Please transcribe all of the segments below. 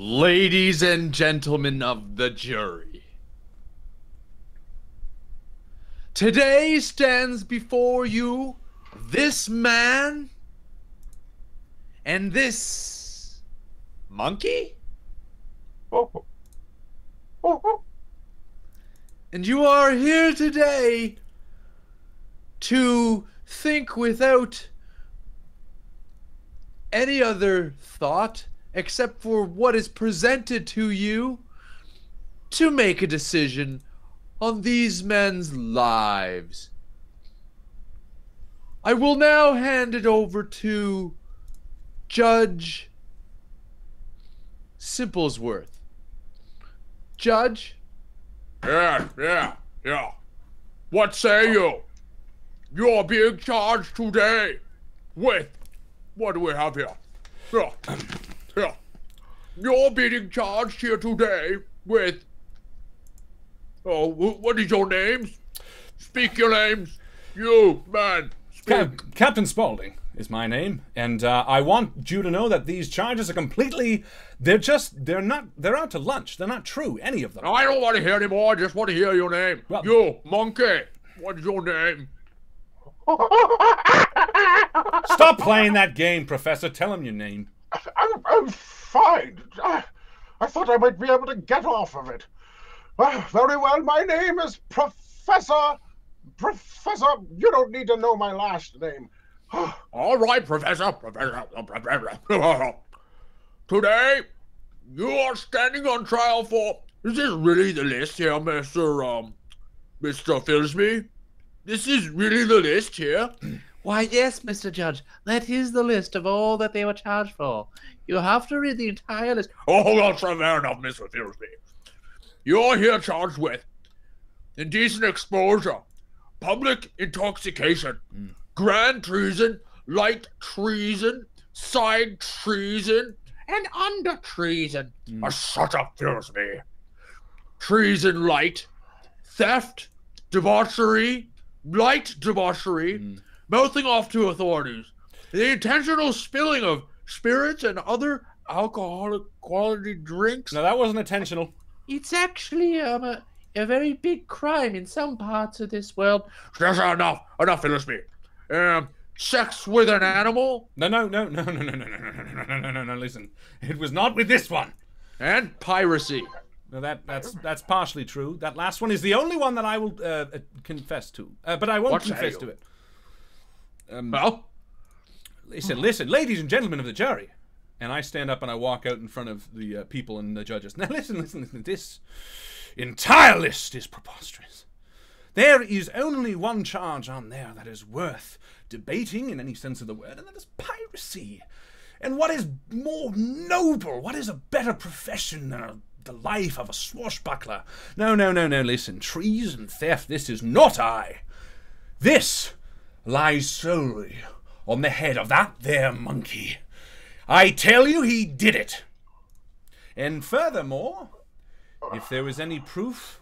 Ladies and gentlemen of the jury, today stands before you this man and this monkey? And you are here today to think without any other thought except for what is presented to you to make a decision on these men's lives. I will now hand it over to Judge Simplesworth. Judge? Yeah. What say you? You're being charged today with... What do we have here? Yeah. You're being charged here today with... Oh, what is your names? Speak your names. You, man, speak. Captain Spaulding is my name, and I want you to know that these charges are completely... They're out to lunch. They're not true, any of them. I don't want to hear anymore. I just want to hear your name. Well, you, monkey. What is your name? Stop playing that game, Professor. Tell him your name. I'm fine. I thought I might be able to get off of it. Very well, my name is Professor... You don't need to know my last name. All right, Professor. Today, you are standing on trial for... Is this really the list here, Mr. Filsby? This is really the list here? Why, yes, Mr. Judge. That is the list of all that they were charged for. You have to read the entire list. Oh, hold on, fair enough, Mr. Filsby. You're here charged with indecent exposure, public intoxication, grand treason, light treason, side treason, and under treason. Shut up, Filsby. Treason light, theft, debauchery, light debauchery, mouthing off to authorities, the intentional spilling of spirits and other alcoholic quality drinks. No, that wasn't intentional. It's actually a very big crime in some parts of this world. That's enough, Filsby. Sex with an animal? No, listen. It was not with this one. And piracy. No, that's partially true. That last one is the only one that I will confess to. But I won't confess to it. Well? Listen, ladies and gentlemen of the jury. And I stand up and I walk out in front of the people and the judges. Now listen. This entire list is preposterous. There is only one charge on there that is worth debating in any sense of the word, and that is piracy. And what is more noble? What is a better profession than the life of a swashbuckler? No, listen. Treason, theft, this is not I. This lies solely on the head of that there monkey. I tell you, he did it. And furthermore, if there was any proof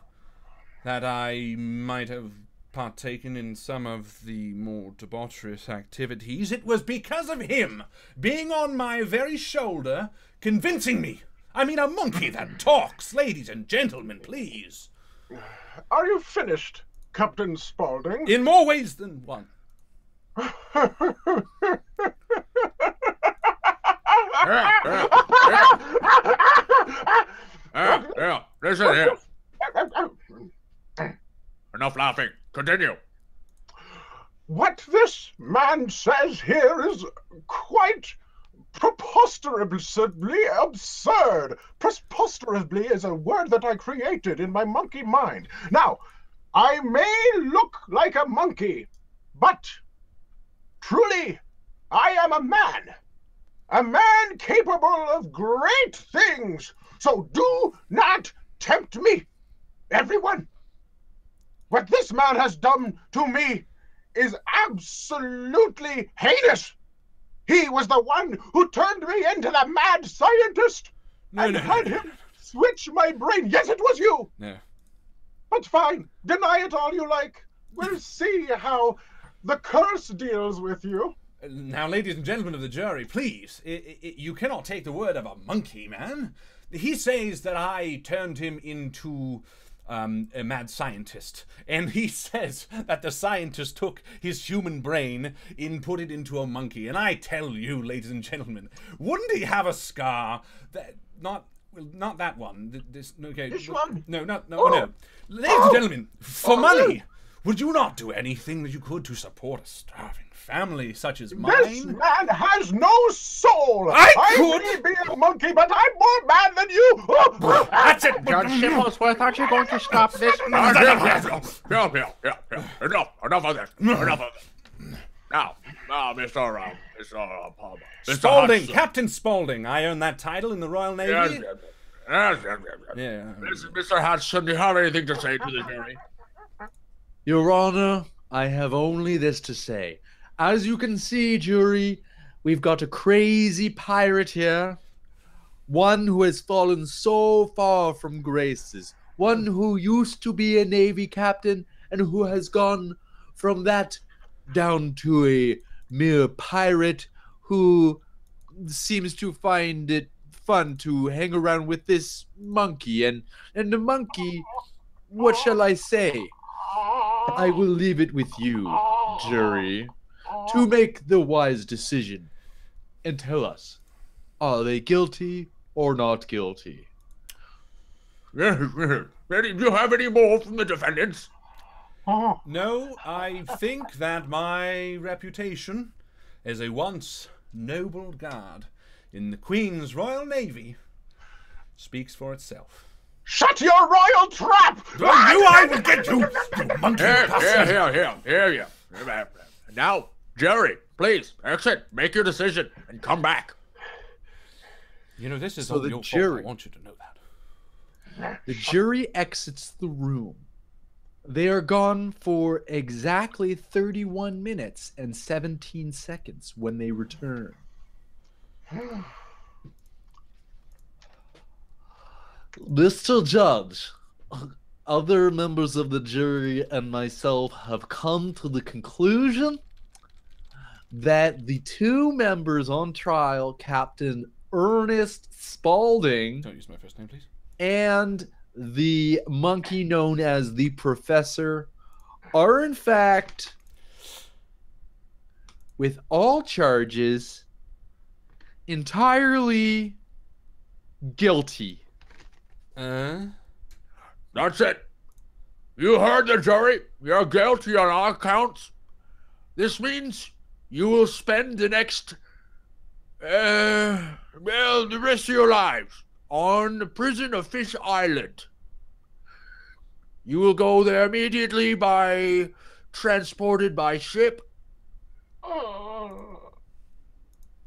that I might have partaken in some of the more debaucherous activities, it was because of him being on my very shoulder, convincing me. I mean, a monkey that talks, ladies and gentlemen, please. Are you finished, Captain Spaulding? In more ways than one. Yeah. Listen here. Enough laughing. Continue. What this man says here is quite preposterously absurd. Preposterously is a word that I created in my monkey mind. Now, I may look like a monkey, but truly, I am a man. A man capable of great things. So do not tempt me, everyone. What this man has done to me is absolutely heinous. He was the one who turned me into the mad scientist and had him switch my brain. Yes, it was you. No. But fine, deny it all you like. We'll see how the curse deals with you. Now, ladies and gentlemen of the jury, please, you cannot take the word of a monkey, man. he says that I turned him into a mad scientist, and he says that the scientist took his human brain and put it into a monkey. And I tell you, ladies and gentlemen, wouldn't he have a scar that not that one? This one? No. Ladies and gentlemen, for money, would you not do anything that you could to support a starving family such as mine? This man has no soul! I may be a monkey, but I'm more mad than you! That's it! Judge Shimblesworth, aren't you going to stop this? Enough of this. Enough of it. Now, Mr. Palmer. Spaulding, Captain Spaulding. I earned that title in the Royal Navy. Yes. Yeah. Mr. Hudson, do you have anything to say to the jury? Your Honor, I have only this to say. As you can see, jury, we've got a crazy pirate here. One who has fallen so far from graces. One who used to be a Navy captain and who has gone from that down to a mere pirate who seems to find it fun to hang around with this monkey. And the monkey, what shall I say? I will leave it with you, jury, to make the wise decision and tell us, are they guilty or not guilty? Do you have any more from the defendants? No, I think that my reputation as a once noble guard in the Queen's Royal Navy speaks for itself. Shut your royal trap! I will get you, you monkey bastard! Here. Now, Jerry, please, exit, make your decision, and come back. You know, this is So all the your jury- fault. I want you to know that. The jury exits the room. They are gone for exactly 31 minutes and 17 seconds when they return. Mr. Judge, other members of the jury and myself have come to the conclusion that the two members on trial, Captain Ernest Spaulding Don't use my first name, please. and the monkey known as the Professor, are in fact, with all charges, entirely guilty. That's it. You heard the jury. You're guilty on all counts. This means you will spend the next, the rest of your lives on the prison of Fish Island. You will go there immediately transported by ship.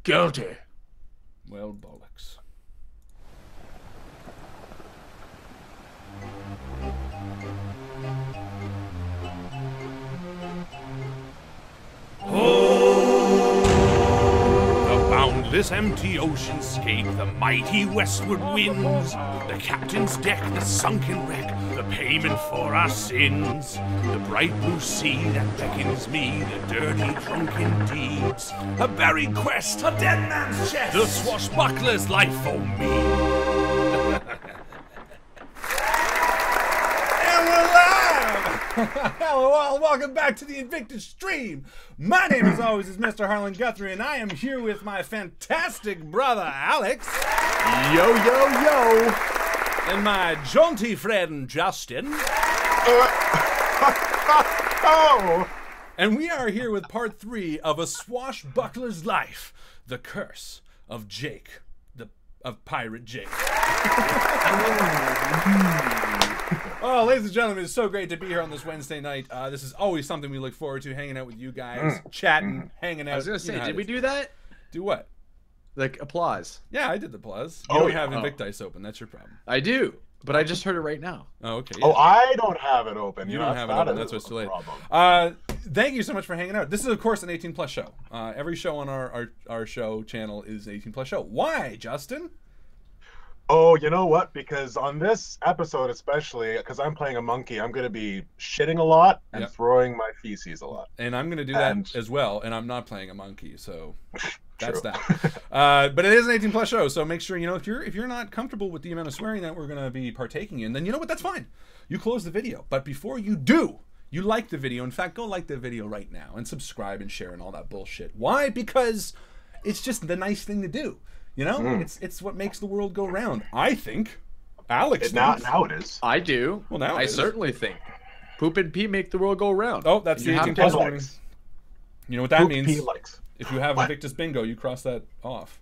Guilty. Well, bollocks. The boundless empty oceanscape, the mighty westward winds, the captain's deck, the sunken wreck, the payment for our sins, the bright blue sea that beckons me, the dirty drunken deeds, a buried quest, a dead man's chest, the swashbuckler's life for me. And we're live! Hello all, welcome back to the Invictus stream. My name as always is Mr. Harlan Guthrie, and I am here with my fantastic brother Alex. Yo, yo, yo! And my jaunty friend Justin. Oh! And we are here with part 3 of A Swashbuckler's Life, The Curse of Jake, of Pirate Jake. Oh, ladies and gentlemen, it's so great to be here on this Wednesday night. This is always something we look forward to, hanging out with you guys, chatting, hanging out. I was going to say, did we do that? Do what? Like, applause. Yeah, I did the applause. You Oh, don't yeah. have Invictus open, that's your problem. I do, but I just heard it right now. Oh, okay. Oh, I don't have it open. You Yeah, don't have it that open, is that's what's too late. problem. Thank you so much for hanging out. This is, of course, an 18-plus show. Every show on our show channel is an 18-plus show. Why, Justin? Oh, you know what? Because on this episode especially, because I'm playing a monkey, I'm going to be shitting a lot and Yep. throwing my feces a lot. And I'm going to do that And- as well, and I'm not playing a monkey, so... That's that. But it is an 18+ show, so make sure, you know, if you're not comfortable with the amount of swearing that we're going to be partaking in, then you know what, that's fine. You close the video. But before you do, you like the video. In fact, go like the video right now and subscribe and share and all that bullshit. Why? Because it's just the nice thing to do. You know, it's what makes the world go round. I think. Alex thinks. Now it is. I do. Well, now I certainly think. Poop and pee make the world go round. Oh, that's the 18+ warning. You know what that Poop means? pee likes. If you have Invictus Bingo, you cross that off.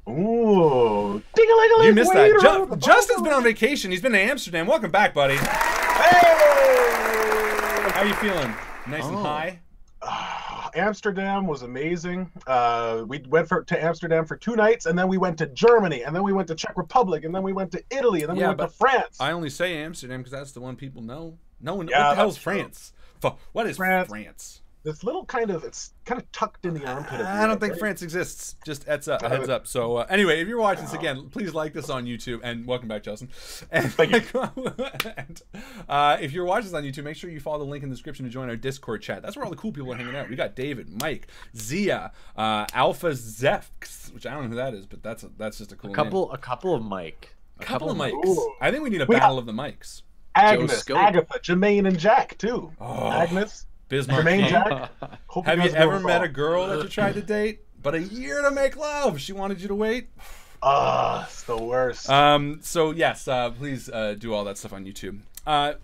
Ooh. Ding-a-ling-a-ling, You missed that. waiter. Justin's been on vacation. He's been to Amsterdam. Welcome back, buddy. Hey! How you feeling? Nice and high? Amsterdam was amazing. We went to Amsterdam for 2 nights, and then we went to Germany, and then we went to Czech Republic, and then we went to Italy, and then we went to France. I only say Amsterdam because that's the one people know. No one. Yeah, what the hell's that's true. France? What is France? This little it's kind of tucked in the armpit. Of I don't Europe, think right? France exists. Just heads up. Heads up. So anyway, if you're watching this again, please like this on YouTube, and welcome back, Justin. And, Thank you. and, if you're watching this on YouTube, make sure you follow the link in the description to join our Discord chat. That's where all the cool people are hanging out. We got David, Mike, Zia, Alpha Zefx, which I don't know who that is, but that's just a cool name. A couple of Mike. A couple of mics. Ooh. I think we need a We battle of the mics. Agnes, Scope. Agatha, Jermaine, and Jack too. Oh. Agnes, Bismarck. Jermaine, King. Jack. Hope Have you guys ever know met all. a girl that you tried to date, but a year to make love? She wanted you to wait. It's the worst. So yes, please do all that stuff on YouTube.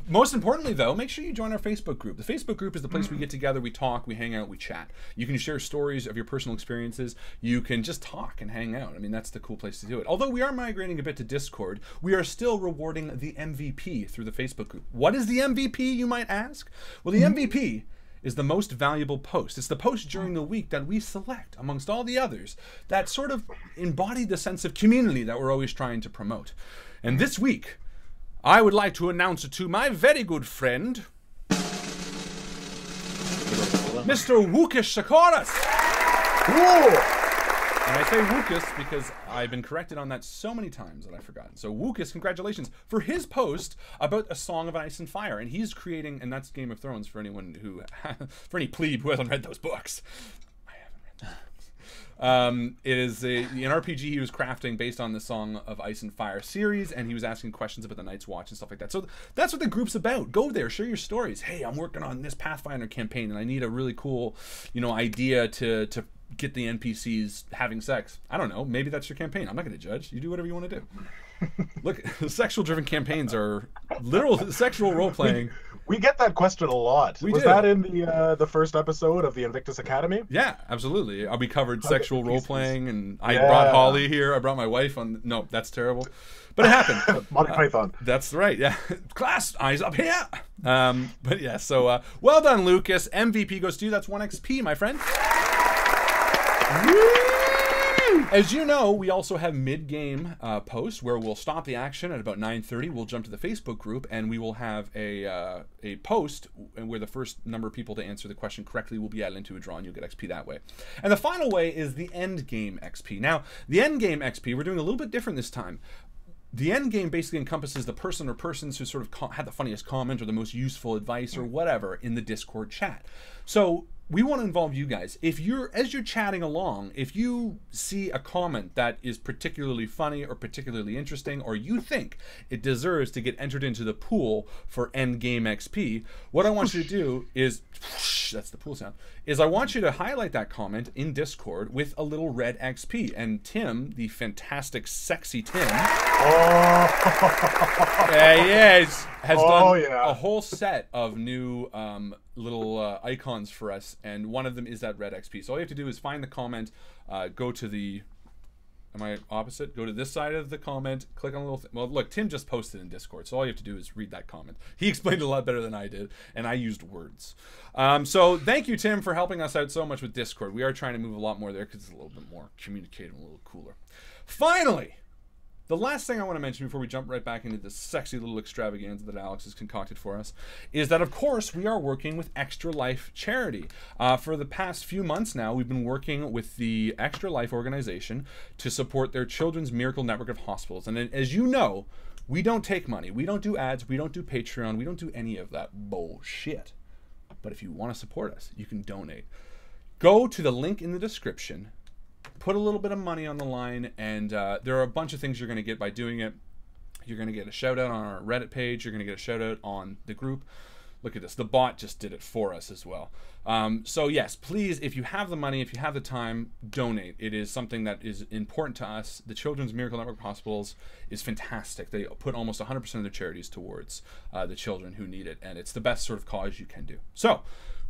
Most importantly, though, make sure you join our Facebook group. The Facebook group is the place we get together, we talk, we hang out, we chat. You can share stories of your personal experiences. You can just talk and hang out. I mean, that's the cool place to do it. Although we are migrating a bit to Discord, we are still rewarding the MVP through the Facebook group. What is the MVP, you might ask? Well, the MVP is the most valuable post. It's the post during the week that we select amongst all the others that sort of embody the sense of community that we're always trying to promote. And this week, I would like to announce it to my very good friend, Mr. Wookish Sakaras. Whoa! And I say Wookus because I've been corrected on that so many times that I've forgotten. So Wookus, congratulations for his post about A Song of Ice and Fire. And he's creating, and that's Game of Thrones for anyone who, for any plebe who hasn't read those books. I haven't read those books. It is an RPG he was crafting based on the Song of Ice and Fire series, and he was asking questions about the Night's Watch and stuff like that. So that's what the group's about. Go there, share your stories. Hey, I'm working on this Pathfinder campaign, and I need a really cool, idea to get the NPCs having sex. I don't know. Maybe that's your campaign. I'm not going to judge. You do whatever you want to do. Look, sexual-driven campaigns are literal sexual role-playing. We get that question a lot. Was do. that in the first episode of the Invictus Academy? Yeah, absolutely. We covered sexual role-playing, and I Yeah. brought Holly here. I brought my wife on. No, that's terrible. But it happened. Monty Python. That's right, yeah. Class, eyes up here. But yeah, so well done, Lucas. MVP goes to you. That's 1 XP, my friend. Woo! As you know, we also have mid-game posts where we'll stop the action at about 9:30. We'll jump to the Facebook group, and we will have a post where the first number of people to answer the question correctly will be added into a draw, and you'll get XP that way. And the final way is the end game XP. Now, the end game XP, we're doing a little bit different this time. The end game basically encompasses the person or persons who sort of had the funniest comment or the most useful advice or whatever in the Discord chat. So we want to involve you guys. As you're chatting along, if you see a comment that is particularly funny or particularly interesting, or you think it deserves to get entered into the pool for end game XP, what I want you to do is, that's the pool sound, is I want you to highlight that comment in Discord with a little red XP. And Tim, the fantastic, sexy Tim, has done a whole set of new little icons for us, and one of them is that red XP. So all you have to do is find the comment, go to the, am I opposite? Go to this side of the comment, click on a little well, look, Tim just posted in Discord, so all you have to do is read that comment. He explained it a lot better than I did, and I used words. So thank you, Tim, for helping us out so much with Discord. We are trying to move a lot more there because it's a little bit more communicative, a little cooler. Finally, the last thing I want to mention before we jump right back into this sexy little extravaganza that Alex has concocted for us is that, of course, we are working with Extra Life Charity. For the past few months now, we've been working with the Extra Life organization to support their Children's Miracle Network of Hospitals. And as you know, we don't take money. We don't do ads. We don't do Patreon. We don't do any of that bullshit. But if you want to support us, you can donate. Go to the link in the description, put a little bit of money on the line, and there are a bunch of things you're going to get by doing it. You're going to get a shout out on our Reddit page. You're going to get a shout out on the group. Look at this. The bot just did it for us as well. So yes, please, if you have the money, if you have the time, donate. It is something that is important to us. The Children's Miracle Network Hospitals is fantastic. They put almost 100% of their charities towards the children who need it, and it's the best sort of cause you can do. So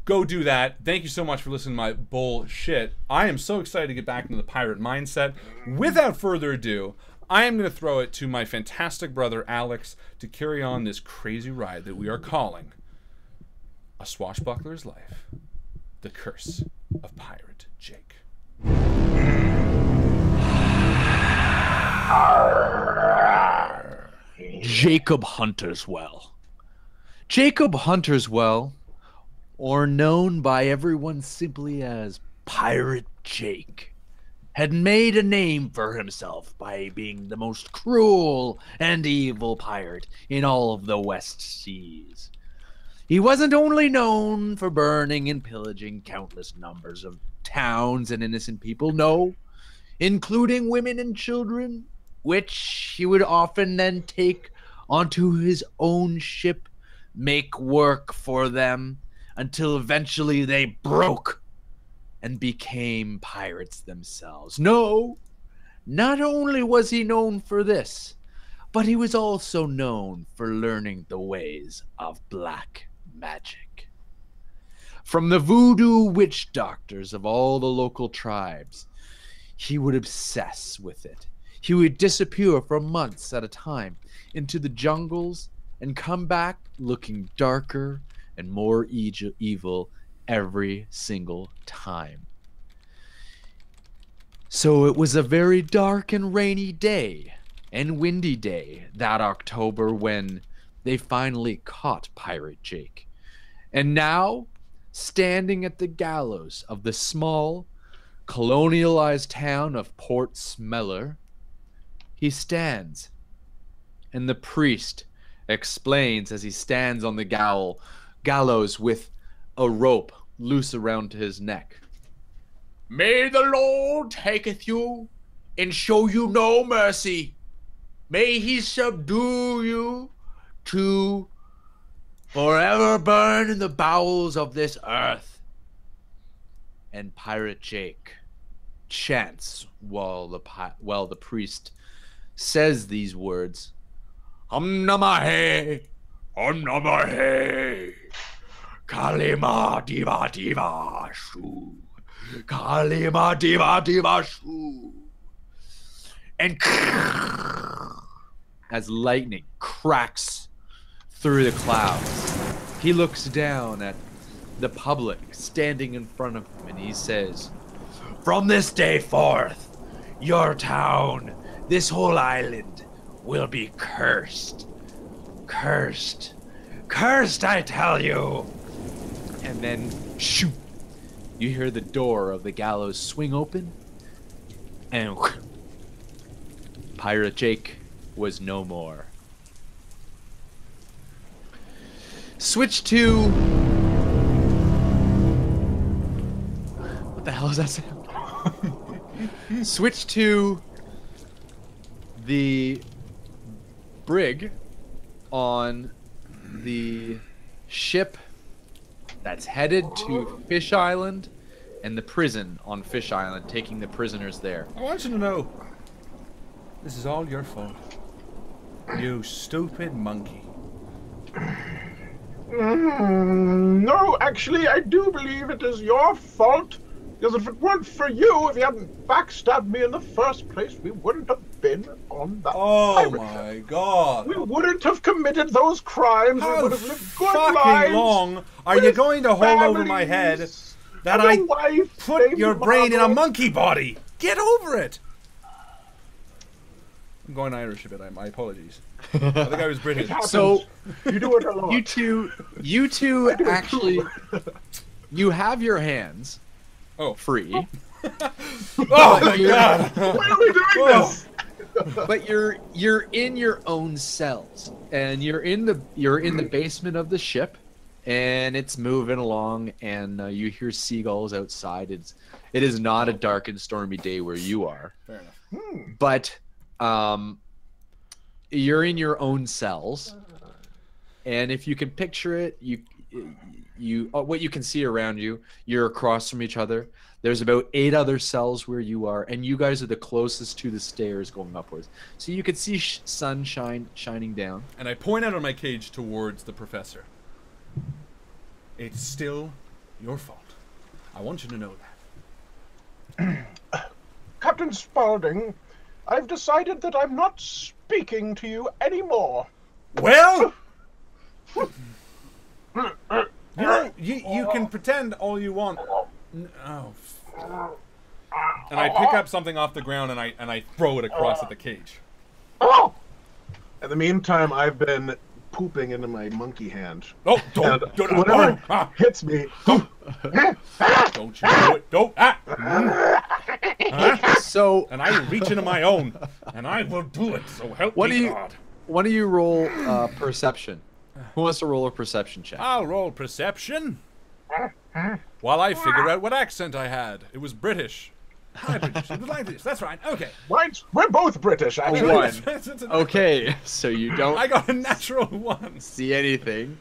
go do that. Thank you so much for listening to my bullshit. I am so excited to get back into the pirate mindset. Without further ado, I am going to throw it to my fantastic brother, Alex, to carry on this crazy ride that we are calling A Swashbuckler's Life, The Curse of Pirate Jake. Jacob Hunterswell. Jacob Hunterswell, or known by everyone simply as Pirate Jake, had made a name for himself by being the most cruel and evil pirate in all of the West Seas. He wasn't only known for burning and pillaging countless numbers of towns and innocent people, no, including women and children, which he would often then take onto his own ship, make work for them, until eventually they broke and became pirates themselves. No, not only was he known for this, but he was also known for learning the ways of black magic. From the voodoo witch doctors of all the local tribes, he would obsess with it. He would disappear for months at a time into the jungles and come back looking darker and more evil every single time. So it was a very dark and rainy day and windy day that October when they finally caught Pirate Jake. And now, standing at the gallows of the small, colonialized town of Port Smeller, he stands, and the priest explains as he stands on the gallows with a rope loose around his neck. May the Lord taketh you and show you no mercy. May he subdue you to forever burn in the bowels of this earth. And Pirate Jake chants while the priest says these words. Namahe, Namahe, Kalima Diva Diva Shu, Kalima Diva Diva Shu. And as lightning cracks through the clouds, he looks down at the public standing in front of him and he says, "From this day forth, your town, this whole island, will be cursed. Cursed. Cursed, I tell you." And then, shoot, you hear the door of the gallows swing open, and Pirate Jake was no more. Switch to... What the hell is that sound? Switch to the brig on the ship that's headed to Fish Island and the prison on Fish Island, taking the prisoners there. I want you to know, this is all your fault. You stupid monkey. No, actually, I do believe it is your fault. Because if it weren't for you, if you hadn't backstabbed me in the first place, we wouldn't have been on that pirate ship. My God. We wouldn't have committed those crimes. We How would have lived good fucking lives. long are you going to hold over my head that I put your brain in a monkey body? Get over it. I'm going Irish a bit. My apologies. I think I was British. So You do it a lot. you two actually, you have your hands free. Oh my God! Why are we doing this? But you're in your own cells, and you're in the basement of the ship, and it's moving along, and you hear seagulls outside. It is not a dark and stormy day where you are. Fair enough. But you're in your own cells, and if you can picture it, what you can see around you, you're across from each other. There's about 8 other cells where you are, and you guys are the closest to the stairs going upwards. So you can see sunshine shining down. And I point out on my cage towards the professor. It's still your fault. I want you to know that. Captain Spaulding, I've decided that I'm not speaking to you anymore. Well, you can pretend all you want. Oh. And I pick up something off the ground and I throw it across at the cage. In the meantime, I've been pooping into my monkey hand. Oh, don't whatever hits me. Don't you do it. Don't. So, and I reach into my own, and I will do it. So help me God. Why don't you roll perception? Who wants to roll a perception check? I'll roll perception. While I figure out what accent I had. It was British. Hi, British. It was like this. That's right. Okay. Right. We're both British, actually. Okay, so you don't... I got a natural 1. See anything.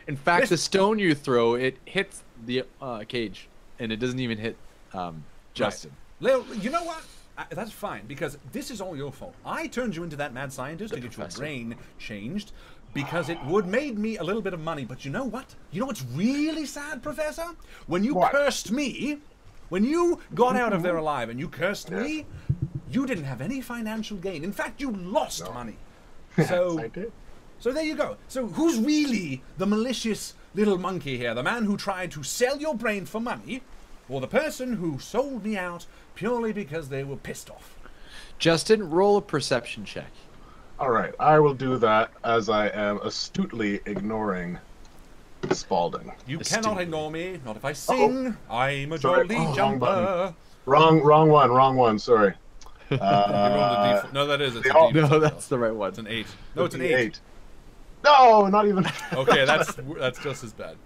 In fact, the stone you throw, it hits the cage, and it doesn't even hit Justin. Right. You know what? That's fine, because this is all your fault. I turned you into that mad scientist to get your brain changed, because it would made me a little bit of money. But you know what? You know what's really sad, Professor? When you cursed me, when you got out of there alive and you cursed me, you didn't have any financial gain. In fact, you lost money. So, I did. So there you go. So who's really the malicious little monkey here? The man who tried to sell your brain for money, or the person who sold me out purely because they were pissed off? Justin, roll a perception check. All right, I will do that as I am astutely ignoring Spaulding. You cannot ignore me, not if I sing. I'm a jolly jumper. Wrong one, sorry. No, that is. It's a D4. No, that's the right one. It's an 8. No, it's an 8. No, not even. Okay, that's just as bad.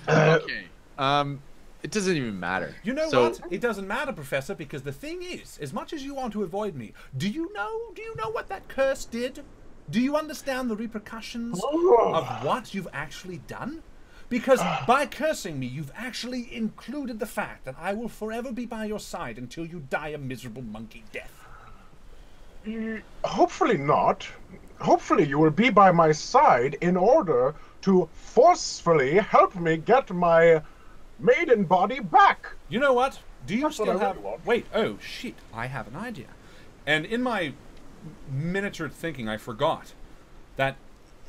Okay. It doesn't even matter. You know what? It doesn't matter, Professor, because the thing is, as much as you want to avoid me, do you know what that curse did? Do you understand the repercussions of what you've actually done? Because by cursing me, you've actually included the fact that I will forever be by your side until you die a miserable monkey death. Hopefully not. Hopefully you will be by my side in order to forcefully help me get my maiden body back. You know what? Do you That's still what I have... really want. Wait, oh shit, I have an idea. And in my miniature thinking, I forgot that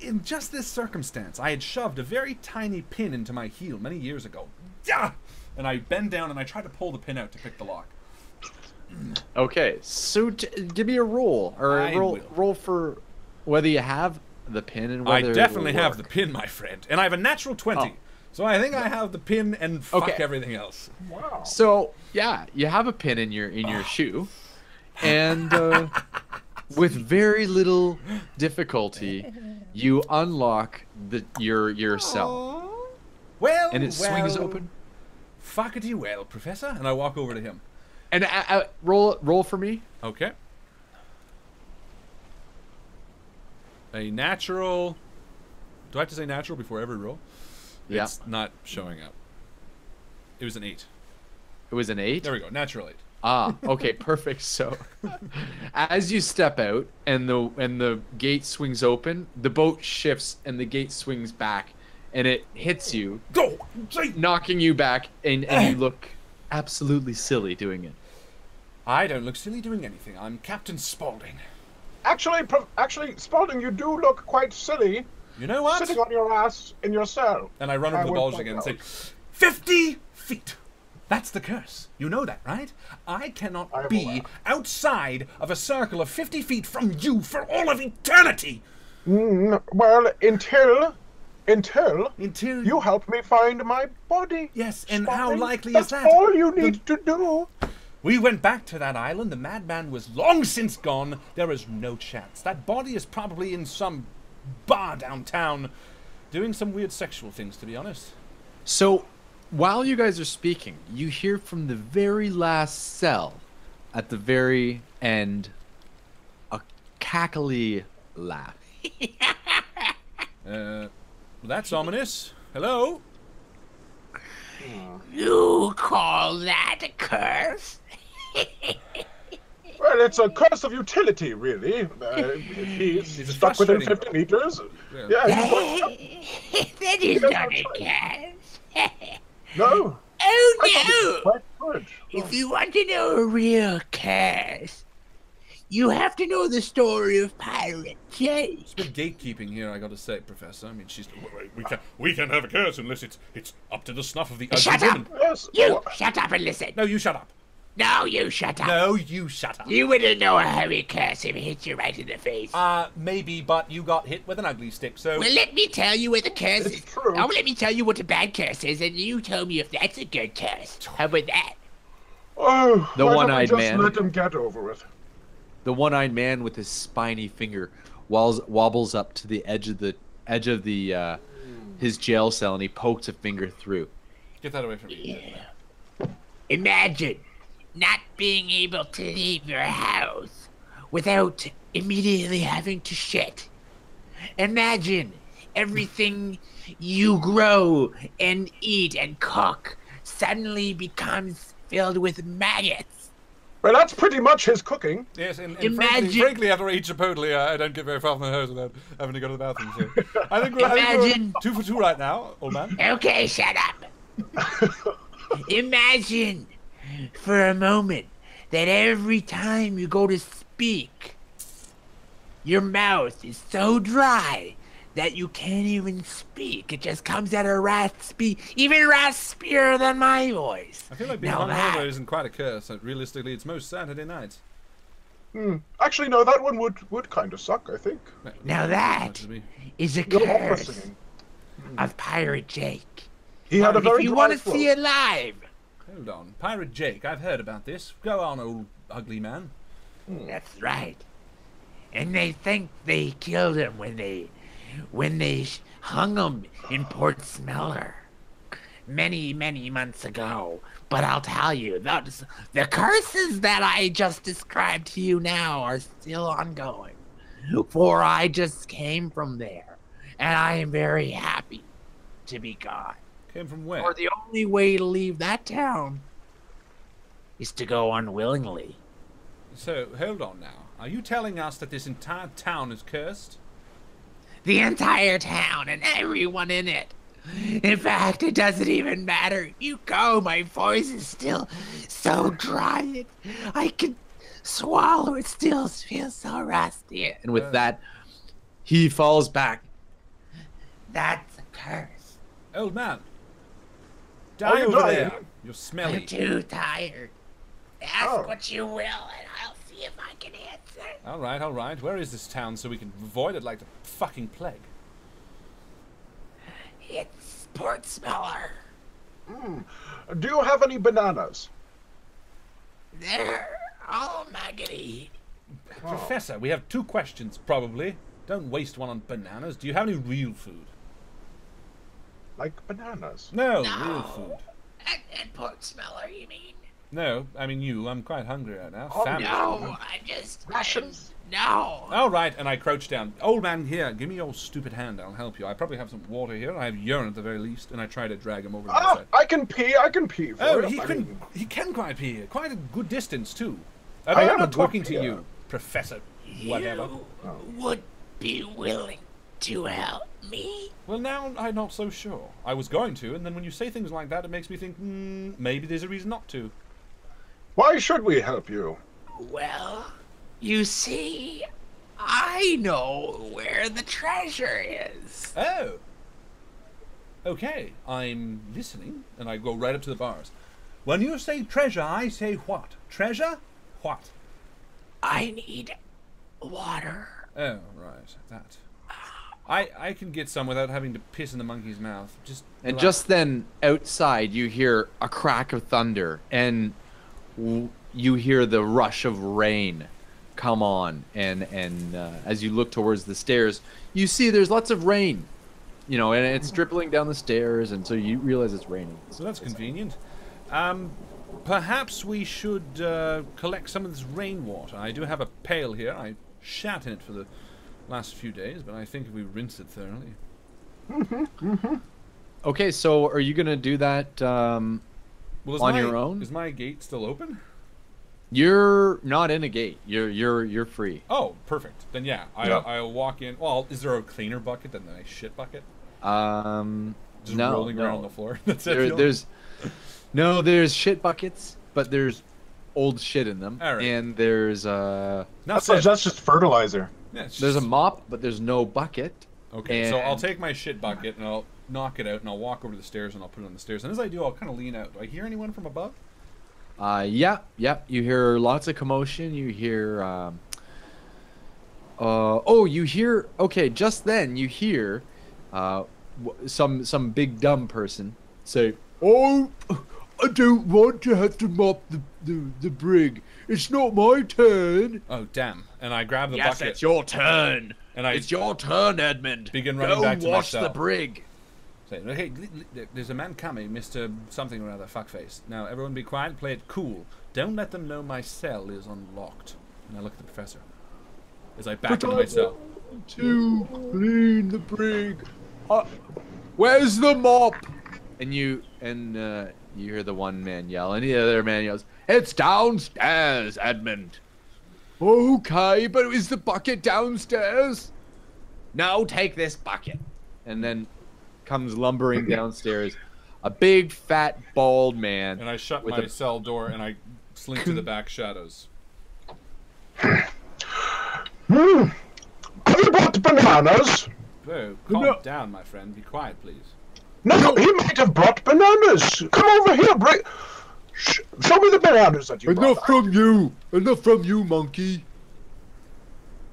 in just this circumstance, I had shoved a very tiny pin into my heel many years ago. Yeah! And I bend down and I try to pull the pin out to pick the lock. Okay, so give me a roll, or roll for whether you have the pin and whether I definitely have the pin, my friend, and I have a natural 20. Oh. So I think I have the pin and fuck everything else. Wow. So yeah, you have a pin in your shoe, and with very little difficulty, you unlock your cell. Well, and it swings open. Fuckity well, Professor, and I walk over to him. And roll for me. Okay. A natural. Do I have to say natural before every roll? Yeah. It's not showing up. It was an 8. It was an 8? There we go. Natural 8. Ah, okay, perfect. So, as you step out and the gate swings open, the boat shifts and the gate swings back, and it hits you, knocking you back, and you look absolutely silly doing it. I don't look silly doing anything. I'm Captain Spaulding. Actually, Spaulding, you do look quite silly. You know what? Sitting on your ass in your cell. And I run over the bulge again and say, 50 feet! That's the curse. You know that, right? I cannot be outside of a circle of 50 feet from you for all of eternity! Well, until you help me find my body. Yes, and how likely is that? That's all you need to do. We went back to that island. The madman was long since gone. There is no chance. That body is probably in some bar downtown. doing some weird sexual things, to be honest. So, while you guys are speaking, you hear from the very last cell, at the very end, a cackly laugh. That's ominous. Hello? You call that a curse? Well, it's a curse of utility, really. He's stuck within 50 meters. Yeah, That is not a curse. no. Oh no! Quite good. If you want to know a real curse, you have to know the story of Pirate Jake. It's a bit gatekeeping here, I gotta say, Professor. I mean, we can't have a curse unless it's up to the snuff of the ugly Shut woman. up! Yes. You shut up and listen. No, you shut up. No, you shut up. No, you shut up. You wouldn't know a heavy curse if it hit you right in the face. Maybe, but you got hit with an ugly stick, so... Well, let me tell you what the curse It's is. true. Oh, let me tell you what a bad curse is, and you tell me if that's a good curse. How about that? Oh, The why don't we one-eyed just man. let him get over it. The one-eyed man with his spiny finger wobbles up to the edge of the his jail cell, and he pokes a finger through. Get that away from me. Imagine not being able to leave your house without immediately having to shit. Imagine everything you grow and eat and cook suddenly becomes filled with maggots. Well, that's pretty much his cooking. Yes, and Imagine- frankly, after I eat Chipotle, I don't get very far from the house without having to go to the bathroom. So I think we're Imagine- 2 for 2 right now, old man. Okay, shut up. Imagine for a moment that every time you go to speak, your mouth is so dry that you can't even speak. It just comes out a raspy, even raspier than my voice. I feel like being Now hungover that- isn't quite a curse. Realistically, it's most Saturday nights. Actually, no, that one would kind of suck, I think. Now that To me. is a Your opera curse singing. of Pirate Jake. He had a very If you dry want to throat. see it live, Hold on. Pirate Jake, I've heard about this. Go on, old ugly man. that's right. And they think they killed him when they hung him in Port Smeller many, many months ago. But I'll tell you, the curses that I just described to you now are still ongoing. For I just came from there, and I am very happy to be gone. Came from where? Or the only way to leave that town is to go unwillingly. So, hold on now. Are you telling us that this entire town is cursed? The entire town and everyone in it. In fact, it doesn't even matter. You go, my voice is still so dry. I can swallow. It still feels so rusty. And with that, he falls back. That's a curse. Old man. Are Die you over dying? there. You're I'm smelly. too tired. Ask Oh. what you will, and I'll see if I can answer. All right. Where is this town so we can avoid it like the fucking plague? It's Port Smeller. Do you have any bananas? They're all maggoty. Professor, we have 2 questions, probably. Don't waste one on bananas. Do you have any real food? Like bananas? No, No. real food. At Port Smeller, you mean? No, I mean you. I'm quite hungry right now. Oh, Famished. No, I'm just... Rations. No. All right, and I crouch down. Old man, here, give me your stupid hand. I'll help you. I probably have some water here. I have urine at the very least, and I try to drag him over to the side. I can pee for Oh, you. he can quite pee. Quite a good distance too. I am a talking to top you, peer. Professor. Whatever. You would be willing to help me? Well, now I'm not so sure. I was going to, and then when you say things like that, it makes me think maybe there's a reason not to. Why should we help you? Well, you see, I know where the treasure is. Oh. Okay, I'm listening, and I go right up to the bars. When you say treasure, I say what? Treasure? What? I need water. Oh, right, that. I can get some without having to piss in the monkey's mouth. And relax. just then, outside, you hear a crack of thunder, and you hear the rush of rain come on. And as you look towards the stairs, you see there's lots of rain you know, and it's dribbling down the stairs, and so you realize it's raining. So that's convenient. Perhaps we should collect some of this rainwater. I do have a pail here. I shat in it for the last few days, but I think if we rinse it thoroughly. Okay, so are you gonna do that on your own? Is my gate still open? You're not in a gate. You're free. Oh, perfect. Then yeah, I'll walk in. Well, is there a cleaner bucket than the shit bucket? Just rolling around on the floor. That's it. There's shit buckets, but there's old shit in them, All right. and there's That's just fertilizer. Yeah, there's a mop, but there's no bucket. Okay, so I'll take my shit bucket and I'll knock it out and I'll walk over to the stairs and I'll put it on the stairs. And as I do, I'll kind of lean out. Do I hear anyone from above? Yeah. You hear lots of commotion. You hear, you hear. Okay, just then you hear, some big dumb person say, "Oh, I don't want to have to mop the brig. It's not my turn." Oh, damn! And I grab the Yes, bucket. it's your turn. And It's your turn, Edmund. begin running Go back to wash my the cell. brig. Say, okay, there's a man coming, Mr. Something or other, fuckface. Now, everyone be quiet, play it cool. Don't let them know my cell is unlocked. And I look at the professor as I back into my cell. To clean the brig. Where's the mop? And you hear the one man yell, and the other man yells, "It's downstairs, Edmund." Okay, but is the bucket downstairs? No, take this bucket. And then comes lumbering downstairs a big, fat, bald man. And I shut with my cell door and I slink to the back shadows. Have you brought bananas? Whoa, calm down, my friend. Be quiet, please. No, he might have brought bananas. Come over here, show me the bananas that you brought. Enough from you! Enough from you, monkey!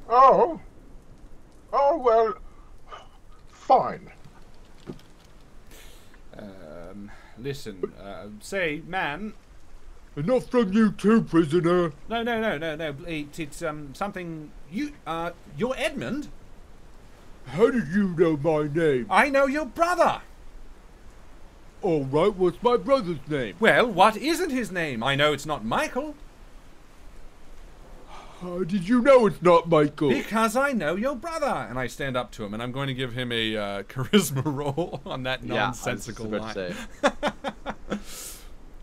Oh, well, fine. Listen, say, man. Enough from you too, prisoner! No. It's something. You're Edmund? How did you know my name? I know your brother! Alright, what's my brother's name? Well, what isn't his name? I know it's not Mycl. How did you know it's not Mycl? Because I know your brother. And I stand up to him and I'm going to give him a charisma roll on that nonsensical line.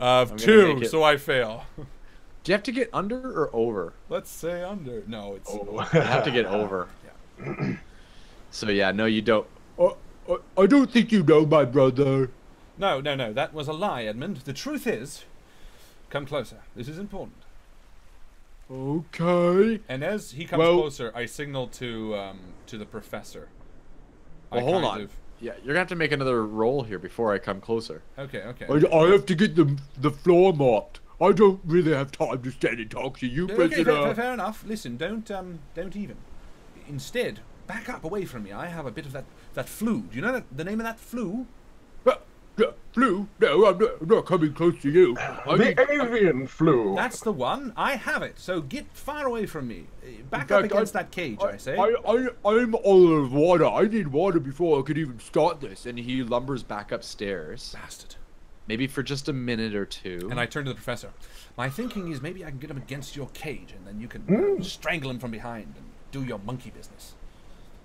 Of 2, so I fail. Do you have to get under or over? Let's say under. No, it's... You have to get over. Yeah. So yeah, no you don't. I don't think you know my brother. No, that was a lie, Edmund. The truth is... Come closer. This is important. Okay. And as he comes closer, I signal to the professor. Well, hold on. Yeah, you're gonna have to make another roll here before I come closer. Okay. I have to get the floor mopped. I don't really have time to stand and talk to you, prisoner. Okay, fair enough. Listen, don't even. Instead, back up away from me. I have a bit of that flu. Do you know the name of that flu? Flu? No, I'm not coming close to you. The avian flu. That's the one. I have it. So get far away from me. Back up against that cage, I say. I'm all out of water. I need water before I could even start this. And he lumbers back upstairs. Bastard. Maybe for just a minute or two. And I turn to the professor. My thinking is maybe I can get him against your cage, and then you can strangle him from behind and do your monkey business.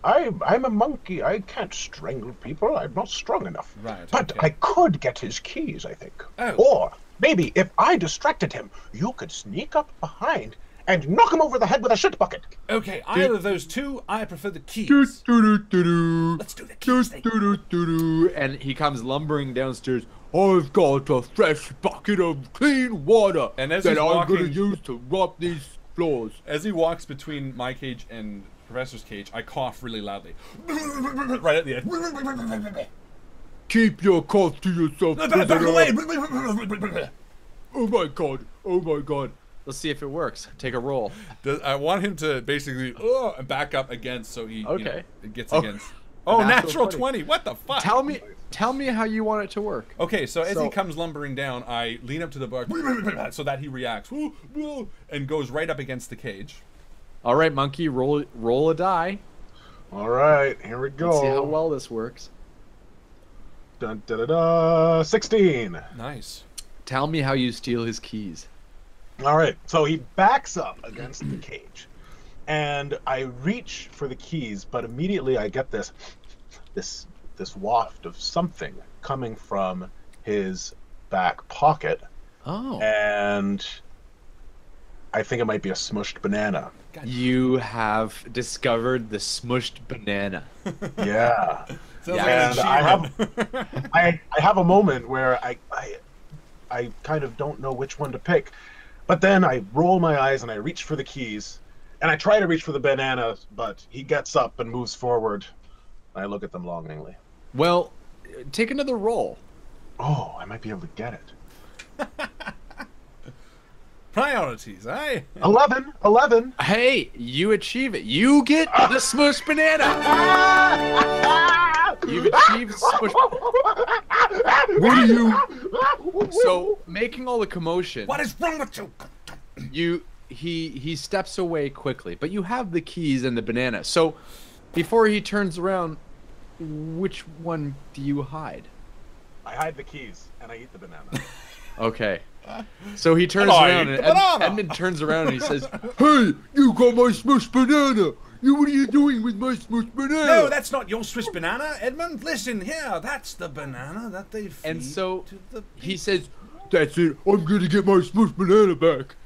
I'm a monkey. I can't strangle people. I'm not strong enough. Right. But okay. I could get his keys, I think. Oh. Or maybe if I distracted him, you could sneak up behind and knock him over the head with a shit bucket. Okay, either of those two, I prefer the keys. Let's do the keys thing. And he comes lumbering downstairs. I've got a fresh bucket of clean water and as that I'm going to use to mop these floors. As he walks between my cage and Professor's cage, I cough really loudly. Right at the end. Keep your cough to yourself. Back away! Oh my god. Let's see if it works. Take a roll. I want him to basically back up against so he it gets against. Oh, natural 20. What the fuck? Tell me how you want it to work. Okay, so as he comes lumbering down, I lean up to the bar so that he reacts and goes right up against the cage. All right, monkey, roll a die. All right, here we go. Let's see how well this works. Dun, da, da, da, 16. Nice. Tell me how you steal his keys. All right, so he backs up against the cage, and I reach for the keys, but immediately I get this waft of something coming from his back pocket, Oh. and I think it might be a smushed banana. You have discovered the smushed banana. Yeah. Sounds Yeah, like And an achievement. I have a moment where I kind of don't know which one to pick. But then I roll my eyes and I reach for the keys. And I try to reach for the banana, but he gets up and moves forward. I look at them longingly. Well, take another roll. Oh, I might be able to get it. Priorities, eh? 11. Hey, you achieve it. You get the smushed banana. You've achieved smushed. What are you? So, making all the commotion. What is wrong with you? He steps away quickly, but you have the keys and the banana. So, before he turns around, which one do you hide? I hide the keys and I eat the banana. Okay. So he turns And I around eat and the banana. Edmund turns around and he says, "Hey, you got my smushed banana. What are you doing with my smushed banana?" No, that's not your Swiss banana, Edmund. Listen here, that's the banana that they feed And so to the he says, "That's it. I'm gonna get my smushed banana back."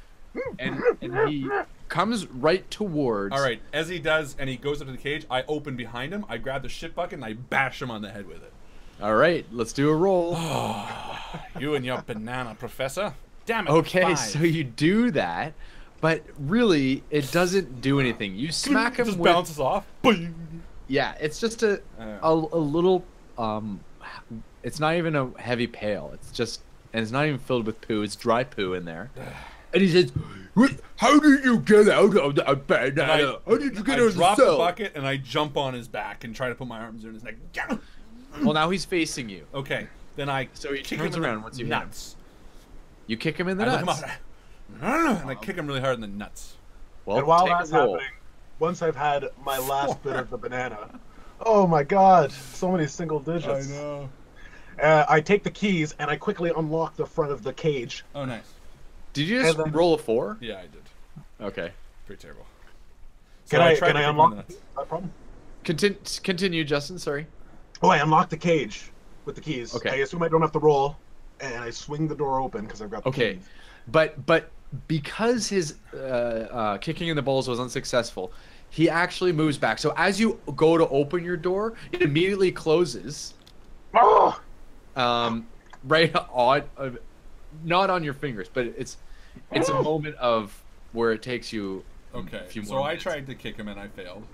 And he comes right towards. All right, as he does, and he goes up to the cage, I open behind him, I grab the shit bucket, and I bash him on the head with it. All right, let's do a roll. You and your banana, Professor. Damn it. Okay, 5. so you do that, but really, it doesn't do anything. You smack him just with. bounces off. Boing. Yeah, it's just a little. It's not even a heavy pail. It's just, and it's not even filled with poo. It's dry poo in there. And he says, "How did you get out of that banana? How did you get out of the drop the cell?" bucket and I jump on his back and try to put my arms around his neck. Well, now he's facing you. Okay, then I So he kick turns him in around the once you hit him. nuts. You kick him in the I look him nuts. up and I kick him really hard in the nuts. Well, And while take a that's roll. happening, once I've had my last bit of the banana, oh my god, so many single digits. know. I take the keys and I quickly unlock the front of the cage. Oh, nice. Did you just And then- roll a 4? Yeah, I did. Okay. Pretty terrible. Can I tried to kick him in the unlock nuts. that problem? Continue, Justin. Sorry. Oh, I unlock the cage with the keys. Okay. I assume I don't have to roll, and I swing the door open because I've got the Okay, keys. but because his kicking in the balls was unsuccessful, he actually moves back. So as you go to open your door, it immediately closes. Oh! Right on, not on your fingers, but it's a moment of where it takes you. Okay, a few so more I minutes. tried to kick him and I failed.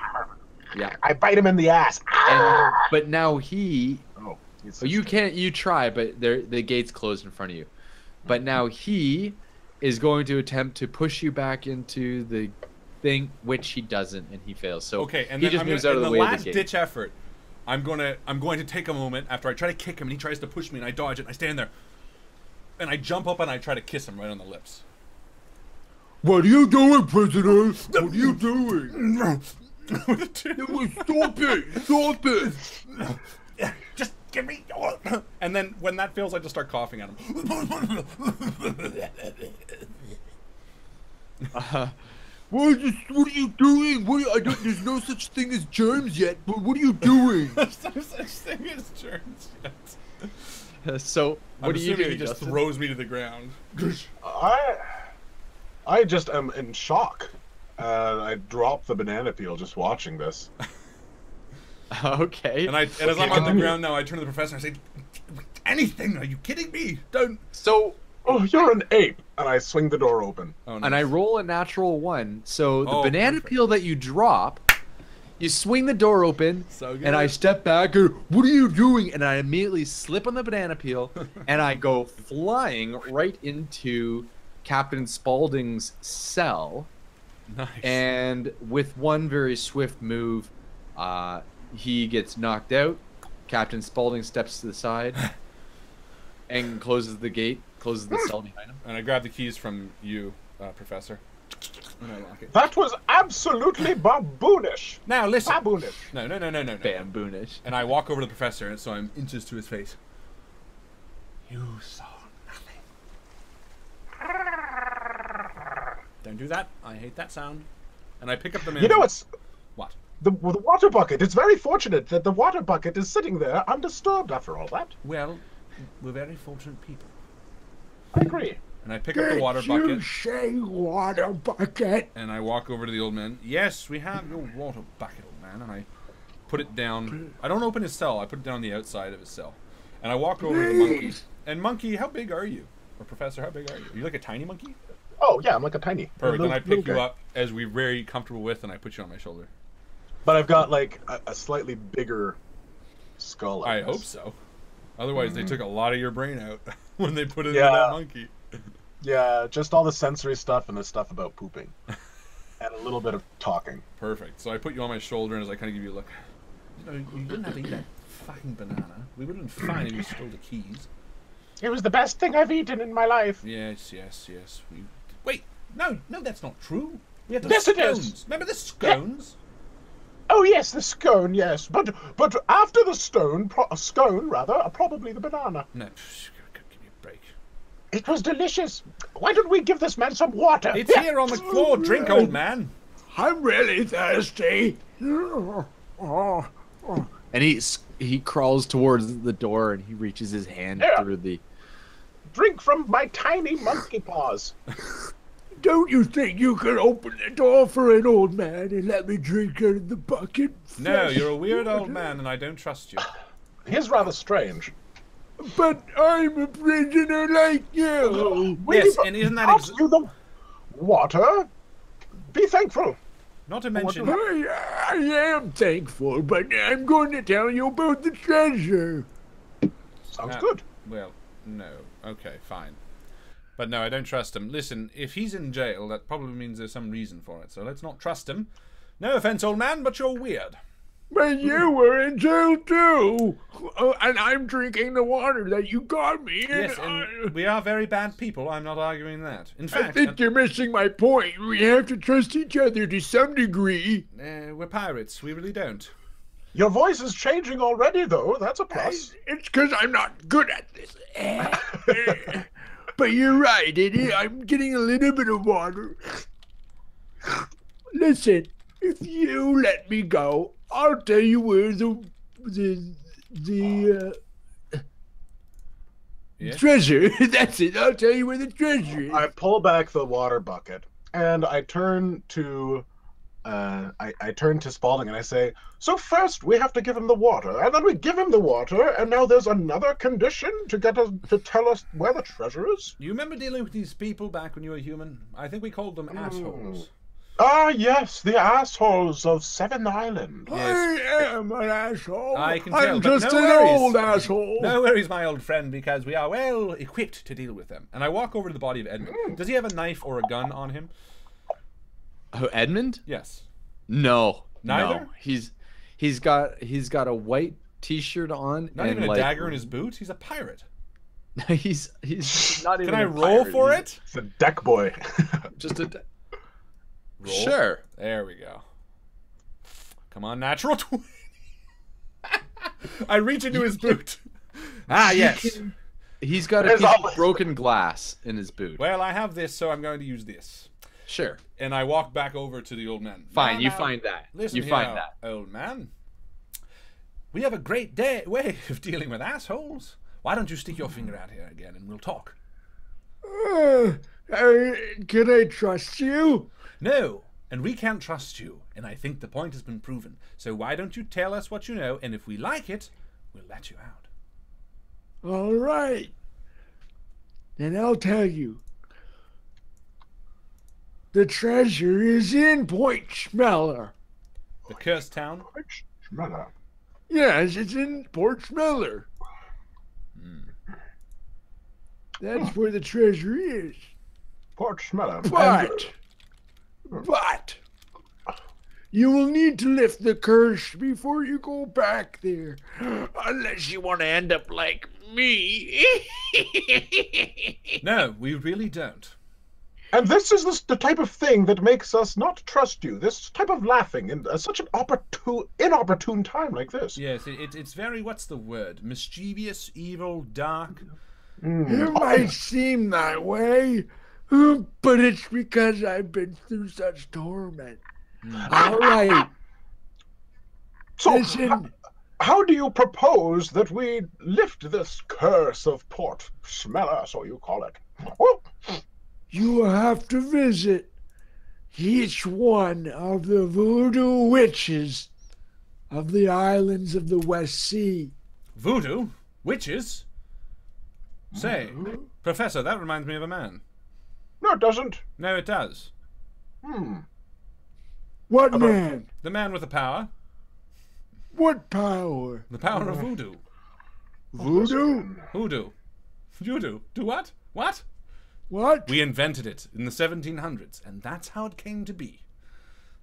Yeah, I bite him in the ass. and, but now he. Oh, it's You can't. You try, but the gate's closed in front of you. But now he is going to attempt to push you back into the thing, which he doesn't, and he fails. So Okay, and he then just I'm moves gonna, out of in the the way of last the gate. ditch effort, I'm going to take a moment after I try to kick him and he tries to push me and I dodge it and I stand there and I jump up and I try to kiss him right on the lips. What are you doing, prisoner? What are you doing? Stop it! Stop it! Just give me your... And then when that fails, I just start coughing at him. What are you doing? There's no such thing as germs yet, but what are you doing? There's no such thing as germs yet. So, what I'm do you assuming do? he just Justin? throws me to the ground. I just am in shock. I drop the banana peel just watching this. Okay. And as I'm on the ground now, I turn to the professor and I say, anything, are you kidding me? Don't... So, Oh, you're an ape! And I swing the door open. Oh, and I roll a natural 1. So the Oh, banana perfect. peel that you drop, you swing the door open, So good. and I step back and, what are you doing? And I immediately slip on the banana peel, and I go flying right into Captain Spaulding's cell. Nice. And with one very swift move, he gets knocked out. Captain Spaulding steps to the side and closes the gate, closes the cell behind him. And I grab the keys from you, Professor. And I lock it. That was absolutely baboonish! Now listen. Baboonish! No. Bamboonish. And I walk over to the professor, and so I'm inches to his face. You saw nothing. Don't do that. I hate that sound. And I pick up the man. You know what's What? the water bucket? It's very fortunate that the water bucket is sitting there undisturbed after all that. Well, we're very fortunate people. I agree. And I pick up the water You bucket. say water bucket. And I walk over to the old man. Yes, we have your water bucket, old man. And I put it down. I don't open his cell. I put it down on the outside of his cell. And I walk over to the monkey. And monkey, how big are you? Or Professor, how big are you? Are you like a tiny monkey? Oh yeah, I'm like a tiny. Perfect. little- Then I pick little you guy. up as we're very comfortable with, and I put you on my shoulder. But I've got like a slightly bigger skull. I hope so. Otherwise, they took a lot of your brain out when they put it Yeah. into that monkey. Yeah, just all the sensory stuff and the stuff about pooping, and a little bit of talking. Perfect. So I put you on my shoulder, and as I kind of give you a look, you know, you didn't have to eat that fucking banana. We would have been fine if you stole the keys. It was the best thing I've eaten in my life. Yes, yes, yes. Wait, no, that's not true. We had the Yes, it scones. is. Remember the scones? Oh yes, the scone, yes, but after the scone, probably the banana. No, give me a break. It was delicious. Why don't we give this man some water? It's here on the floor. Drink, old man. I'm really thirsty. And he crawls towards the door and he reaches his hand Yeah. through the. Drink from my tiny monkey paws. Don't you think you could open the door for an old man and let me drink out of the bucket? No, Fresh you're a weird old water? man, and I don't trust you. He's rather strange. But I'm a prisoner like you. Yes, and isn't that Ask you the water? Be thankful. not to mention? I am thankful, but I'm going to tell you about the treasure. Sounds good. Well, no. Okay, fine. But no, I don't trust him. Listen, if he's in jail, that probably means there's some reason for it. So let's not trust him. No offense, old man, but you're weird. But you were in jail too, and I'm drinking the water that you got me. Yes, and we are very bad people. I'm not arguing that. In I fact, think you're missing my point. We have to trust each other to some degree. we're pirates. We really don't. Your voice is changing already, though. That's a plus. It's because I'm not good at this. But you're right. I'm getting a little bit of water. Listen, if you let me go, I'll tell you where the Yeah? treasure. That's it. I'll tell you where the treasure is. I pull back the water bucket and I turn to I turn to Spaulding and I say, so first we have to give him the water, and then we give him the water, and now there's another condition to get us to tell us where the treasure is? You remember dealing with these people back when you were human? I think we called them assholes. Ah, yes, the assholes of Seven Island. I am an asshole. I can tell, I'm but just no an worries. old asshole. No worries, my old friend, because we are well equipped to deal with them. And I walk over to the body of Edmund. Does he have a knife or a gun on him? Oh, Edmund? Yes. No. Neither? No. He's got a white T-shirt on. Not and even a like, dagger in his boot? He's a pirate. he's not even. Can I a roll pirate. for He's it? It's a deck boy. Just a. Roll. Sure. There we go. Come on, natural 20. I reach into his boot. Ah, yes. He's got a There's piece of always- broken glass in his boot. Well, I have this, so I'm going to use this. Sure. And I walk back over to the old man. Fine. Now, You now, find that. Listen You here, find that. old man. We have a great way of dealing with assholes. Why don't you stick your finger out here again and we'll talk? Can I trust you? No, and we can't trust you, and I think the point has been proven. So why don't you tell us what you know, and if we like it, we'll let you out. All right. Then I'll tell you. The treasure is in Point Schmeller. The cursed town? Schmeller. Yes, it's in Port Schmeller. That's where the treasure is. Port Schmeller. But you will need to lift the curse before you go back there. Unless you want to end up like me. No, we really don't. And this is the type of thing that makes us not trust you. This type of laughing in such an inopportune time like this. Yes, it's very, what's the word? Mischievous, evil, dark. It might seem that way, but it's because I've been through such torment. All right. So, Listen. how do you propose that we lift this curse of Port Smeller, so you call it? Oh, You have to visit each one of the voodoo witches of the islands of the West Sea. Voodoo? Witches? Say, Professor, that reminds me of a man. no, it doesn't. No, it does. What man? The man with the power. What power? The power of voodoo. Voodoo? Hoodoo. Voodoo. Do what? What? What? We invented it in the 1700s, and that's how it came to be.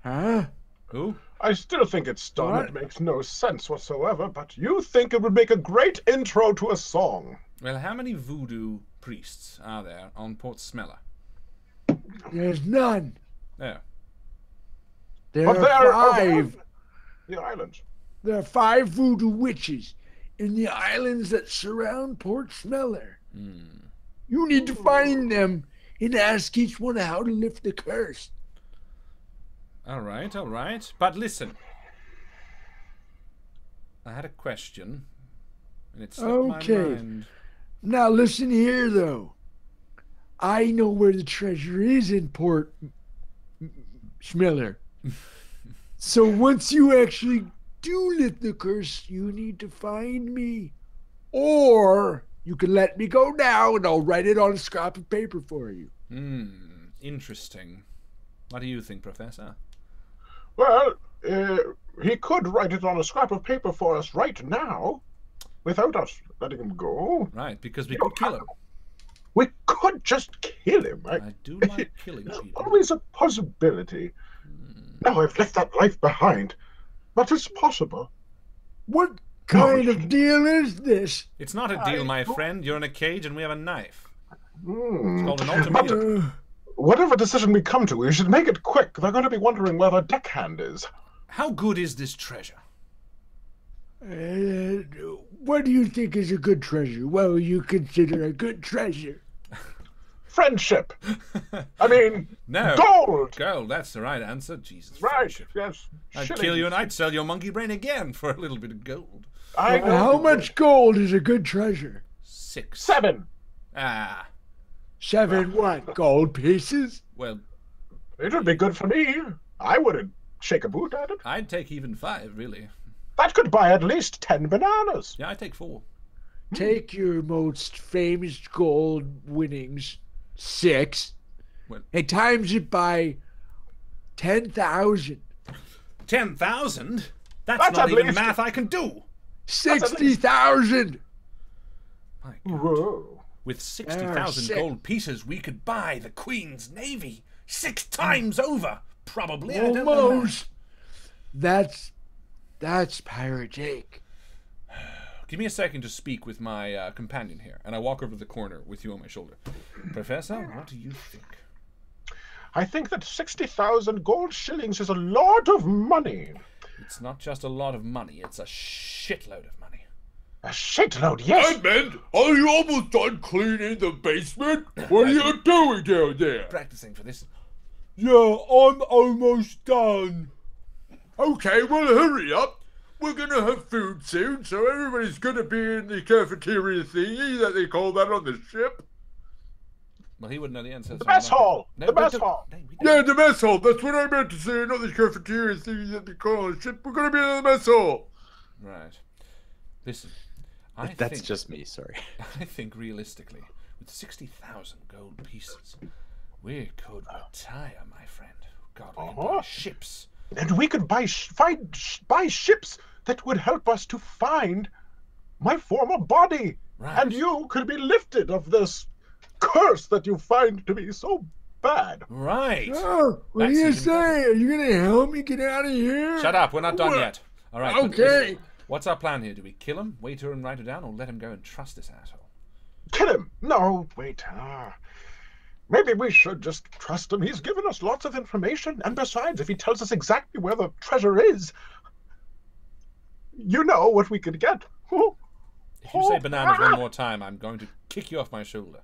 Huh? Who? I still think it's dumb. What? It makes no sense whatsoever, but you think it would make a great intro to a song. Well, how many voodoo priests are there on Port Smeller? There's none. There. There But are they're five. around the islands. There are 5 voodoo witches in the islands that surround Port Smeller. You need to find them and ask each one how to lift the curse. All right, all right. But listen. I had a question, and it slipped my Okay. mind. Now listen here, though. I know where the treasure is in Port Smeller. So once you actually do lift the curse, you need to find me. Or you can let me go now and I'll write it on a scrap of paper for you. Interesting. What do you think, Professor? Well, he could write it on a scrap of paper for us right now, without us letting him go. Right, because we could kill him. We could just kill him. I do like killing There's people. always a possibility. Now I've left that life behind, but it's possible. What kind of deal is this? It's not a deal, my friend. You're in a cage and we have a knife. It's Hmm. called an ultimatum. Whatever decision we come to, we should make it quick. They're going to be wondering where the deckhand is. How good is this treasure? What do you think is a good treasure? Well, you consider a good treasure. Friendship. I mean, No. gold. Gold, that's the right answer. Jesus. Right, friendship. yes. I'd Shillings. kill you and I'd sell your monkey brain again for a little bit of gold. I know. How much gold is a good treasure? 6. 7. Ah, 7 what? Gold pieces? well, It would be good for me. I wouldn't shake a boot at it. I'd take even 5, really. That could buy at least 10 bananas. Yeah, I'd take 4. Take your most famous gold winnings, 6, Well- and times it by 10,000. 10,000? That's That's not at even least- math I can do. 60,000. My God. Whoa. With 60,000 sick. gold pieces, we could buy the Queen's Navy 6 times over. Probably. I don't know. Almost. That's Pirate Jake. Give me a second to speak with my companion here, and I walk over to the corner with you on my shoulder. Professor, what do you think? I think that 60,000 gold shillings is a lot of money. It's not just a lot of money, it's a shitload of money. A shitload, yes. Hey, man, are you almost done cleaning the basement? What are you doing down there? Practicing for this. Yeah, I'm almost done. Okay, well, hurry up. We're gonna have food soon, so everybody's gonna be in the cafeteria thingy that they call that on the ship. Well, he wouldn't know the answer. The mess hall. No, The mess don't- hall. no, we Yeah, don't. the mess hall. That's what I meant to say, not the cafeteria thingy that they call on the ship. We're gonna be in the mess hall. Right. Listen, I That's think, just me, sorry. I think realistically, with 60,000 gold pieces, we could retire, my friend. God, we could buy ships. And we could buy ships that would help us to find my former body. Right. And you could be lifted of this curse that you find to be so bad. Right. Oh, what do That's you even say? Are you going to help me get out of here? Shut up, we're not done yet. All right. but Okay. listen, what's our plan here? Do we kill him, wait her and write her down, or let him go and trust this asshole? Kill him. No, wait. Maybe we should just trust him. He's given us lots of information. And besides, if he tells us exactly where the treasure is, you know what we could get. If you say bananas one more time, I'm going to kick you off my shoulder.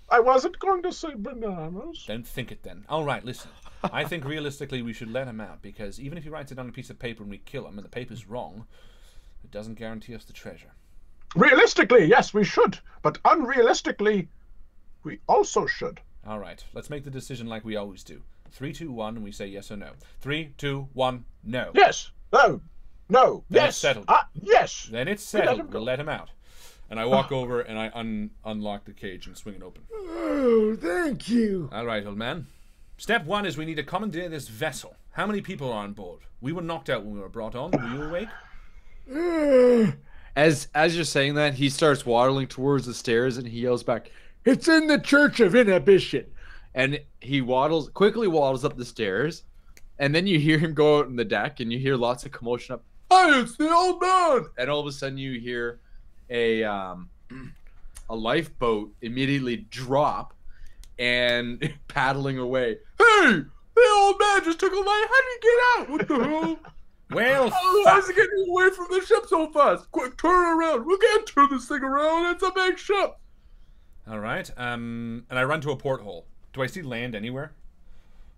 I wasn't going to say bananas. Don't think it then. All right, listen. I think realistically we should let him out, because even if he writes it on a piece of paper and we kill him and the paper's wrong, it doesn't guarantee us the treasure. Realistically, yes, we should. But unrealistically, we also should. All right, let's make the decision like we always do. 3, 2, 1, and we say yes or no. 3, 2, 1, no. Yes. No. No. Then Yes. it's settled. Yes. Then it's We let settled. him go. We'll let him out. And I walk over and I unlock the cage and swing it open. Oh, thank you. All right, old man. Step 1 is we need to commandeer this vessel. How many people are on board? We were knocked out when we were brought on. Were you awake? As you're saying that, he starts waddling towards the stairs and he yells back, "It's in the Church of Inhibition." And he quickly waddles up the stairs, and then you hear him go out on the deck and you hear lots of commotion up. "Hey, it's the old man!" And all of a sudden you hear a lifeboat immediately drop and paddling away. "Hey, the old man just took a life. How did he get out? What the hell? Well, Why is he getting away from the ship so fast? Quick, turn around. We can't turn this thing around. It's a big ship." all right. And I run to a porthole. Do I see land anywhere?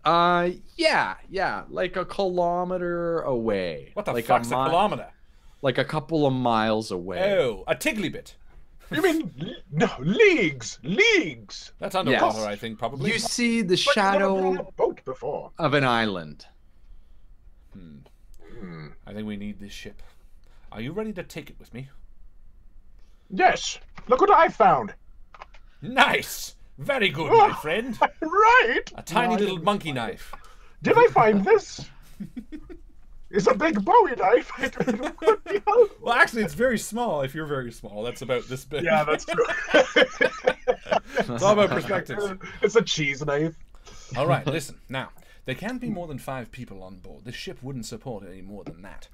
Yeah, like a kilometer away. What the like fuck's a kilometer? Like a couple of miles away. Oh, a tiggly bit. You mean no leagues? Leagues. That's underwater, Yes. I think, probably. You see the But you've never been on shadow a boat before. of an island. I think we need this ship. Are you ready to take it with me? Yes. Look what I found. Nice! Very good, my friend. Right. A tiny little monkey knife. Did I find this? It's a big Bowie knife. It could be helpful. Well, actually, it's very small. If you're very small, that's about this big. Yeah, that's true. It's all about perspective. It's a cheese knife. All right, listen. Now, there can't be more than 5 people on board. This ship wouldn't support any more than that.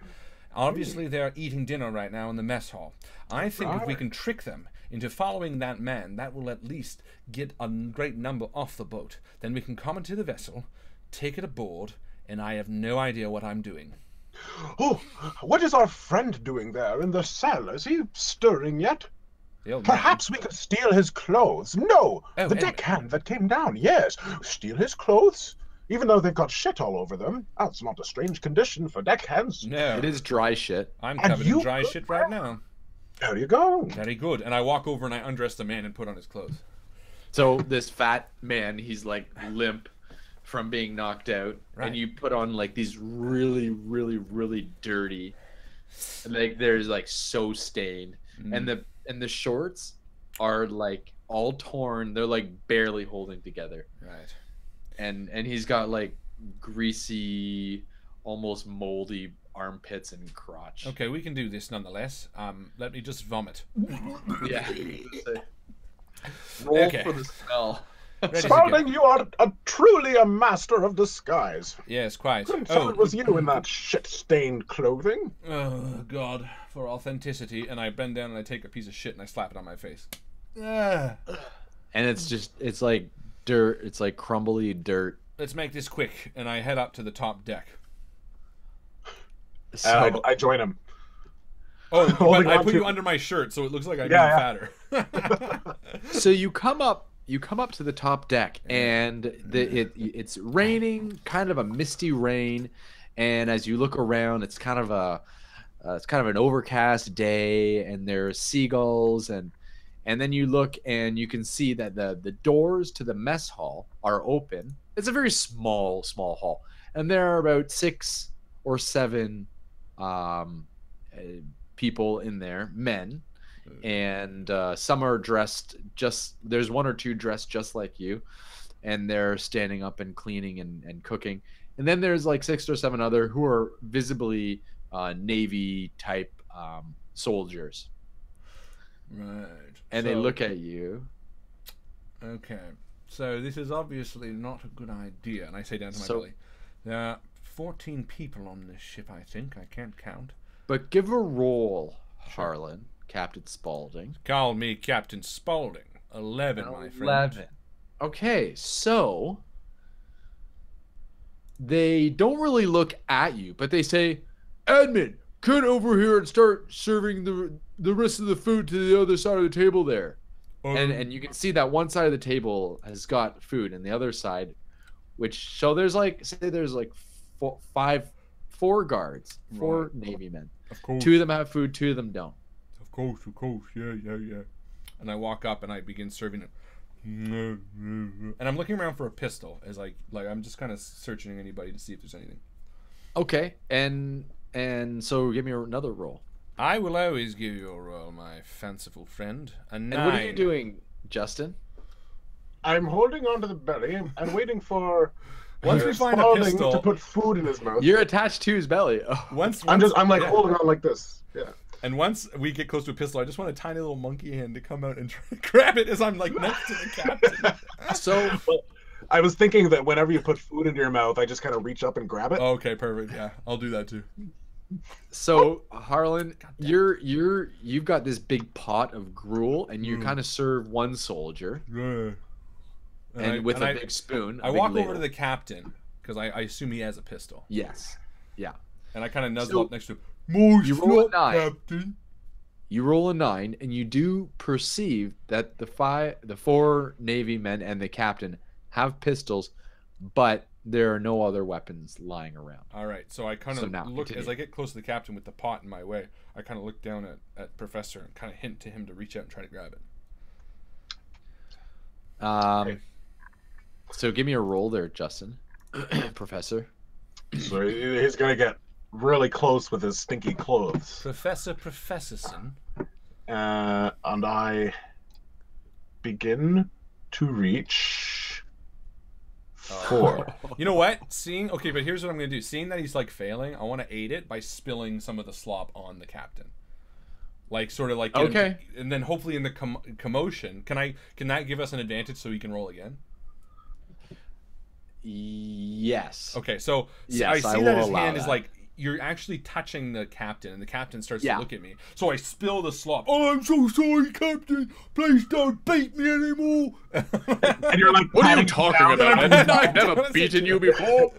Obviously, they're eating dinner right now in the mess hall. I think if we can trick them into following that man, that will at least get a great number off the boat. Then we can commandeer the vessel, take it aboard, and I have no idea what I'm doing. Oh, what is our friend doing there in the cell? Is he stirring yet? The old man. Perhaps we could steal his clothes. No, Oh, the anyway. deckhand that came down. Yes, steal his clothes. Even though they've got shit all over them. That's not a strange condition for deckhands. No, It is dry shit. I'm And covered in you dry could shit right now. There you go. Very good. And I walk over and I undress the man and put on his clothes. So this fat man, he's like limp from being knocked out, Right. and you put on like these really, really, really dirty, like there's like so stained, and the shorts are like all torn. They're like barely holding together, Right. and he's got like greasy, almost moldy armpits and crotch. Okay, we can do this nonetheless. Let me just vomit. Yeah. Roll Okay. for the smell. Ready to go. Spaulding, you are truly a master of disguise. Yes, quite. Couldn't tell it was you in that shit-stained clothing. Oh, God, for authenticity. And I bend down and I take a piece of shit and I slap it on my face. Ah. And it's like dirt. It's like crumbly dirt. Let's make this quick. And I head up to the top deck. So, I join him. Oh, Holding but I on put to- you under my shirt so it looks like I'm Yeah, getting fatter. so you come up to the top deck, and it's raining, kind of a misty rain, and as you look around, it's kind of an overcast day, and there's seagulls, and then you look and you can see that the doors to the mess hall are open. It's a very small hall, and there are about 6 or 7 people in there, men, and some are dressed there's 1 or 2 dressed just like you, and they're standing up and cleaning and cooking, and then there's like 6 or 7 other who are visibly Navy type soldiers, Right. and they look at you. Okay. So this is obviously not a good idea. And I say down to my So- belly. There are 14 people on this ship, I think. I can't count. But give a roll, Harlan, Captain Spaulding. Call me Captain Spaulding. 11, my friend. 11. Okay, so they don't really look at you, but they say, "Admin, get over here and start serving the rest of the food to the other side of the table there." and you can see that one side of the table has got food, and the other side, there's like four guards, four Navy men. Of course. 2 of them have food, 2 of them don't. Of course, yeah. And I walk up and I begin serving it. And I'm looking around for a pistol, as like I'm just kind of searching anybody to see if there's anything. Okay, and so give me another roll. I will always give you a roll, my fanciful friend. A 9. And what are you doing, Justin? I'm holding onto the belly and waiting for Once we find a Spaulding pistol, to put food in his mouth. You're attached to his belly. Oh. I'm holding on like this. Yeah. And once we get close to a pistol, I just want a tiny little monkey hand to come out and try to grab it as I'm like next to the captain. So I was thinking that whenever you put food into your mouth, I just kind of reach up and grab it. Okay, perfect. Yeah, I'll do that too. So Harlan, you've got this big pot of gruel, and you kind of serve one soldier, and with a big spoon. I walk over to the captain because I assume he has a pistol. Yes. Yeah. And I kind of nuzzle up next to him. You roll a 9. Captain. You roll a 9, and you do perceive that the 4 Navy men and the captain have pistols, but there are no other weapons lying around. All right, so I kind of look as I get close to the captain with the pot in my way. I kind of look down at Professor and kind of hint to him to reach out and try to grab it. So give me a roll there, Justin. Professor. So he's gonna get really close with his stinky clothes. Professorson. And I begin to reach 4. You know what? But here's what I'm gonna do. Seeing that he's like failing, I want to aid it by spilling some of the slop on the captain. Like sort of like okay, and then hopefully in the commotion, can that give us an advantage so he can roll again? Yes. Okay, so yes, I see that his hand is like, you're actually touching the captain, and the captain starts to look at me. So I spill the slop. Oh, I'm so sorry, Captain. Please don't beat me anymore. And you're like, what are you talking about? I've never beaten you before.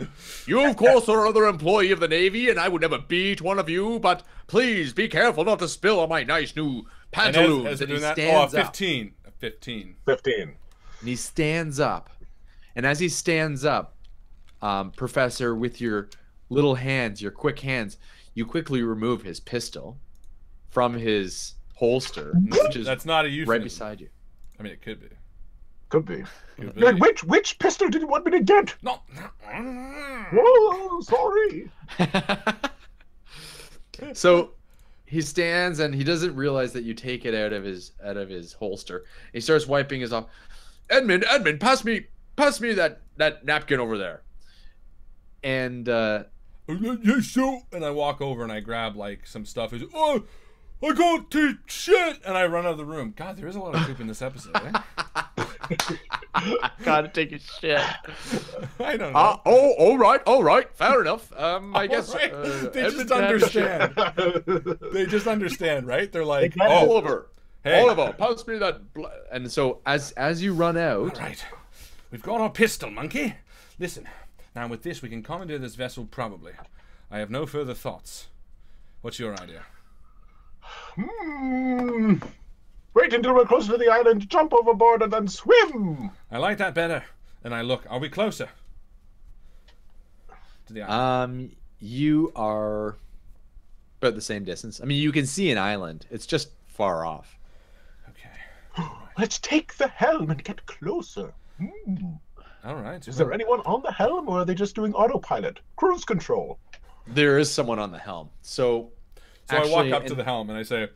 You, of course, are another employee of the Navy, and I would never beat one of you, but please be careful not to spill on my nice new pantaloons. As and he that, stands 15. 15. 15. And he stands up. And as he stands up, Professor, with your little hands, your quick hands, you quickly remove his pistol from his holster, which is that's not a euphemism. right beside you. I mean, it could be. Could be. Like, which pistol did you want me to get? No. Oh, sorry. So he stands and he doesn't realize that you take it out of his holster. He starts wiping his off. Edmund, pass me that napkin over there. And yes, so. And I walk over and I grab like some stuff. He's I got to shit, and I run out of the room. God, there is a lot of poop in this episode. gotta take a shit. I don't know. All right, fair enough. I guess right. They just understand. They just understand, right? They're like, Oliver, hey. Oliver, pass me that. And so as you run out, all right, we've got our pistol, monkey. Listen, now with this we can commandeer this vessel. Probably. I have no further thoughts. What's your idea? Wait until we're closer to the island, jump overboard, and then swim. I like that better. And I look. Are we closer to the island? You are about the same distance. I mean, you can see an island. It's just far off. Okay. Let's take the helm and get closer. All right. Is there anyone on the helm, or are they just doing autopilot? Cruise control. There is someone on the helm. So I walk up to the helm and I say,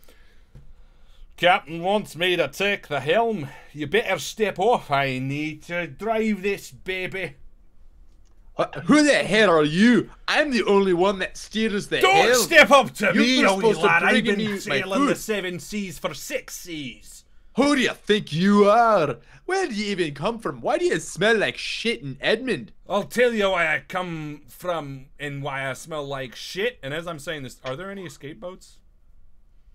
Captain wants me to take the helm. You better step off. I need to drive this baby. Who the hell are you? I'm the only one that steers the helm. Don't step up to me, You're you supposed to lad. I've bring me been my sailing the food. 7 seas for 6 seas. Who do you think you are? Where do you even come from? Why do you smell like shit in Edmund? I'll tell you why I come from and why I smell like shit. And as I'm saying this, are there any escape boats?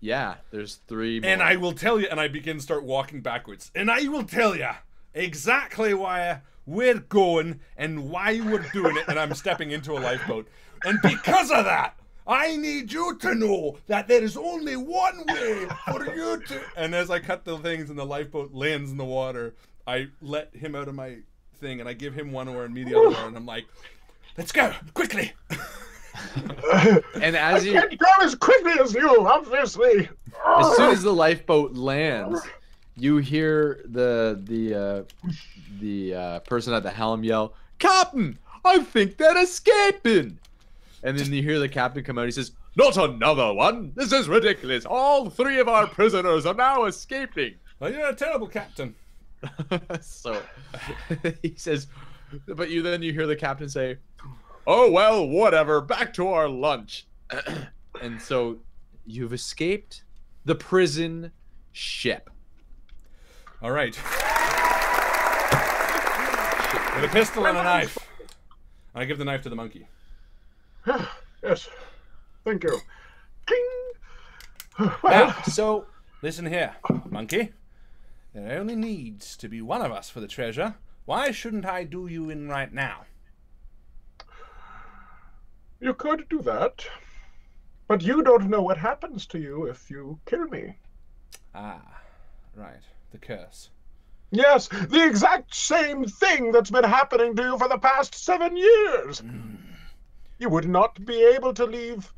Yeah, there's 3 more. And I will tell you, and I start walking backwards. And I will tell you exactly why we're going and why we're doing it. And I'm stepping into a lifeboat. And because of that, I need you to know that there is only one way for you to... And as I cut the things and the lifeboat lands in the water, I let him out of my thing and I give him one oar and me the other oar, and I'm like, let's go, quickly. And as I you, can't go as quickly as you, obviously. as soon as the lifeboat lands, you hear the person at the helm yell, "Captain, I think they're escaping!" And then you hear the captain come out. He says, "Not another one! This is ridiculous! All 3 of our prisoners are now escaping!" Well, you're a terrible captain. So he says, but then you hear the captain say, "Oh well, whatever, back to our lunch." And so you've escaped the prison ship. All right. With a pistol and a knife. I give the knife to the monkey. Yes, thank you. King. Now, so, listen here, monkey. There only needs to be one of us for the treasure. Why shouldn't I do you in right now? You could do that, but you don't know what happens to you if you kill me. Ah, right. The curse. Yes, the exact same thing that's been happening to you for the past 7 years. You would not be able to leave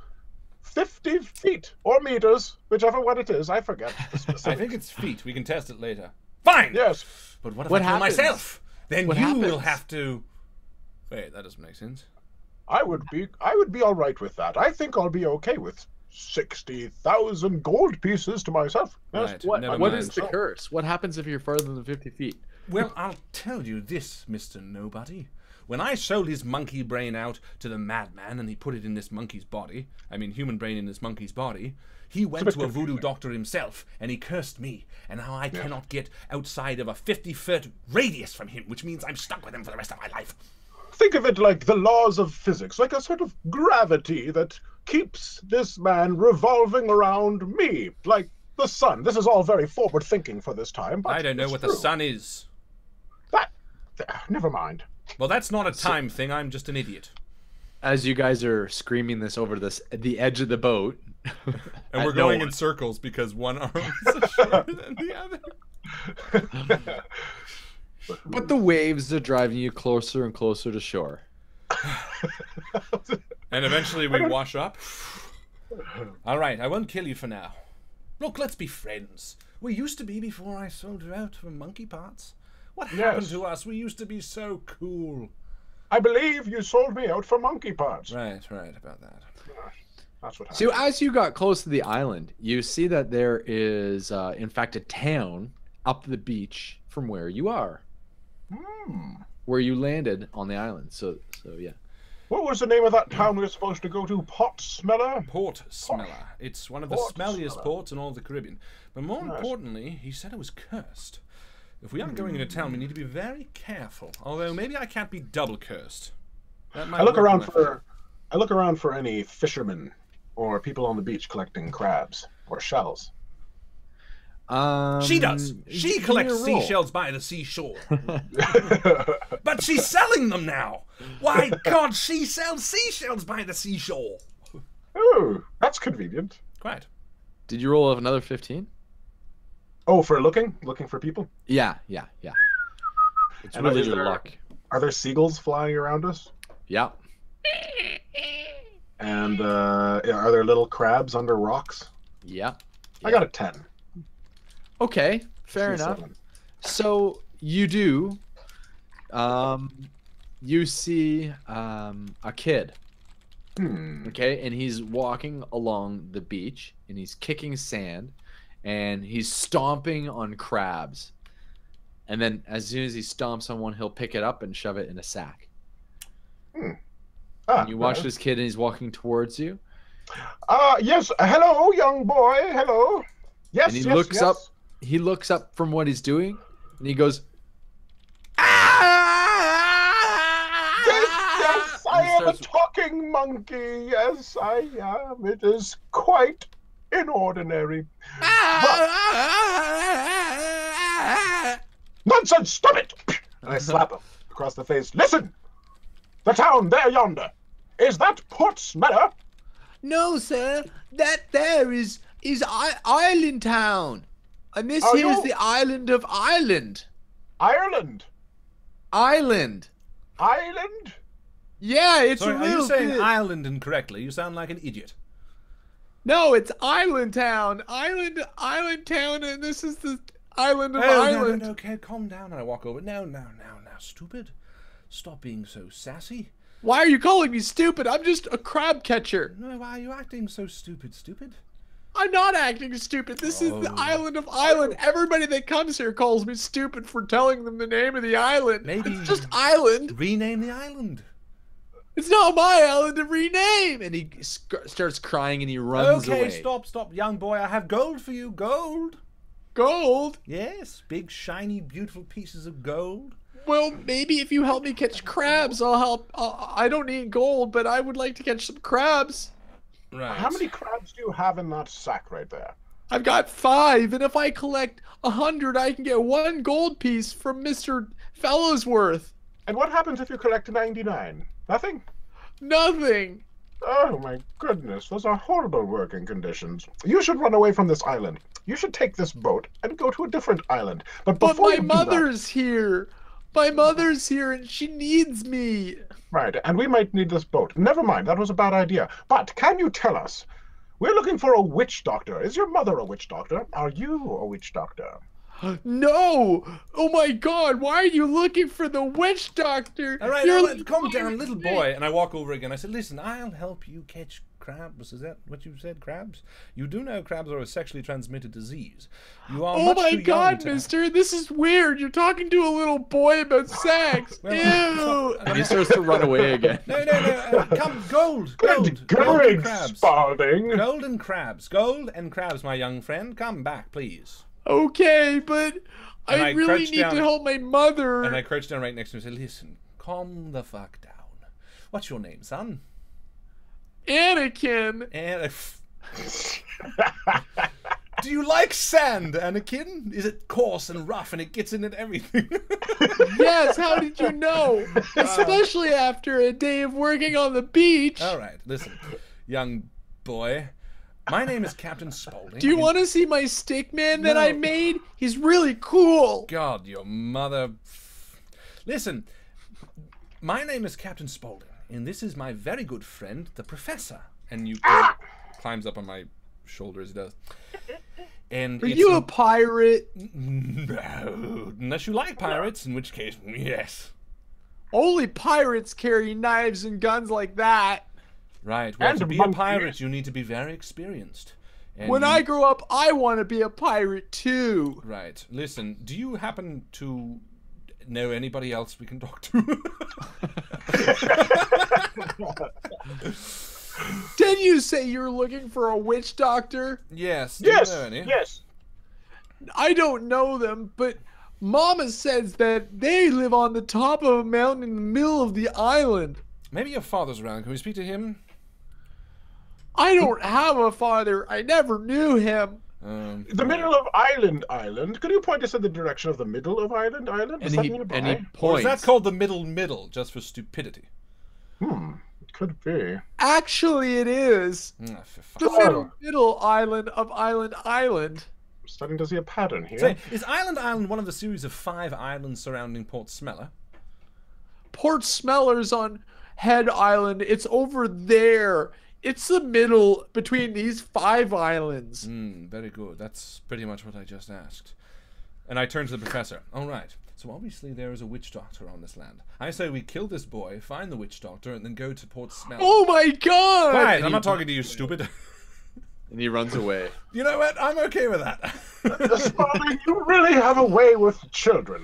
50 feet or meters, whichever one it is. I forget the specifics. I think it's feet. We can test it later. Fine! Yes. But what if What I kill happens? myself? Then What you will happens? have to... Wait, that doesn't make sense. I would be all right with that. I think I'll be okay with 60,000 gold pieces to myself. Yes. Right. What Never what mind. is the curse? What happens if you're further than 50 feet? Well, I'll tell you this, Mr. Nobody. When I sold his monkey brain out to the madman and he put it in this monkey's body, I mean human brain in this monkey's body, he went to a voodoo doctor himself and he cursed me. And now I cannot get outside of a 50-foot radius from him, which means I'm stuck with him for the rest of my life. Think of it like the laws of physics, like a sort of gravity that keeps this man revolving around me, like the sun. This is all very forward thinking for this time, but I don't know it's what true. the sun is. Never mind. Well, that's not a time thing. I'm just an idiot. As you guys are screaming this over the edge of the boat, And we're no going one. in circles because one arm is shorter than the other. but the waves are driving you closer and closer to shore. And eventually we wash up. All right, I won't kill you for now. Look, let's be friends. We used to be before I sold her out for monkey parts. What happened Yes. to us? We used to be so cool. I believe you sold me out for monkey parts. Right about that. That's what happened. So as you got close to the island, you see that there is, in fact, a town up the beach from where you are, where you landed on the island. So yeah. What was the name of that town we were supposed to go to? Pot Smeller? Port Smeller. It's one of the Port smelliest Smeller. ports in all of the Caribbean. But more importantly, he said it was cursed. If we are going into town, we need to be very careful. Although maybe I can't be double cursed. That might I look work in around my for I look around for any fishermen or people on the beach collecting crabs or shells. She does. She give me collects a roll. seashells by the seashore. But she's selling them now. Why can't she sell seashells by the seashore? Oh, that's convenient. Quite. Did you roll another 15? Oh, for looking for people? Yeah. It's And really is your there- luck. Are there seagulls flying around us? Yeah. And are there little crabs under rocks? Yeah. I got a 10. Okay, fair See enough. 7. So you do. You see a kid. Okay, and he's walking along the beach and he's kicking sand and he's stomping on crabs. And then as soon as he stomps on one, he'll pick it up and shove it in a sack. And you watch this kid and he's walking towards you. Yes. Hello, young boy. Hello. Yes. And he yes, looks yes. up. He looks up from what he's doing and he goes, Yes, I And he am a starts- talking monkey. Yes, I am. It is quite inordinary. Nonsense! Stop it! And I slap him across the face. Listen! The town there yonder. Is that Port Smeller? No, sir. That there is Island Town. And this Are here is you- the island of Ireland. Ireland. Island. Island? Yeah, it's Sorry, a are little you saying bit. Ireland incorrectly? You sound like an idiot. No, it's Island Town. Island Town, and this is the island of Oh, Ireland. no, okay, calm down. And I walk over. No, stupid. Stop being so sassy. Why are you calling me stupid? I'm just a crab catcher. No, why are you acting so stupid? I'm not acting stupid. This is the island of Ireland. Everybody that comes here calls me stupid for telling them the name of the island. Maybe It's just island. rename the island. It's not my island to rename. And he starts crying and he runs Okay, away. stop, young boy. I have gold for you. Gold. Gold? Yes, big, shiny, beautiful pieces of gold. Well, maybe if you help me catch crabs, I'll help. I don't need gold, but I would like to catch some crabs. Right. How many crabs do you have in that sack right there? I've got 5, and if I collect 100, I can get 1 gold piece from Mr. Fellowsworth. And what happens if you collect 99? Nothing? Nothing. Oh my goodness, those are horrible working conditions. You should run away from this island. You should take this boat and go to a different island. But But before my you do mother's here. My mother's here, and she needs me. that, right, and we might need this boat. Never mind, that was a bad idea. But can you tell us? We're looking for a witch doctor. Is your mother a witch doctor? Are you a witch doctor? No! Oh my God! Why are you looking for the witch doctor? All right, You're all right, calm down, little boy. And I walk over again. I said, listen, I'll help you catch crabs. Is that what you said, crabs? You do know crabs are a sexually transmitted disease. You are Oh much my too young God, to... mister! This is weird. You're talking to a little boy about sex. Ew! And he starts to run away again. No. Come, gold Good and going, crabs. Spaulding. Gold and crabs, my young friend. Come back, please. Okay, but And I I really crouched need down- to help my mother. And I crouched down right next to him and said, listen, calm the fuck down. What's your name, son? Anakin. And do you like sand, Anakin? Is it coarse and rough and it gets in at everything? Yes, how did you know? Especially after a day of working on the beach. All right, listen, young boy. My name is Captain Spaulding. Do you and- want to see my stick man that I No. made? He's really cool. God, your mother. Listen, my name is Captain Spaulding, and this is my very good friend, the Professor. And you climbs up on my shoulder as he does. And Are it's you a pirate? No, unless you like pirates, in which case, yes. Only pirates carry knives and guns like that. Right. Well, And to be a monkey. pirate, you need to be very experienced. And When you- I grow up, I want to be a pirate too. Right. Listen, do you happen to know anybody else we can talk to? Didn't you say you're looking for a witch doctor? Yes. Do Yes, you know any? yes. I don't know them, but Mama says that they live on the top of a mountain in the middle of the island. Maybe your father's around. Can we speak to him? I don't have a father. I never knew him. The middle of Island. Could you point us in the direction of the middle of Island? Is that nearby? And he Or is points. that called the middle, just for stupidity? It could be. Actually, it is. Ah, for fuck's The sake. middle island of Island. I'm starting to see a pattern here. Say, is Island one of the series of 5 islands surrounding Port Smeller? Port Smeller's on Head Island. It's over there. It's the middle between these 5 islands. Very good. That's pretty much what I just asked. And I turned to the professor. All right. So obviously there is a witch doctor on this land. I say we kill this boy, find the witch doctor, and then go to Port Smeller. Oh my God! Quiet! I'm not talking to you, stupid. And he runs away. You know what? I'm okay with that. Spaulding, you really have a way with children.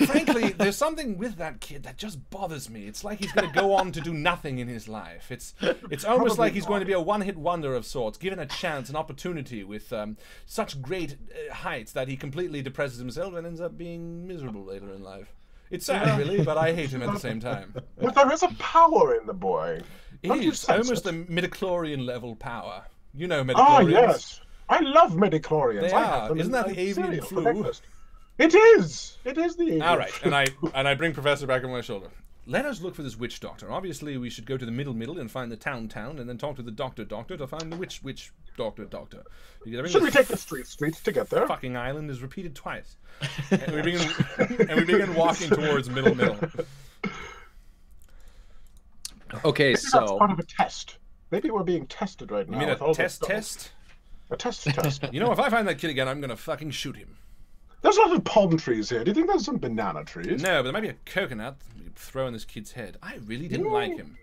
Frankly, there's something with that kid that just bothers me. It's like he's going to go on to do nothing in his life. It's almost like he's going to be a one-hit wonder of sorts, given a chance, an opportunity with such great heights that he completely depresses himself and ends up being miserable later in life. It's sad, really, but I hate him at the same time. But there is a power in the boy. It Don't you is sense almost it? a midichlorian level power. You know midichlorians. Ah, yes. I love midichlorians. They I have are. them Isn't in that my the avian cereal for flu? breakfast. It is. It is the avian All right, flu. and I bring Professor back on my shoulder. let us look for this witch doctor. Obviously, we should go to the middle and find the town, and then talk to the doctor to find the witch doctor. Should we take the streets to get there? Fucking island is repeated twice. And we begin walking towards middle. Okay, Maybe that's so part of a test. Maybe we're being tested right now. You mean with a all test? A test. You know, if I find that kid again, I'm gonna fucking shoot him. There's a lot of palm trees here. Do you think there's some banana trees? No, but there might be a coconut we could throw in this kid's head. I really didn't like him.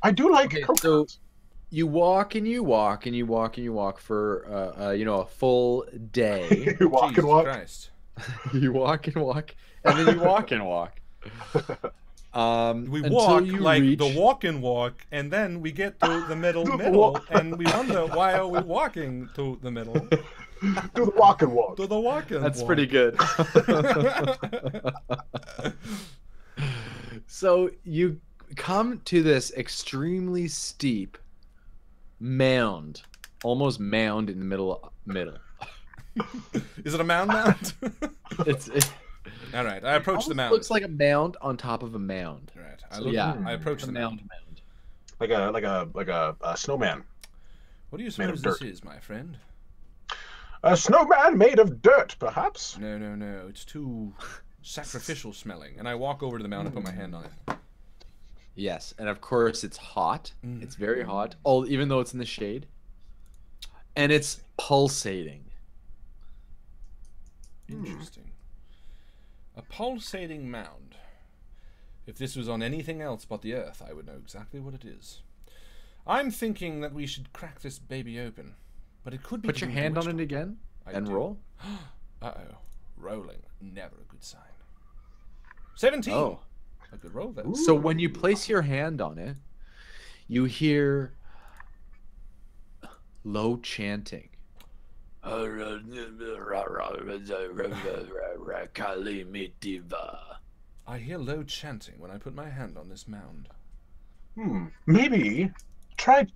I do like so coconuts. you walk and you walk and you walk and you walk for a full day. You walk Jesus and walk. Christ. You walk and walk, and then you walk and walk. We until walk you like reach... the walk and walk, and then we get to the middle, and we wonder why are we walking to the middle? Do the walk and walk. To the walk and That's walk. pretty good. So you come to this extremely steep mound, almost mound in the middle. Is it a mound? It's All right, I approach the mound. Looks like a mound on top of a mound. Right, I approach the mound. Like a snowman. What do you Made of suppose this dirt. is, my friend? A snowman made of dirt, perhaps. No, it's too sacrificial smelling. And I walk over to the mound and put my hand on it. Yes, and of course it's hot. It's very hot, even though it's in the shade. And it's pulsating. Interesting. A pulsating mound. If this was on anything else but the earth, I would know exactly what it is. I'm thinking that we should crack this baby open. But it could be... Put your hand on it again and roll. Uh-oh. Rolling. Never a good sign. 17! Oh. A good roll, then. So when you place your hand on it, you hear low chanting. I hear low chanting when I put my hand on this mound. Maybe try.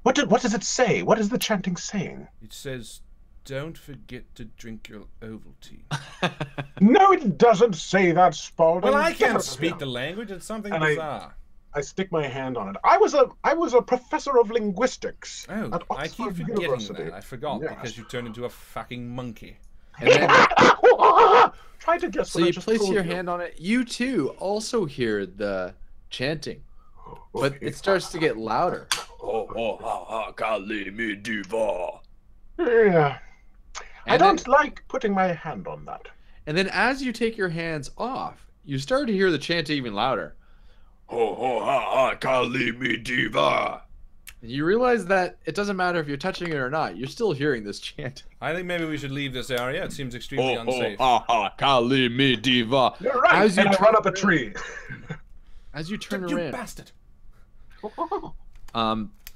What does it say? What is the chanting saying? It says, "Don't forget to drink your Ovaltine." No, it doesn't say that, Spaulding. Well, I can't speak the language. It's something bizarre. I stick my hand on it. I was a professor of linguistics Oh, at I keep Oxford forgetting University. that. I forgot Yes. because you turned into a fucking monkey. And then, Try to guess so what I you just place told your you. hand on it. You too also hear the chanting, but it starts to get louder. Yeah. I And don't like putting my hand on that. And then as you take your hands off, you start to hear the chanting even louder. And you realize that it doesn't matter if you're touching it or not. You're still hearing this chanting. I think maybe we should leave this area. It seems extremely unsafe. You're You're right. As you and I turn run up a tree. As you turn You around, bastard!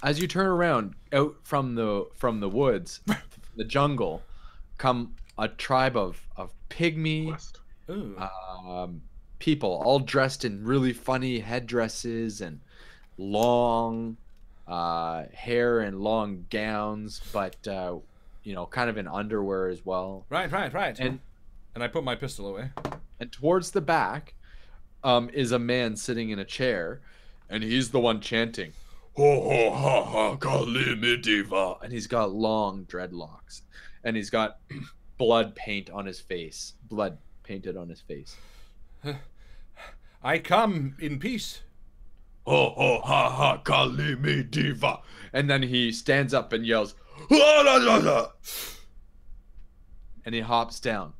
as you turn around out from the woods, the jungle, come a tribe of pygmy Ooh. people, all dressed in really funny headdresses and long hair and long gowns, but kind of in underwear as well. Right. And I put my pistol away. And towards the back is a man sitting in a chair, and he's the one chanting. And he's got long dreadlocks, and he's got blood painted on his face. I come in peace. And then he stands up and yells, and he hops down,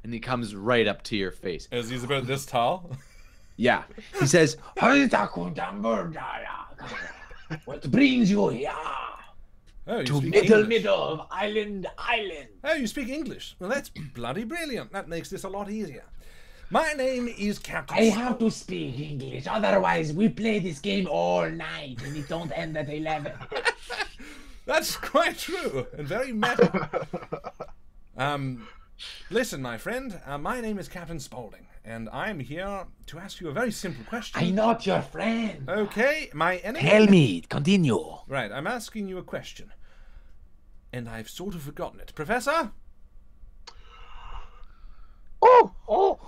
and he comes right up to your face. As he's about this tall. Yeah, he says, What brings you here? Oh, you To speak middle English. of island. Oh, you speak English. Well, that's bloody brilliant. That makes this a lot easier. My name is Captain I have to speak English, otherwise we play this game all night and it don't end at 11. That's quite true and very meta. Listen, my friend. My name is Captain Spaulding, and I'm here to ask you a very simple question. I'm not your friend. Okay, my enemy. Tell me, continue. Right, I'm asking you a question, and I've sort of forgotten it. Professor?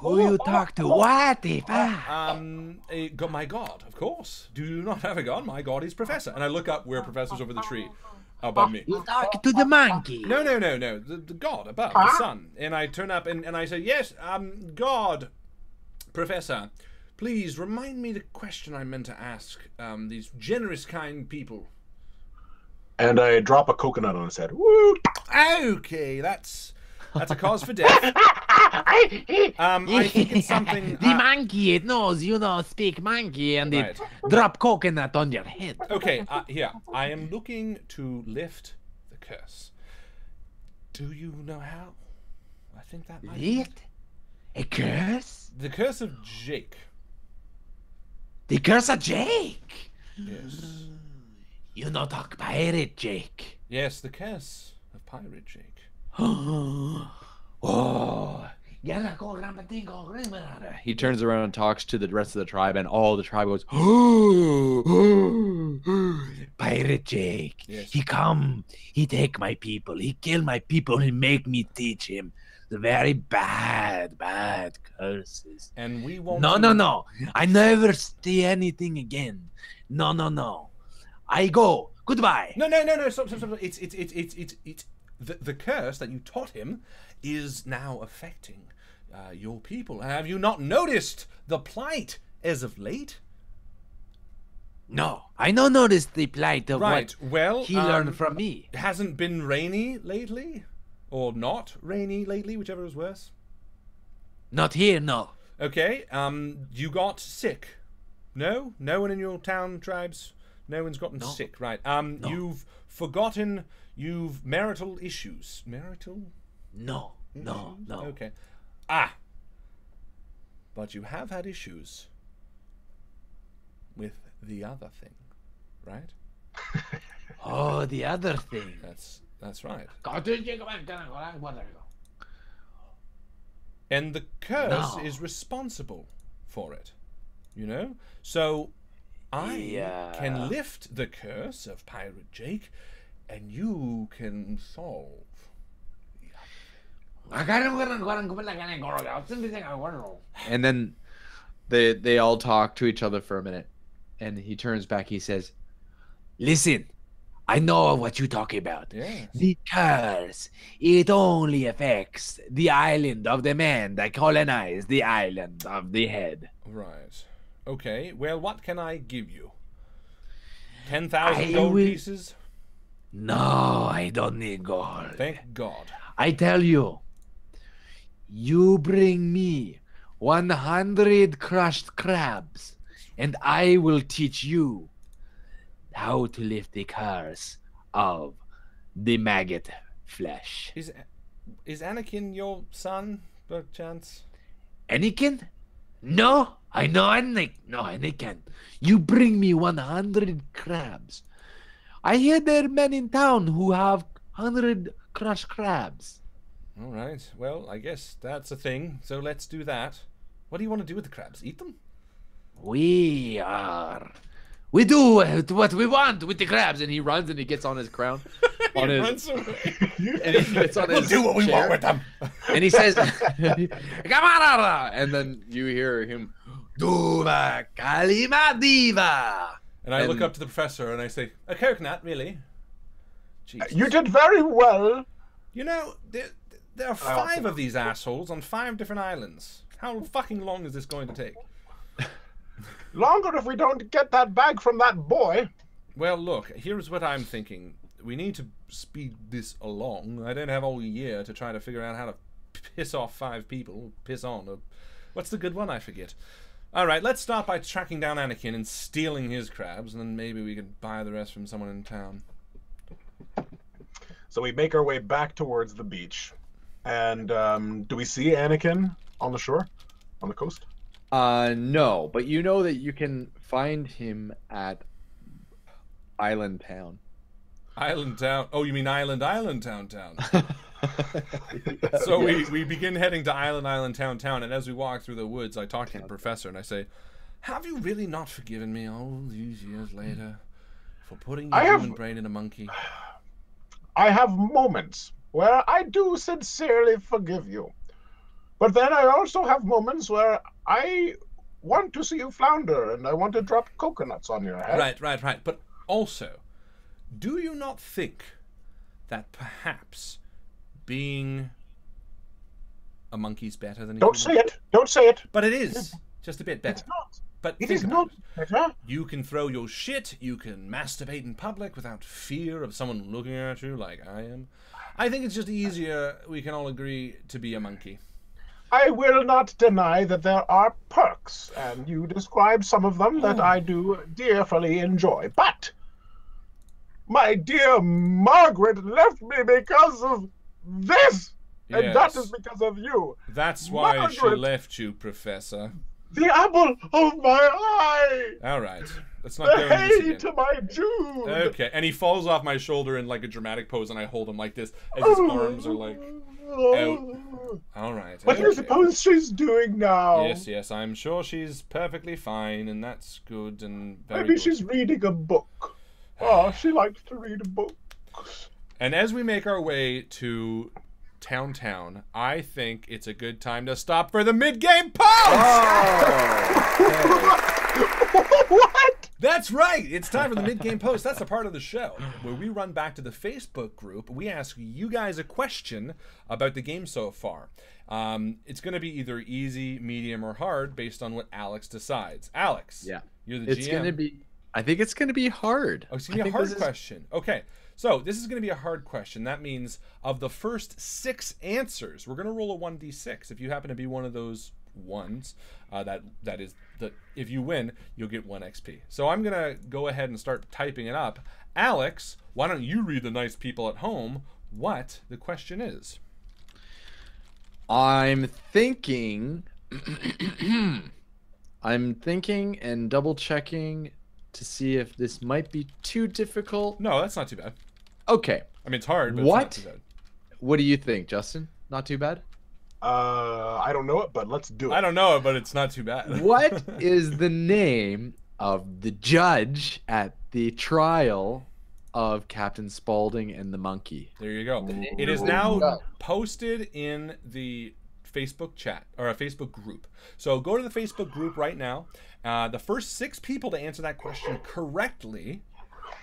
Who you talk to? What if My god, of course. Do you not have a god? My god is Professor. And I look up where Professor's over the tree above me. you talk to the monkey? No. The god above, the sun. And I turn up and I say, yes, God, Professor, please remind me the question I meant to ask these generous, kind people. And I drop a coconut on his head. Woo! Okay, that's a cause for death. I think it's something. The monkey, it knows you don't speak monkey, and Right. it drop coconut on your head. Okay, here. I am looking to lift the curse. Do you know how? I think that might be What? A curse? the curse of Jake. The curse of Jake? Yes. You no talk pirate, Jake. Yes, the curse of Pirate Jake. Oh. He turns around and talks to the rest of the tribe, and all the tribe goes, Pirate Jake. Yes. He come. He take my people. He kill my people. He make me teach him the very bad curses. And we won't. No. I never say anything again. No. I go. Goodbye. No. Stop. It's the curse that you taught him is now affecting your people. Have you not noticed the plight as of late? No, I no notice the plight of Right. what Well, he learned from me. It hasn't been rainy lately, or not rainy lately, whichever is worse. Not here, no. Okay. You got sick. No one in your town tribes. No one's gotten sick, right? You've forgotten. You've marital issues. Marital? No. Okay. But you have had issues with the other thing, right? Oh, the other thing. That's right. And the curse is responsible for it, you know? So I can lift the curse of Pirate Jake, and you can solve. and then they all talk to each other for a minute, and he turns back. He says, Listen, I know what you talk about. Yes. The curse, it only affects the island of the man that colonized the island of the head. Right. Okay. Well, what can I give you? 10,000 I gold will- pieces? No, I don't need gold. Thank God. I tell you, you bring me 100 crushed crabs, and I will teach you how to lift the curse of the maggot flesh. Is Anakin your son, by chance? Anakin? No, I know Anakin. No, Anakin. You bring me 100 crabs. I hear there are men in town who have 100 crushed crabs. All right. Well, I guess that's a thing. So let's do that. What do you want to do with the crabs? Eat them? We do what we want with the crabs. and he runs and he gets on his crown, He on his, runs away. and he gets on his Do what we chair, want with them. and he says, "Come on!" And then you hear him, Duva Kalima Diva. And I look And- up to the professor and I say, a coconut, really? Jesus. You did very well. You know, there are 5 of these assholes on 5 different islands. How fucking long is this going to take? Longer if we don't get that bag from that boy. Well, look, here's what I'm thinking. We need to speed this along. I don't have all year to try to figure out how to piss off 5 people. Piss on. Or, what's the good one? I forget. All right, let's start by tracking down Anakin and stealing his crabs, and then maybe we can buy the rest from someone in town. So we make our way back towards the beach. And do we see Anakin on the shore? On the coast? No, but you know that you can find him at Island Town. Island Town. Oh, you mean Island Town. So we begin heading to Island Town, and as we walk through the woods, I talk to the professor, and I say, have you really not forgiven me all these years later for putting your human brain in a monkey? I have moments where I do sincerely forgive you. But then I also have moments where I want to see you flounder and I want to drop coconuts on your head. Right. But also, do you not think that perhaps being a monkey's better than a Don't human? say it. Don't say it. But it is just a bit better. It's not. But It think is about not better. You can throw your shit, you can masturbate in public without fear of someone looking at you like I am. I think it's just easier, we can all agree, to be a monkey. I will not deny that there are perks, and you describe some of them that I do dearly enjoy. But my dear Margaret left me because of this, and that is because of you. That's why she Margaret, left you, Professor. the apple of my eye, All right, let's not the go into this hay again. to my Jude. Okay, and he falls off my shoulder in like a dramatic pose, and I hold him like this as his arms are like out. All right. What do you suppose she's doing now? Yes, I'm sure she's perfectly fine, and that's good and very Maybe good. she's reading a book. Oh, she likes to read books. And as we make our way to Town, I think it's a good time to stop for the mid-game pause! What? That's right! It's time for the mid-game post. That's a part of the show where we run back to the Facebook group. We ask you guys a question about the game so far. It's going to be either easy, medium, or hard based on what Alex decides. Alex, you're the GM. It's going to be... I think it's going to be hard. Oh, it's going to be a hard question. Okay, so this is going to be a hard question. That means of the first 6 answers, we're going to roll a 1d6. If you happen to be one of those ones, that is the if you win, you'll get 1 XP. So I'm going to go ahead and start typing it up. Alex, why don't you read the nice people at home what the question is? I'm thinking... I'm thinking and double-checking to see if this might be too difficult. No, that's not too bad. Okay. I mean, it's hard, but What? it's not too bad. What do you think, Justin? Not too bad? I don't know it, but let's do it. I don't know, but it's not too bad. What is the name of the judge at the trial of Captain Spaulding and the monkey? There you go. It is now posted in the Facebook chat or a Facebook group. So go to the Facebook group right now. The first 6 people to answer that question correctly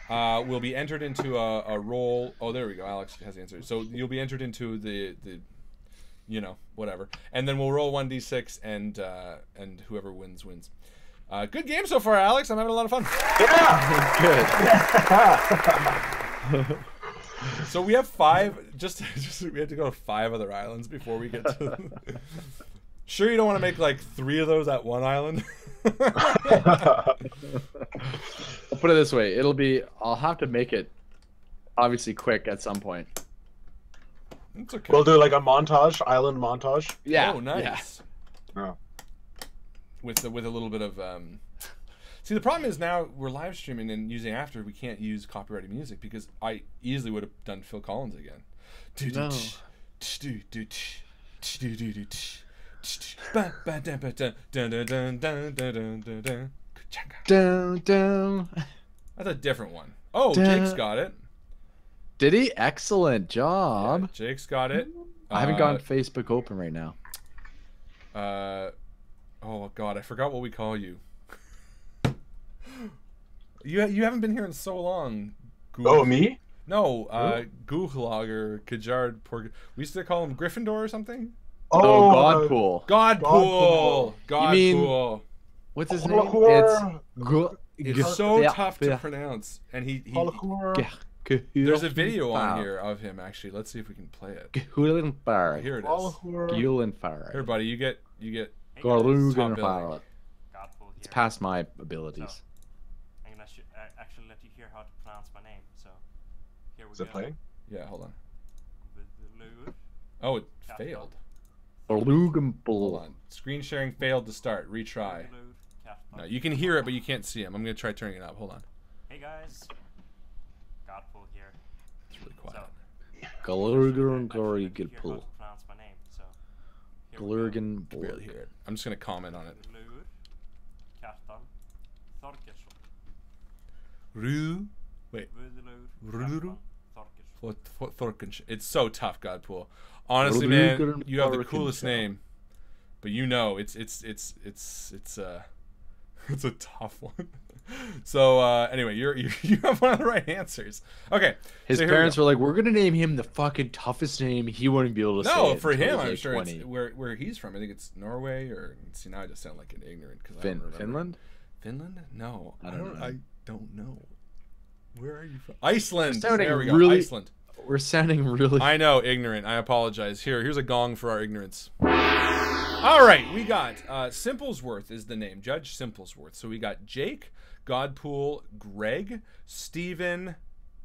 will be entered into a roll. Oh, there we go. Alex has answered. So you'll be entered into the you know, whatever. And then we'll roll 1d6 and whoever wins. Good game so far, Alex. I'm having a lot of fun. Yeah. Good. So we have 5. Just we have to go to 5 other islands before we get to. Sure, you don't want to make like 3 of those at one island. I'll put it this way. I'll have to make it obviously quick at some point. It's okay. We'll do like a montage, island montage. Yeah. Oh, nice. Yeah. With a little bit of See, the problem is now we're live streaming and using after we can't use copyrighted music because I easily would have done Phil Collins again. No. Down. That's a different one. Oh, Jake's got it. Did he? Excellent Yeah, job. Jake's got it. I haven't got Facebook open right now. Oh god, I forgot what we call you. You haven't been here in so long. Oh, me? No, Googhlogger, Kajard, we used to call him Gryffindor or something. Oh, Godpool. Godpool. You mean- Godpool. What's his name? It's so tough to pronounce, and he there's a video on here of him actually. Let's see if we can play it. Gulenfire. Here it is. Gulenfire. Here, buddy, you get Gulenfire. Godpool It's here. past my abilities. I'm gonna actually let you hear how to pronounce my name. So here we Is go. it playing? Yeah, hold on. With the lure. Oh, it failed. Hold Olugampool. on. Screen sharing failed to start. Retry. Lure, Captain. No, you can hear it, but you can't see him. I'm gonna try turning it up. Hold on. Hey guys. Godpool here. It's really quiet. Galurgan Actually, let you hear how Glorigalpool. to pronounce my name. So here we go. Glurgan Barely hear it. I'm just gonna comment on it. Lure, Captain Thorkelsson. Ru. Wait. With the lure, Ruru? Captain Thorkelsson. Thorkensh. It's so tough, Godpool. Honestly, man, you have the Thorkensh. coolest name. but you know it's a tough one. So anyway, you have one of the right answers. Okay, His so here we parents go. were like, "We're gonna name him the fucking toughest name." He wouldn't be able to say No, it for until him, he was I'm like sure 20. it's where he's from. I think it's Norway, or see, now I just sound like an ignorant because I don't remember. Finland. Finland? No, I don't know. I don't know. Where are you from? Iceland. Sounding There we go. really- Iceland. We're sounding really. I know, ignorant. I apologize. Here's a gong for our ignorance. All right, we got Simplesworth is the name, Judge Simplesworth. So we got Jake, Godpool, Greg, Steven,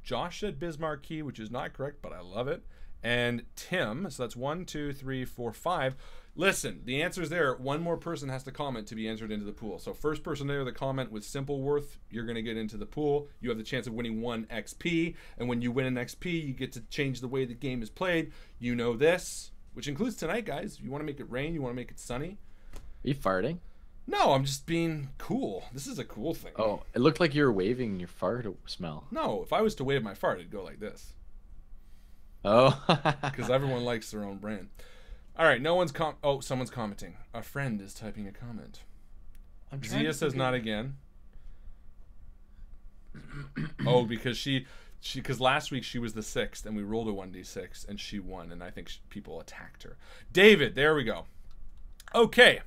Josh at Bismarcky, which is not correct, but I love it, and Tim. So that's 1, 2, 3, 4, 5. Listen, the answer's there. One more person has to comment to be entered into the pool. So first person there to comment with Simpleworth, you're going to get into the pool. You have the chance of winning 1 XP, and when you win an XP, you get to change the way the game is played. You know this, which includes tonight, guys. You want to make it rain, you want to make it sunny. Are you farting? No, I'm just being cool. This is a cool thing. Oh, it looked like you were waving your fart smell. No, if I was to wave my fart, it'd go like this. Oh. Because everyone likes their own brand. All right, no one's oh, someone's commenting. A friend is typing a comment. Zia says not again. Oh, because because last week she was the 6th and we rolled a 1d6 and she won, and I think people attacked her. David, there we go. Okay,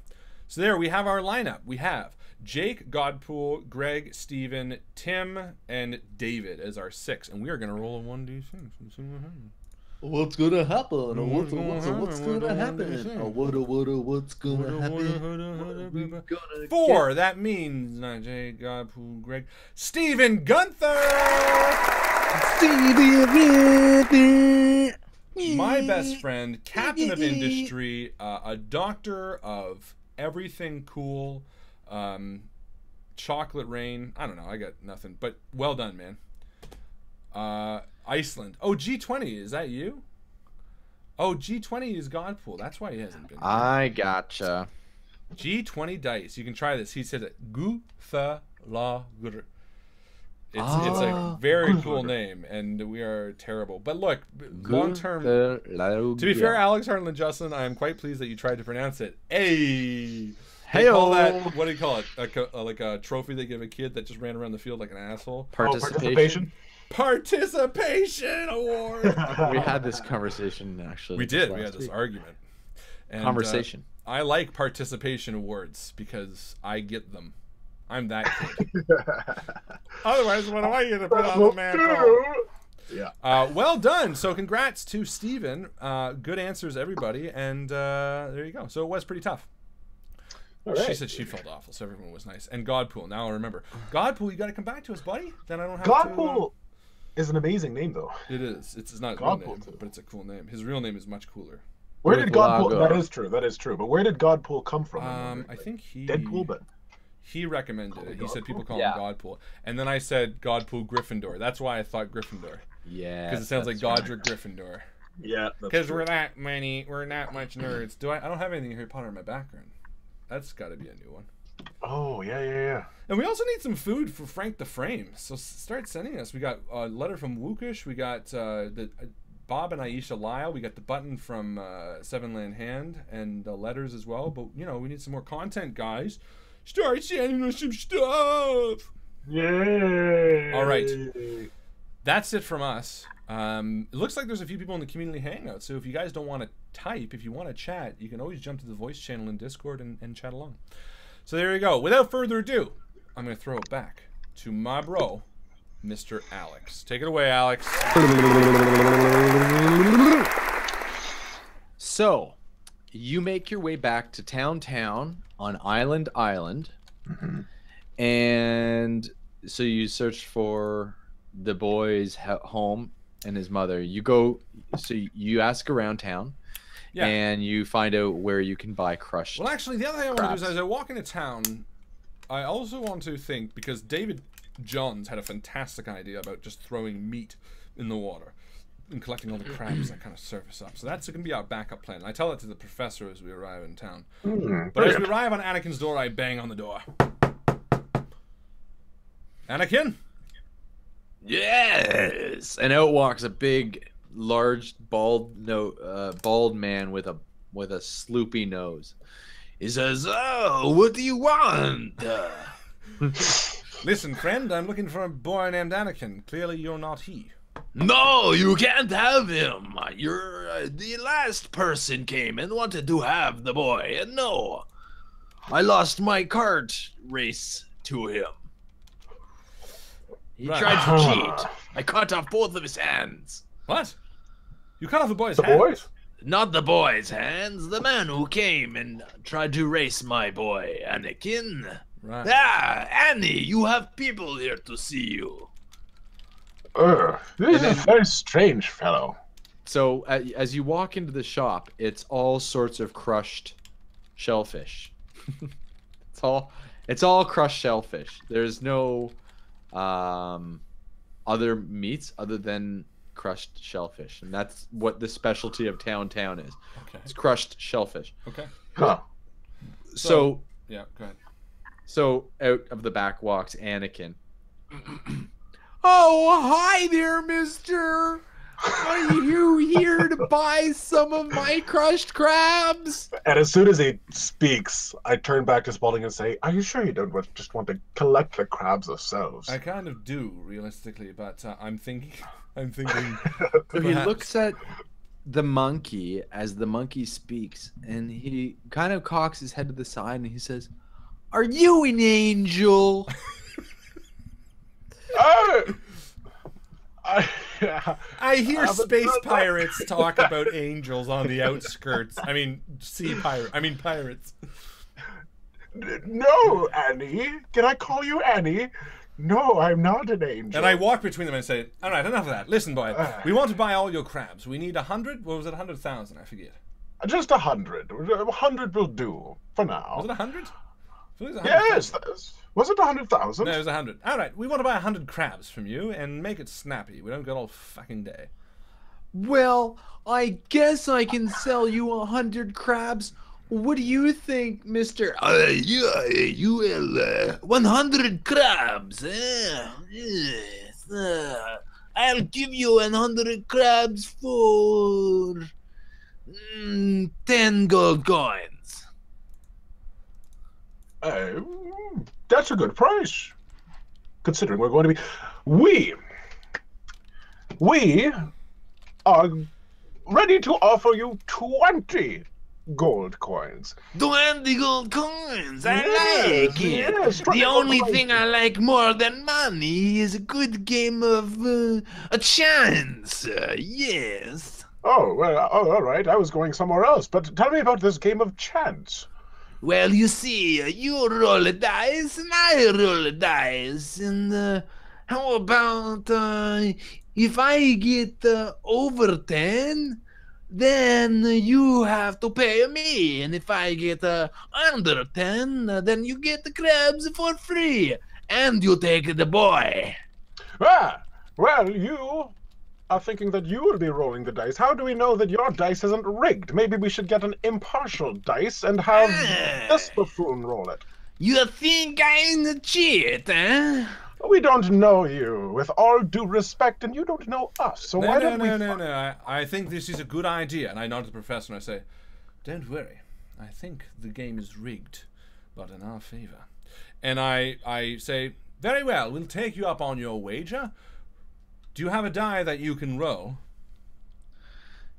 so there we have our lineup. We have Jake, Godpool, Greg, Steven, Tim, and David as our 6, and we are going to roll a 1d6 and see what happens. What's gonna happen? What's gonna happen? What's gonna happen? 4. That means not Jake, Godpool, Greg, Steven Gunther. My best friend, captain of industry, a doctor of everything cool, chocolate rain. I don't know. I got nothing. But well done, man. Iceland. Oh, G20. Is that you? Oh, G20 is Godpool. That's why he hasn't been. I gotcha. G20 dice. You can try this. He said it. Guthalagr. It's a very cool name, and we are terrible. But look, long term. To be fair, Alex, Harlan, Justin, I am quite pleased that you tried to pronounce it. Hey. They call that, what do you call it? Like a trophy they give a kid that just ran around the field like an asshole. Participation. Participation award. We had this conversation actually. We did. We had this argument. And, conversation. I like participation awards because I get them. I'm that kid. Otherwise, what am I going to put on the mantle? Yeah. Well done. So congrats to Steven. Good answers, everybody. And there you go. So it was pretty tough. Right. She said she felt awful, so everyone was nice. And Godpool. Now I remember. Godpool, you got to come back to us, buddy. Then I don't have Godpool is an amazing name, though. It is. It's not his real Godpool, name, too. but it's a cool name. His real name is much cooler. Where did Godpool? Lago. That is true. That is true. But where did Godpool come from? I think he Deadpool, but he recommended it. He said people call Yeah. him Godpool, and then I said Godpool Gryffindor. That's why I thought Gryffindor, Yeah. because it sounds like that's Godric Gryffindor. yeah, Because we're not much nerds. I don't have anything Harry Potter in my background. That's got to be a new one. Oh yeah. And we also need some food for Frank the Frame. So start sending us. We got a letter from Wookish. We got the Bob and Aisha Lyle. We got the button from Seven Land Hand and the letters as well. But you know, we need some more content, guys. Start sending us some stuff. Yay! All right. That's it from us. It looks like there's a few people in the community hangout. So if you guys don't want to type, if you want to chat, you can always jump to the voice channel in Discord and chat along. So there you go. Without further ado, I'm going to throw it back to my bro, Mr. Alex. Take it away, Alex. So, you make your way back to Town on Island, and so you search for the boy's home and his mother. You go, so you ask around town, Yeah. and you find out where you can buy crushed. Well, actually, the other thing I want to do is crabs. as I walk into town, I also want to think, because David Johns had a fantastic idea about just throwing meat in the water and collecting all the crabs that kind of surface up. So that's going to be our backup plan. And I tell that to the professor as we arrive in town. But as we arrive on Anakin's door, I bang on the door. Anakin? Yes, and out walks a big, large, bald man with a sloopy nose. He says, "Oh, what do you want?" Listen, friend, I'm looking for a boy named Anakin. Clearly, you're not he. No, you can't have him. You're the last person came and wanted to have the boy, and no, I lost my kart race to him. He tried to cheat. I cut off both of his hands. What? You cut off the boy's The hand? boys? Not the boy's hands, the man who came and tried to race my boy, Anakin. Right. Ah, Annie, you have people here to see you. This is a very strange fellow. So as you walk into the shop, it's all sorts of crushed shellfish. It's all crushed shellfish. There's no other meats other than crushed shellfish, and that's what the specialty of town is. Okay. It's crushed shellfish. Okay. Huh. So Yeah, go ahead. so out of the back walks Anakin. Oh, hi there, mister. Are you here to buy some of my crushed crabs? And as soon as he speaks, I turn back to Spaulding and say, "Are you sure you don't just want to collect the crabs ourselves?" I kind of do, realistically, but I'm thinking. So he looks at the monkey as the monkey speaks, and he kind of cocks his head to the side and he says, "Are you an angel?" I hear space pirates talk about angels on the outskirts. I mean, pirates. No, Annie. Can I call you Annie? No, I'm not an angel. And I walk between them and say, "All right, enough of that. Listen, boy, we want to buy all your crabs. We need 100. What was it? 100,000? I forget. Just 100. 100 will do for now. Was it 100? Yes. Was it 100,000? No, it was 100. All right, we want to buy 100 crabs from you and make it snappy. We don't get all fucking day. Well, I guess I can sell you 100 crabs. What do you think, mister? You will 100 crabs. Yes. I'll give you 100 crabs for 10 gold coins. That's a good price, considering we're going to be. We are ready to offer you 20 gold coins. 20 gold coins. I like it. Yes, The only 20 thing I like more than money is a good game of a chance. Yes. Oh, well, all right. I was going somewhere else. But tell me about this game of chance. Well, you see, you roll a dice and I roll a dice. And how about if I get over 10, then you have to pay me. And if I get under 10, then you get the crabs for free. And you take the boy. Ah, well, you are thinking that you will be rolling the dice. How do we know that your dice isn't rigged? Maybe we should get an impartial dice and have this buffoon roll it. You think I'm cheat, eh? We don't know you, with all due respect, and you don't know us. So why don't we? No. I think this is a good idea. And I nod to the professor and I say, "Don't worry. I think the game is rigged, but in our favor." And I say, "Very well. We'll take you up on your wager. Do you have a die that you can roll?"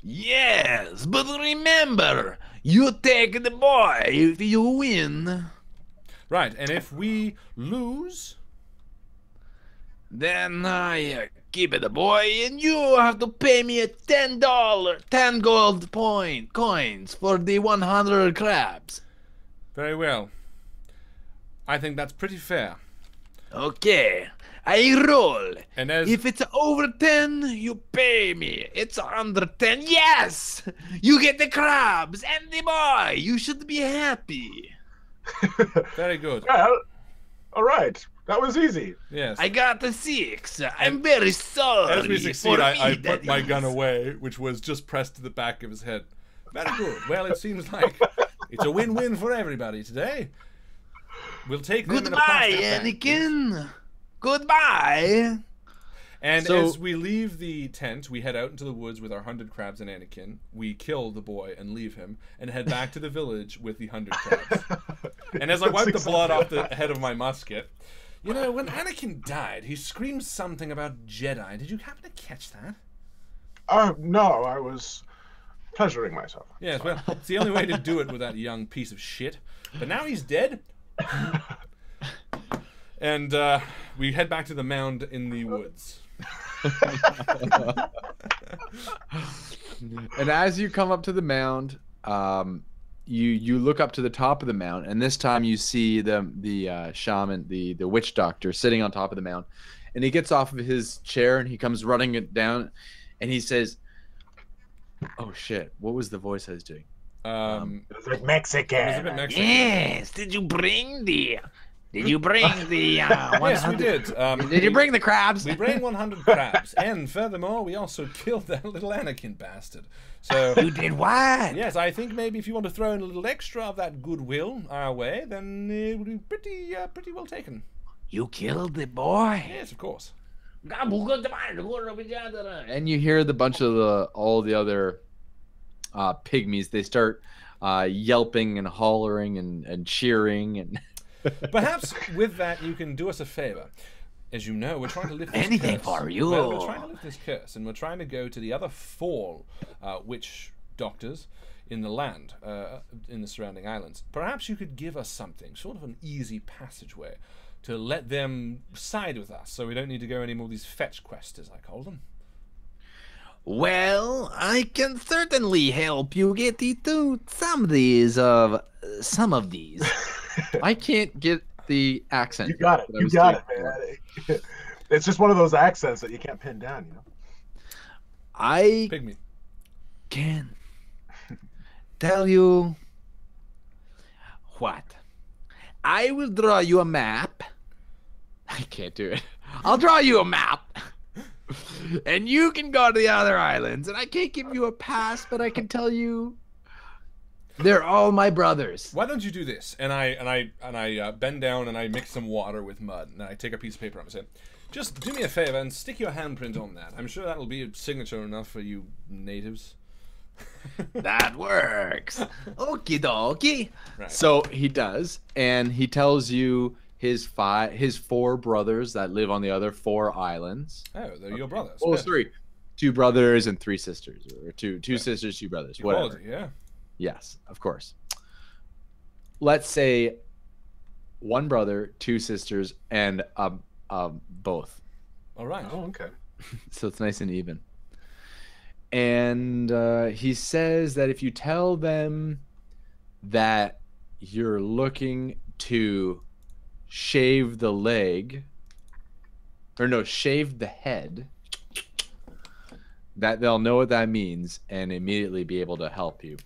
Yes, but remember, you take the boy if you win. Right, and if we lose, then I keep the boy, and you have to pay me $10, 10 gold coins for the 100 crabs. very well. I think that's pretty fair. Okay, I roll. And as If it's over 10, you pay me. It's under 10, yes! You get the crabs and the boy. You should be happy. very good. Well, all right. That was easy. Yes. I got the 6. I'm very sorry. As we succeed, for I me, put that my gun is. away, which was just pressed to the back of his head. Very good. Well, it seems like it's a win-win for everybody today. We'll take them in a Goodbye, plastic bag, please. Anakin. Goodbye. And So- as we leave the tent, we head out into the woods with our 100 crabs and Anakin. We kill the boy and leave him, and head back to the village with the 100 crabs. And as I wipe the blood off the head of my musket, you know, when Anakin died, he screamed something about Jedi. Did you happen to catch that? No, I was pleasuring myself. Yes, well, it's the only way to do it with that young piece of shit. But now he's dead. And we head back to the mound in the woods. And as you come up to the mound, you look up to the top of the mound, and this time you see the shaman, the witch doctor, sitting on top of the mound, and he gets off of his chair and he comes running it down, and he says, "Oh shit! What was the voice I was doing?" It was like It was a Mexican. bit Mexican. Yes. Did you bring the? Did you bring the? Yes, we did. Did you bring the crabs? We bring 100 crabs, and furthermore, we also killed that little Anakin bastard. So, You did what? yes, I think maybe if you want to throw in a little extra of that goodwill our way, then it would be pretty well taken. You killed the boy. Yes, of course. And you hear the bunch of all the other pygmies. They start yelping and hollering and cheering and. Perhaps with that, you can do us a favor. As you know, we're trying to lift this Anything curse. for you. Well, we're trying to lift this curse, and we're trying to go to the other 4 witch doctors in the land, in the surrounding islands. Perhaps you could give us something, sort of an easy passageway, to let them side with us, so we don't need to go any more of these fetch quests, as I call them. Well, I can certainly help you get into some of these. I can't get the accent. You got it. that I You was got doing it, before. man. It's just one of those accents that you can't pin down, you know. I Pygmy. Can tell you what. I will draw you a map. I can't do it. I'll draw you a map. And you can go to the other islands. And I can't give you a pass, but I can tell you they're all my brothers. Why don't you do this? And I bend down and I mix some water with mud, and I take a piece of paper and I say, just do me a favor and stick your handprint on that. I'm sure that'll be a signature enough for you natives. That works. Okie dokie. Right. So he does, and he tells you his 4 brothers that live on the other 4 islands. Oh, they're your brothers. Oh, Good. 3. 2 brothers and 3 sisters, or two sisters, 2 brothers, whatever. Equality, yeah. Yes, of course. Let's say 1 brother, 2 sisters, and both. All right. Oh, okay. So it's nice and even. And he says that if you tell them that you're looking to shave the leg, or no, shave the head, that they'll know what that means and immediately be able to help you.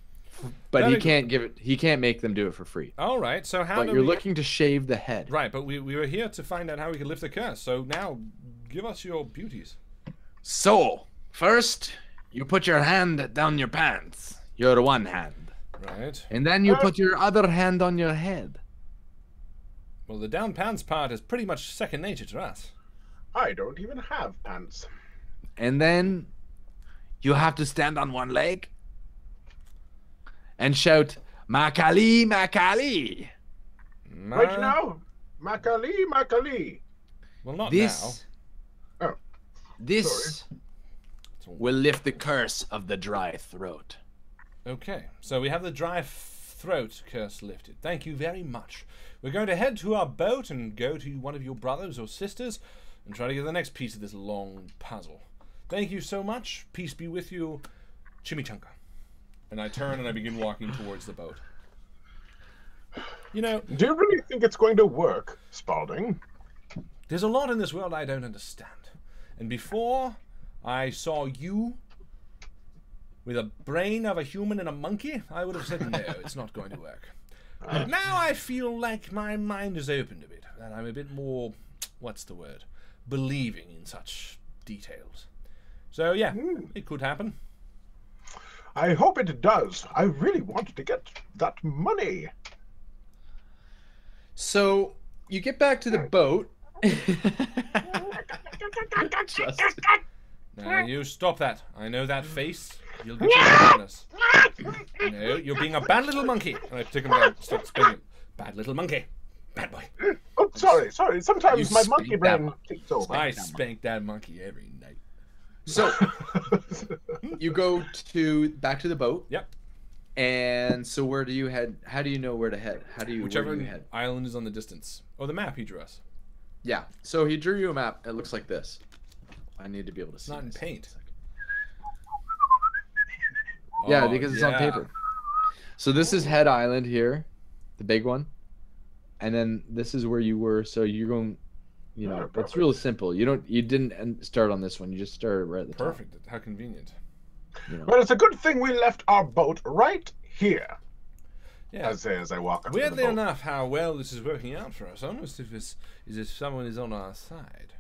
But Very he can't give it. He can't make them do it for free. All right. So how But do you're we... looking to shave the head. Right, but we were here to find out how we could lift the curse. So now, give us your beauties. So, first, you put your hand down your pants. Your one hand. Right. And then you put your other hand on your head. Well, the down pants part is pretty much second nature to us. I don't even have pants. And then You have to stand on one leg and shout, Makali, Makali. Right now, Makali, Makali. Well, not this Oh, this will lift the curse of the dry throat. now. Okay, so we have the dry throat curse lifted. Thank you very much. We're going to head to our boat and go to one of your brothers or sisters and try to get the next piece of this long puzzle. Thank you so much. Peace be with you, Chimichanga. And I turn and I begin walking towards the boat. You know, do you really think it's going to work, Spaulding? there's a lot in this world I don't understand. And before I saw you with a brain of a human and a monkey, I would have said no, it's not going to work. But now I feel like my mind is opened a bit, and I'm a bit more, what's the word, believing in such details. So yeah, it could happen. I hope it does. I really wanted to get that money. So you get back to the boat Justin. Now you stop that. I know that face. You'll get your bonus. No, you're being a bad little monkey. And I took him down, start spinning. Bad little monkey. Bad boy. Oh, sorry. Sometimes You my spanked monkey that brain monkey. takes over. I spank that monkey every night. So you go back to the boat. Yep. And so where do you head? How do you know where to head? Whichever where do you head? island is on the distance. Oh, the map he drew us. Yeah. So he drew you a map. It looks like this. I need to be able to It's see. not in this. paint. Yeah, Oh, because it's on yeah. paper. So this is Head Island here, the big one, and then this is where you were. So you're going, you know, it's real simple. You didn't start on this one. You just started right at the top. Perfect. How convenient. You know. But it's a good thing we left our boat right here. Yeah. As I walk up to the Weirdly boat. enough, how well this is working out for us. Almost as if someone is on our side.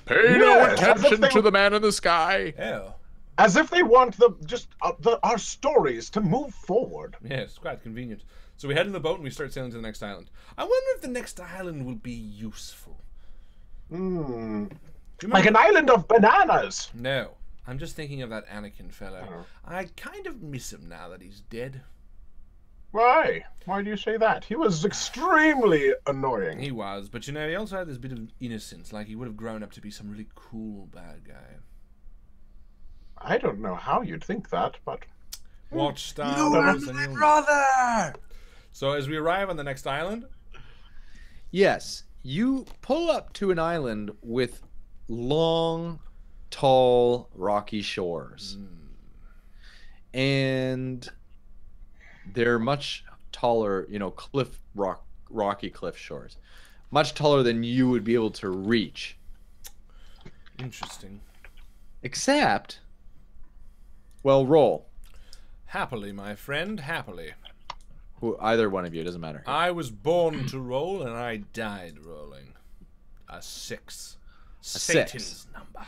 Pay no Yes, attention that's to the man in the sky. Oh. As if they want our stories to move forward. Yes, quite convenient. So we head in the boat and we start sailing to the next island. I wonder if the next island will be useful. Hmm. Do you Like an remember- island of bananas. No. I'm just thinking of that Anakin fellow. Oh. I kind of miss him now that he's dead. Why? Why do you say that? He was extremely annoying. He was, but you know, he also had this bit of innocence, like he would have grown up to be some really cool bad guy. I don't know how you'd think that, but Watch Star Wars and you'll know. Brother! So as we arrive on the next island, Yes, you pull up to an island with long, tall, rocky shores. And they're much taller, you know, rocky cliff shores. Much taller than you would be able to reach. interesting. Except, well, roll. Happily, my friend, happily. Either one of you, it doesn't matter. I was born to roll and I died rolling. A 6. Satan's number.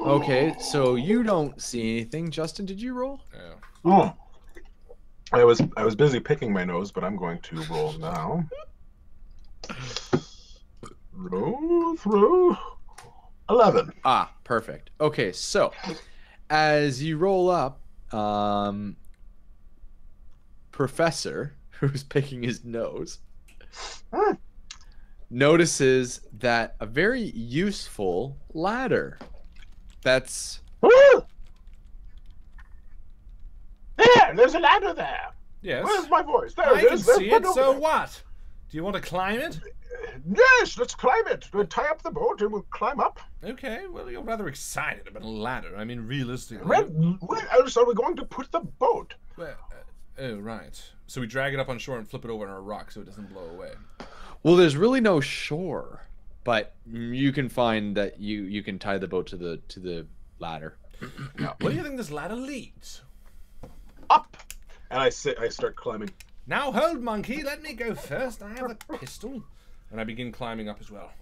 Okay, so you don't see anything. Justin, did you roll? Oh. I was busy picking my nose, but I'm going to roll now. Roll through 11. Ah, perfect. Okay, so as you roll up, Professor, who's picking his nose, notices that a very useful ladder that's Woo! There's a ladder there. Yes. Where's my voice? There I it can is. There's see one it, over so there. what? Do you want to climb it? Yes, let's climb it. We'll tie up the boat and we'll climb up. Okay, well, you're rather excited about a ladder. I mean, realistically. Where else are we going to put the boat? Well, oh, right. So we drag it up on shore and flip it over on a rock so it doesn't blow away. well, there's really no shore, but you can find that you can tie the boat to the ladder. Where do you think this ladder leads? Up. And I start climbing. Now hold, monkey. Let me go first. I have a pistol. And I begin climbing up as well.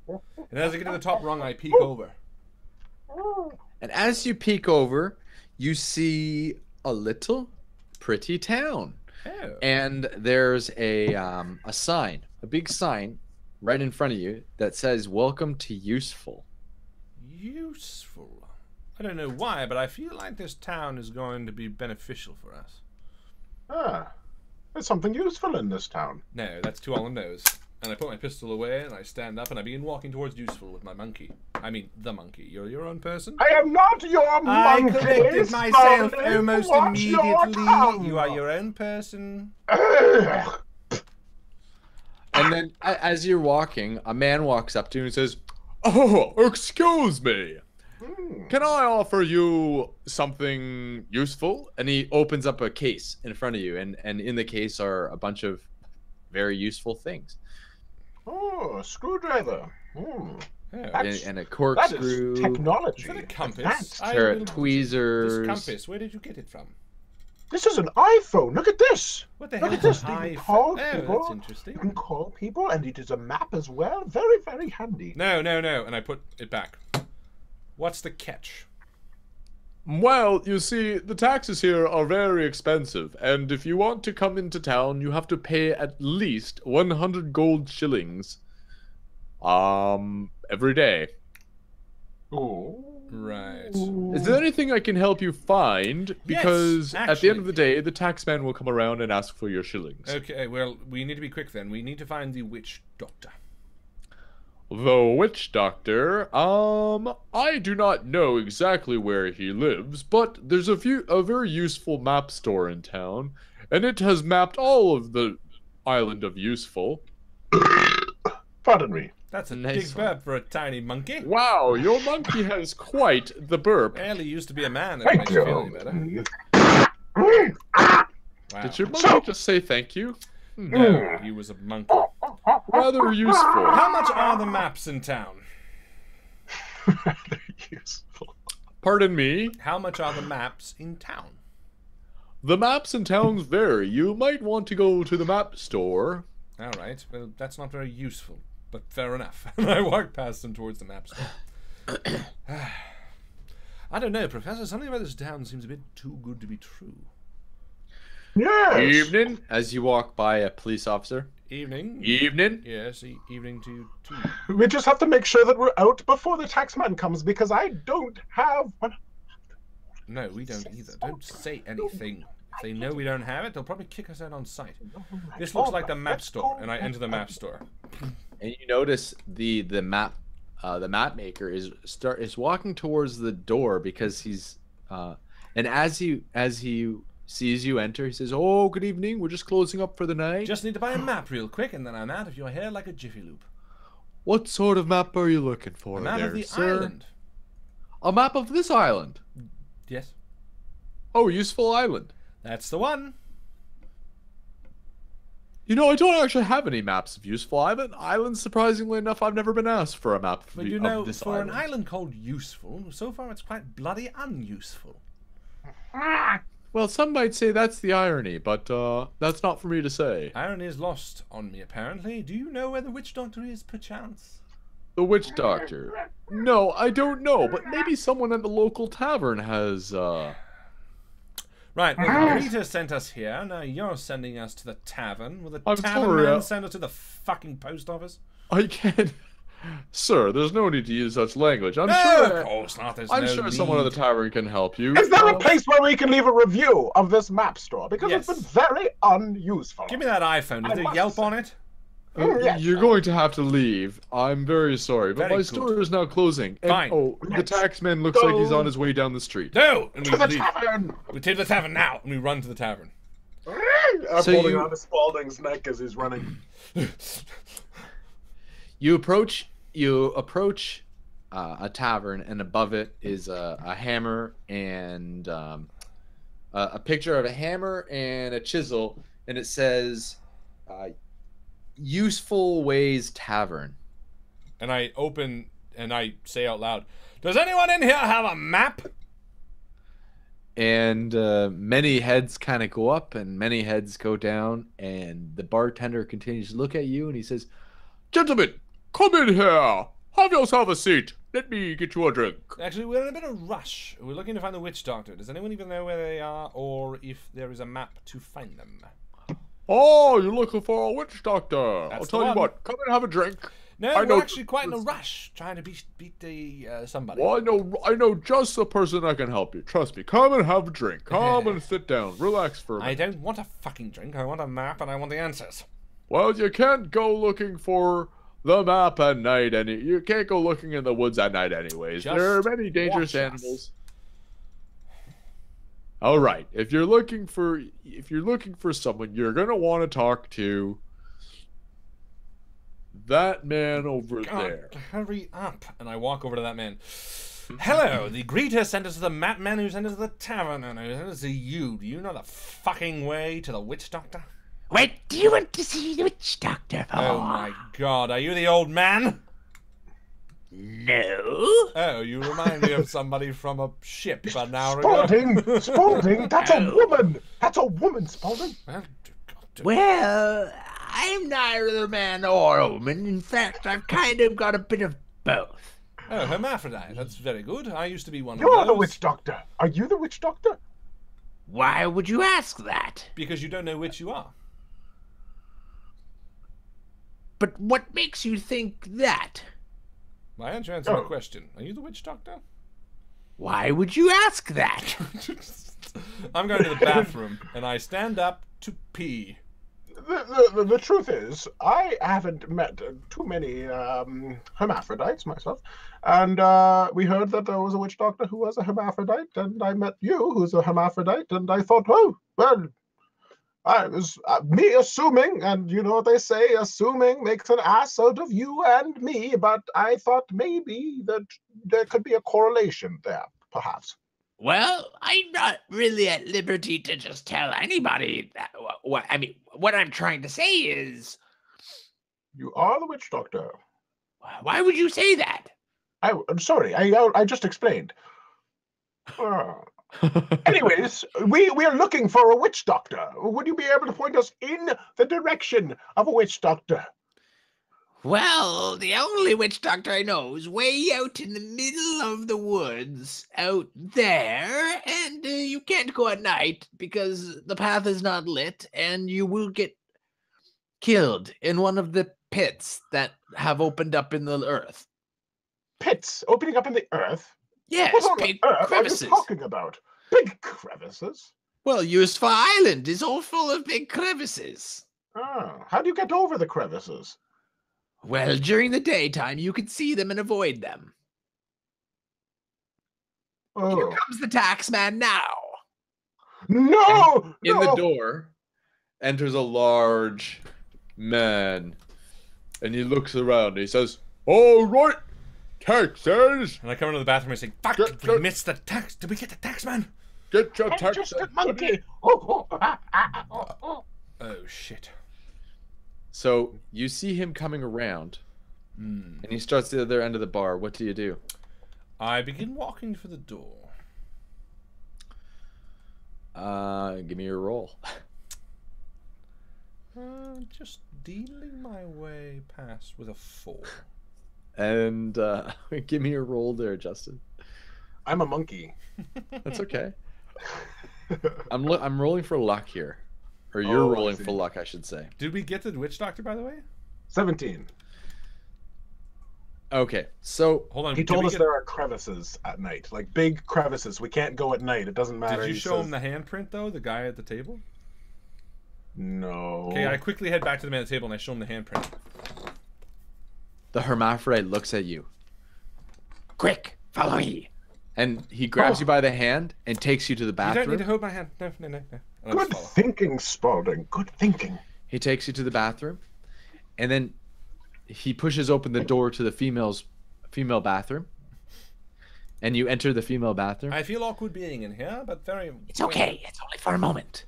And as I get to the top rung, I peek over. And as you peek over, you see a little pretty town. Oh. And there's a sign, a big sign right in front of you that says "Welcome to Useful." Useful. I don't know why, but I feel like this town is going to be beneficial for us. Ah, there's something useful in this town. No, that's too on the nose. And I put my pistol away, and I stand up, and I begin walking towards Useful with my monkey. I mean, the monkey. You're your own person? I am not your monkey. I corrected myself Spaulding. almost Watch your immediately. tongue. You are your own person. Ugh. And then, as you're walking, a man walks up to you and says, Oh, excuse me. Can I offer you something useful? and he opens up a case in front of you, and in the case are a bunch of very useful things, Oh, a screwdriver. Oh. That's- and a That corkscrew, is technology. Is that a compass? Advanced. carrot This tweezers. compass, where did you get it from? This is an iPhone. Look at this. What the Look hell at is this. an You can iPhone? call Oh, that's people. You interesting. can call people, and it is a map as well. Very, very handy. No, no, no. And I put it back. What's the catch? Well, you see, the taxes here are very expensive, and if you want to come into town, you have to pay at least 100 gold shillings Every day. Oh. Right. Is there anything I can help you find? Because at the end of the day, the taxman will come around and ask for your shillings. Okay, well, we need to be quick then. We need to find the witch doctor. The witch doctor, I do not know exactly where he lives, but there's a very useful map store in town, and it has mapped all of the island of Useful. Pardon me. That's a Nice big one. burp for a tiny monkey. Wow, your monkey has quite the burp. Well, he used to be a man. If it Thank makes you feel any better. you. Wow. Did your monkey just say thank you? No, he was a monkey. Rather useful. How much are the maps in town? Rather useful. Pardon me? How much are the maps in town? The maps in towns vary. You might want to go to the map store. All right. Well, that's not very useful, but fair enough. And I walk past them towards the map store. I don't know, Professor. Something about this town seems a bit too good to be true. Yes. Evening, as you walk by a police officer. Evening. Evening. Yes, evening to you too. We just have to make sure that we're out before the taxman comes because I don't have one. No, we don't either. Don't say anything. If they know we don't have it, they'll probably kick us out on sight. This looks like the map store, and I enter the map store. And you notice the map maker is walking towards the door because he's and as he sees you enter, he says, "Oh, good evening. We're just closing up for the night. Just need to buy a map real quick, and then I'm out of your hair like a jiffy loop. What sort of map are you looking for, A map there, of the sir? island. A map of this island. Yes, Oh, Useful Island. that's the one. You know, I don't actually have any maps of Useful Island. Surprisingly enough, I've never been asked for a map But of you know, this for island. an island called Useful, so far it's quite bloody unuseful. Well, some might say that's the irony, but that's not for me to say. Irony is lost on me, apparently. Do you know where the witch doctor is, perchance? The witch doctor. No, I don't know, but maybe someone at the local tavern has. Right, well, Rita sent us here. Now you're sending us to the tavern. Will the I'm tavern sorry, man send us to the fucking post office? I can't. Sir, there's no need to use such language. I'm No, sure. of course not. There's I'm no sure need. someone at the tavern can help you. Is there a place where we can leave a review of this map store? Because Yes. it's been very unuseful. Give me that iPhone. Is I there must Yelp say. on it? Yes. You're going to have to leave. I'm very sorry, but Very my good. store is now closing. And, Fine. oh, the Let's taxman looks like he's go. on his way down the street. No! And we To the leave. tavern! We take the tavern now, and we run to the tavern. I'm So holding you- on to Spaulding's neck as he's running. You approach a tavern, and above it is a hammer and a picture of a hammer and a chisel, and it says Useful Ways Tavern. And I open and I say out loud, "Does anyone in here have a map?" And many heads kind of go up and many heads go down, and the bartender continues to look at you, and he says, Gentlemen, come in here. Have yourself a seat. Let me get you a drink. Actually, we're in a bit of rush. We're looking to find the witch doctor. Does anyone even know where they are, or if there is a map to find them? Oh, you're looking for a witch doctor. I'll That's tell the you one. what. Come and have a drink. No, I we're know- actually quite in a rush, trying to beat the somebody. Well, I know just the person that can help you. Trust me. Come and have a drink. Come and sit down. Relax for a I minute. don't want a fucking drink. I want a map, and I want the answers. Well, you can't go looking for the map at night, and you can't go looking in the woods at night anyways. Just There are many dangerous watch us. animals. All right, if you're looking for someone, you're gonna want to talk to that man over God, there. hurry up. And I walk over to that man. Hello, the greeter sent us to the map man who sent us to the tavern, and who sent us to you. Do you know the fucking way to the witch doctor? What do you want to see the witch doctor for? Oh my god, are you the old man? No. Oh, you remind me of somebody from a ship an hour ago. Spaulding! Spaulding! That's a woman! That's a woman, Spaulding! Well, God, Well, I'm neither man or woman. In fact, I've kind of got a bit of both. oh, hermaphrodite. That's very good. I used to be one You're of those. the witch doctor! Are you the witch doctor? Why would you ask that? Because you don't know which you are. But what makes you think that? My answer answered the question. Are you the witch doctor? Why would you ask that? I'm going to the bathroom, and I stand up to pee. The truth is, I haven't met too many hermaphrodites myself, and we heard that there was a witch doctor who was a hermaphrodite, and I met you, who's a hermaphrodite, and I thought, oh, well, I was me assuming, and you know what they say, assuming makes an ass out of you and me, but I thought maybe that there could be a correlation there, perhaps. Well, I'm not really at liberty to just tell anybody that. What I'm trying to say is, You are the witch doctor. why would you say that? I'm sorry, I just explained. Anyways, we are looking for a witch doctor. Would you be able to point us in the direction of a witch doctor? Well, the only witch doctor I know is way out in the middle of the woods, out there, and you can't go at night because the path is not lit, and you will get killed in one of the pits that have opened up in the earth. Pits opening up in the earth? Yes, What on big earth crevices. are you talking about? Big crevices? Well, Usfa Island is all full of big crevices. How do you get over the crevices? Well, during the daytime, you can see them and avoid them. Here Oh. comes the tax man now. No! In no! the door enters a large man, and he looks around and he says, "All right, taxes, And I come into the bathroom and say, fuck, Get- we get- missed the tax. Did we get the tax man? get your I'm tax." just a monkey. Oh. Oh, shit. So you see him coming around, and he starts the other end of the bar. What do you do? I begin walking for the door. Give me your roll. Just dealing my way past with a 4. And give me your roll there, Justin. I'm a monkey. That's okay. I'm rolling for luck here, or you're Oh, I rolling see. for luck, I should say. Did we get the witch doctor, by the way? 17. Okay, so Hold on. He did told we us get- there are crevices at night, like big crevices. We can't go at night. It doesn't matter. Did you He show says- him the handprint, though? The guy at the table? No. Okay, I quickly head back to the man at the table and I show him the handprint. the hermaphrodite looks at you, Quick, follow me. and he grabs you by the hand and takes you to the You don't need to bathroom. hold my hand. No. And I just Good follow. thinking, Spaulding. Good thinking. He takes you to the bathroom, and then he pushes open the door to the female bathroom, and you enter the female bathroom. I feel awkward being in here, but very... It's okay. It's only for a moment.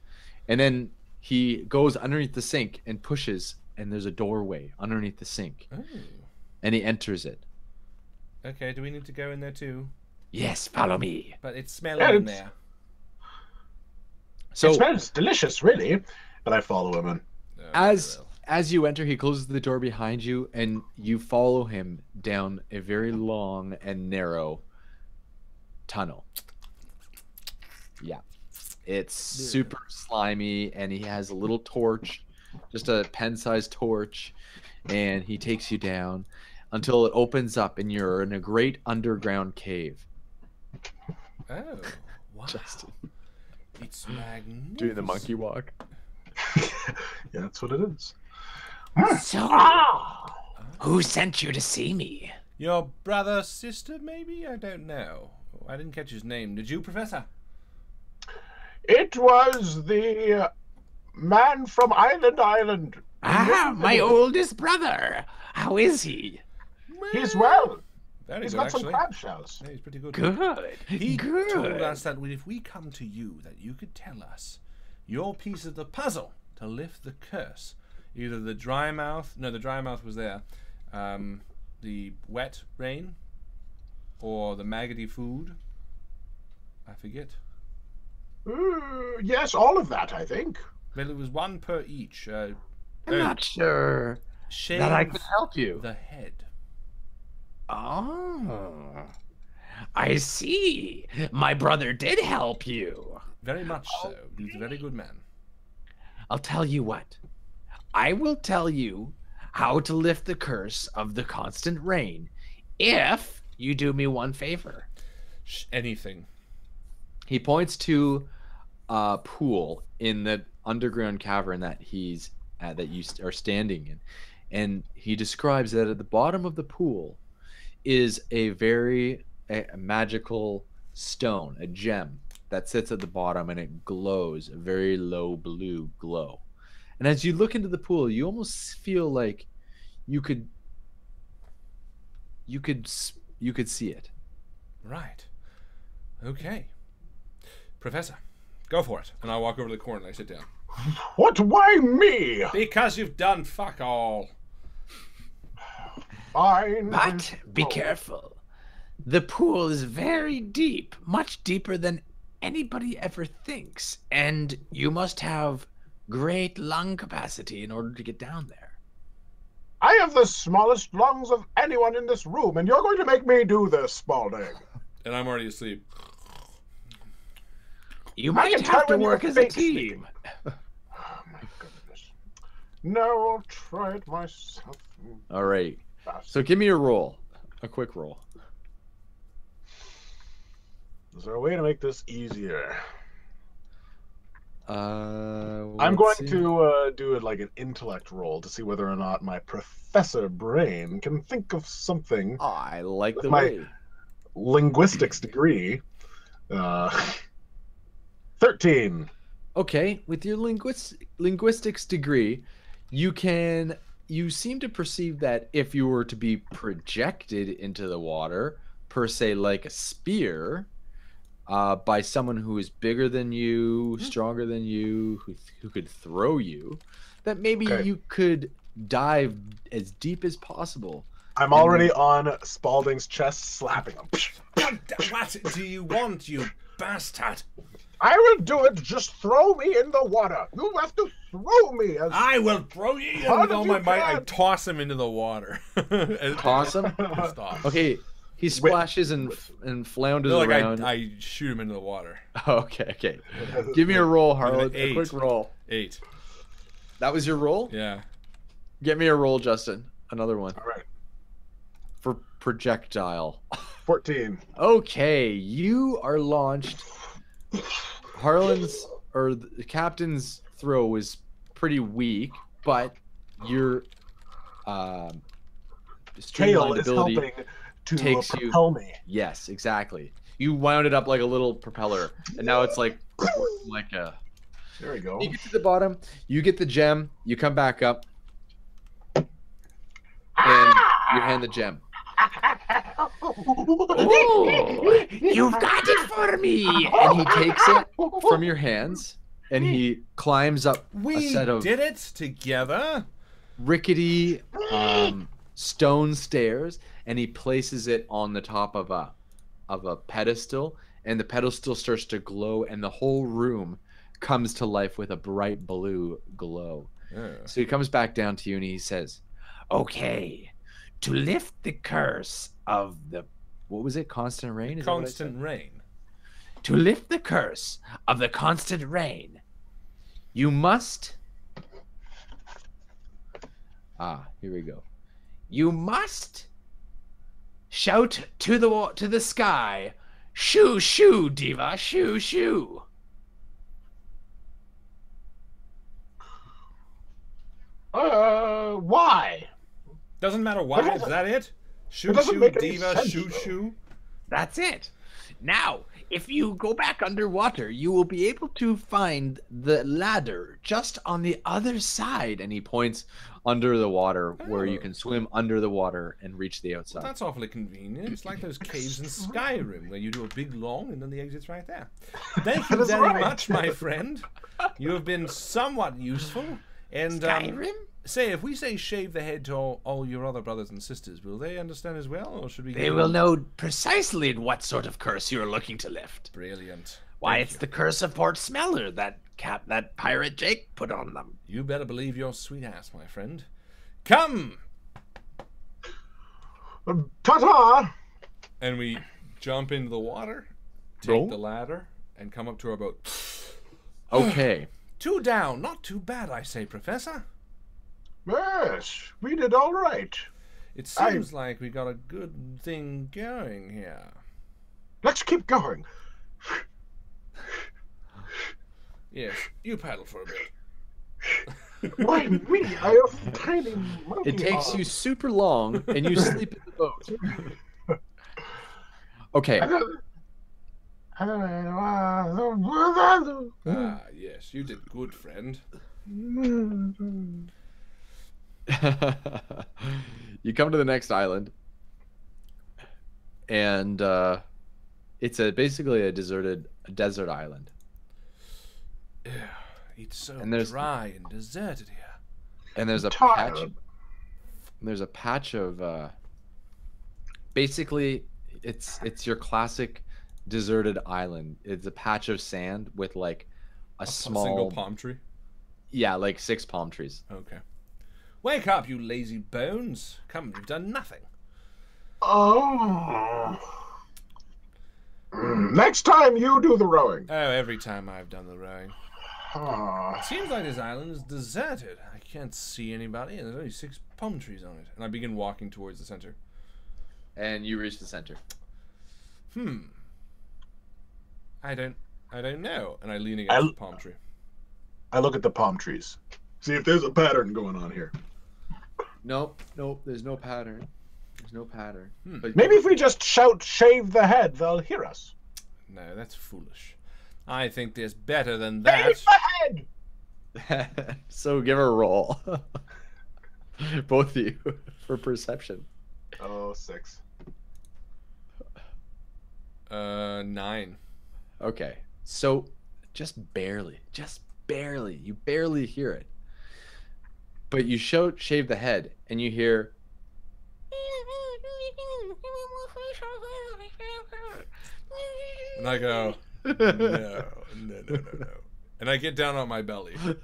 And then he goes underneath the sink and pushes, and there's a doorway underneath the sink, Oh. and he enters it. Okay, do we need to go in there too? Yes, follow me. But it's smelly Yeah, in it's- there. So It smells delicious, really. And I follow him in. Oh, as you enter, he closes the door behind you, and you follow him down a very long and narrow tunnel. Yeah, it's super slimy, and he has a little torch, just a pen-sized torch, and he takes you down until it opens up, and you're in a great underground cave. Oh, wow. Justin, It's magnificent. doing the monkey walk. Yeah, that's what it is. So, who sent you to see me? Your brother, sister, maybe? I don't know. I didn't catch his name. Did you, Professor? It was the man from Island. Ah, my oldest brother. How is he? He's well. Very He's good, got some actually. crab shells. Yeah, he's pretty good. Good. He Good. told us that if we come to you, that you could tell us your piece of the puzzle to lift the curse. Either the dry mouth, no, the dry mouth was there, the wet rain, or the maggoty food. I forget. Yes, all of that, I think. Well, it was one per each. I'm not sure Shave that I can help you. the head. Oh, I see. My brother did help you. Very much so. He's a very good man. I'll tell you what. I will tell you how to lift the curse of the constant rain if you do me one favor. Anything. He points to a pool in the underground cavern that he's that you are standing in, and he describes that at the bottom of the pool is a very magical stone, a gem that sits at the bottom, and it glows a very low blue glow. And as you look into the pool, you almost feel like you could see it. Right. Okay. Professor, go for it. And I walk over to the corner and I sit down. What? Why me? Because you've done fuck all. Fine. But be careful. The pool is very deep, much deeper than anybody ever thinks, and you must have great lung capacity in order to get down there. I have the smallest lungs of anyone in this room, and you're going to make me do this, Spaulding. And I'm already asleep. You might have to work as a team. Oh my goodness. No, I'll try it myself. All right. So give me a roll, a quick roll. Is there a way to make this easier? I'm let's going see. to do it like an intellect roll to see whether or not my professor brain can think of something. I like With the my way. linguistics degree. 13. Okay, with your linguistics degree, you seem to perceive that if you were to be projected into the water, per se, like a spear, by someone who is bigger than you, stronger than you, who could throw you, that maybe you could dive as deep as possible. I'm already on Spaulding's chest, slapping him. What do you want, you bastard? I will do it. Just throw me in the water. You have to throw me. I will throw you in Hard with as all you my might. I can. toss him into the water. Toss him? Stop. Okay, he splashes and flounders No, like around. I shoot him into the water. Okay. Give me a roll, Harlan. A 8. quick roll. 8. That was your roll? Yeah. Get me a roll, Justin. Another one. All right. For projectile. 14. Okay, you are launched. Harlan's or the captain's throw was pretty weak, but your Tail streamlined is ability helping to takes you. propel me. Yes, exactly. You wound it up like a little propeller, and now it's like a. There we go. You get to the bottom, you get the gem, you come back up, and you hand the gem. Oh, you've got it for me. And he takes it from your hands, and he climbs up a We set of did it together. rickety stone stairs, and he places it on the top of a pedestal, and the pedestal starts to glow, and the whole room comes to life with a bright blue glow. So he comes back down to you and he says, Okay, to lift the curse of the what was it? Constant rain? Is that what I Constant said? rain. to lift the curse of the constant rain, You must here we go. you must shout to the sky, shoo shoo diva, shoo shoo. Why? Doesn't matter why. Is that it? Shoo doesn't shoo make any diva sense, shoo though. shoo. That's it. Now, if you go back underwater, you will be able to find the ladder just on the other side. And he points under the water where you can swim under the water and reach the outside. That's awfully convenient. It's like those caves in Skyrim where you do a big long and then the exit's right there. Thank you That's very right. much, my friend. You have been somewhat useful. And Skyrim? say, if we say shave the head to all your other brothers and sisters, will they understand as well, or should we? They will know precisely what sort of curse you are looking to lift. Brilliant. Why, Thank it's you. the curse of Port Smeller that pirate Jake put on them. You better believe your sweet ass, my friend. Come! Ta-ta! And we jump into the water, take Roll. the ladder, and come up to our boat. Okay. 2 down. Not too bad, I say, Professor. Yes. Yes, we did all right. It seems like we got a good thing going here. Let's keep going. Yes, you paddle for a bit. Why me? I have tiny monkey It takes you arms. super long, and you sleep in the boat. Okay. Ah, yes, you did good, friend. You come to the next island, and it's basically a desert island. Yeah, it's so And there's- dry and deserted here. And there's a Tired. patch. There's a patch of. Basically, it's your classic deserted island. It's a patch of sand with like a small single palm tree. Yeah, like 6 palm trees. Okay. Wake up, you lazy bones! Come, you've done nothing. Oh. Next time you do the rowing. Oh, every time I've done the rowing. Ah. It seems like this island is deserted. I can't see anybody, and there's only 6 palm trees on it. And I begin walking towards the center. And you reach the center. I don't know. And I lean against the palm tree. I look at the palm trees. See if there's a pattern going on here. Nope, there's no pattern. There's no pattern. But Maybe if we just shout, shave the head, they'll hear us. No, that's foolish. I think there's better than Shave that. the head! So give her a roll. Both of you for perception. Oh, 6. 9. Okay. So just barely. You barely hear it. But you shave the head and you hear And I go, no. And I get down on my belly. And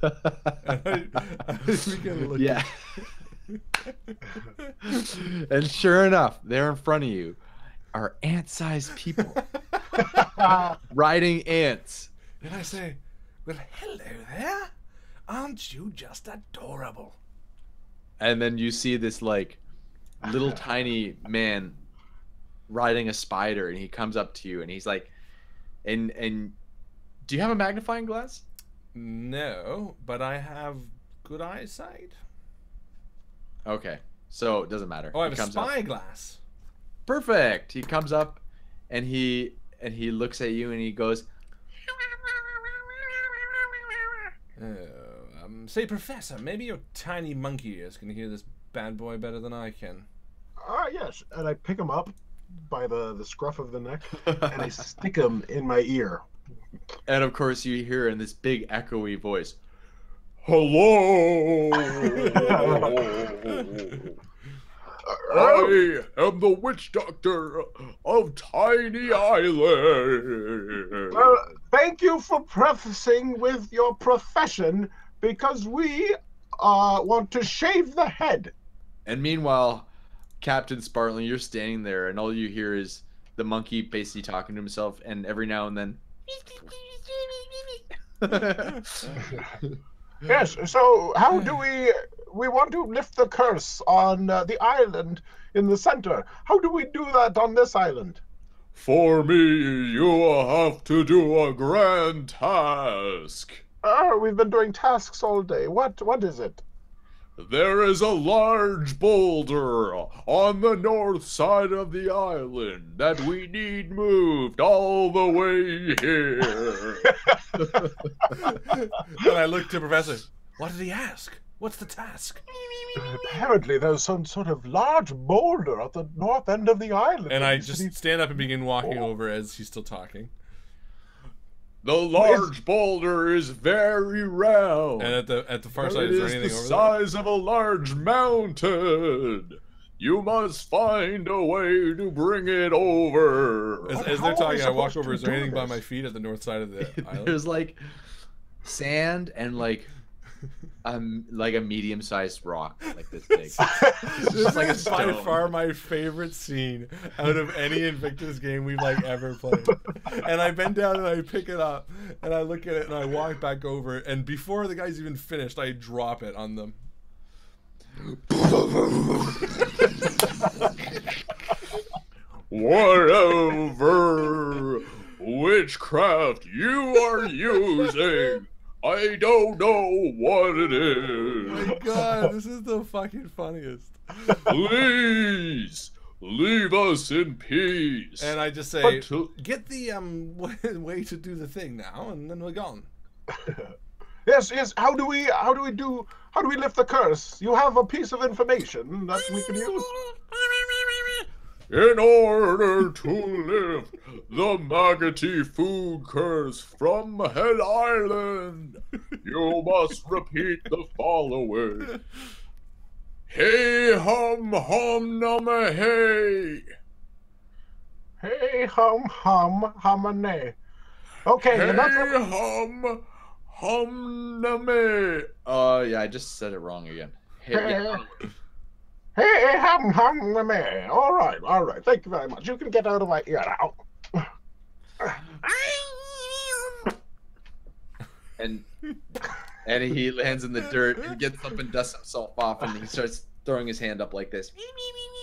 I begin to look. Yeah. And sure enough, there in front of you are ant-sized people riding ants. And I say, well, hello there. Aren't you just adorable? And then you see this like little tiny man riding a spider, and he comes up to you and he's like, and do you have a magnifying glass? No, but I have good eyesight. Okay, so it doesn't matter. Oh, I have He a comes up. spyglass. Perfect. He comes up and he looks at you and he goes, Say, Professor, maybe your tiny monkey ears can hear this bad boy better than I can. Ah, yes. And I pick him up by the scruff of the neck, and I stick him in my ear. and of course you hear in this big echoey voice, Hello! I am the witch doctor of Tiny Island. Well, thank you for prefacing with your profession, because we want to shave the head. and meanwhile, Captain Spaulding, you're standing there, and all you hear is the monkey basically talking to himself, and every now and then. Yes, so how do we want to lift the curse on the island in the center? How do we do that on this island? For me, you will have to do a grand task. We've been doing tasks all day. What is it? There is a large boulder on the north side of the island that we need moved all the way here. And I look to Professor. What did he ask? What's the task? Apparently there's some sort of large boulder at the north end of the island. And I It needs to just be- stand up and begin walking over as he's still talking. The large boulder is very round. And at the far side, It is there is anything the over size of a large mountain. You must find a way to bring it over. there? As How they're are talking, we I walk supposed over. to Is there do anything by this? my feet at the north side of the island? There's like sand and like a medium-sized rock, like this big. This just like a is by stone. far my favorite scene out of any Invictus game we've like ever played. And I bend down and I pick it up and I look at it and I walk back over, and before the guy's even finished, I drop it on them. Whatever witchcraft you are using, I don't know what it is. Oh my god, this is the fucking funniest. Please leave us in peace. And I just say, But- get the way to do the thing now, and then we're gone. Yes, yes. How do we lift the curse? You have a piece of information that we can use. In order to lift the maggoty food curse from Head Island, you must repeat the following. Hey hum hum numma hey. Hey hum hum humane. Okay, Hey and that's hum hum numma. Yeah, I just said it wrong again. Hey, yeah. Hey hum hum humane. All right. Thank you very much. You can get out of my ear now. And he lands in the dirt and gets up and dusts himself off, and he starts throwing his hand up like this.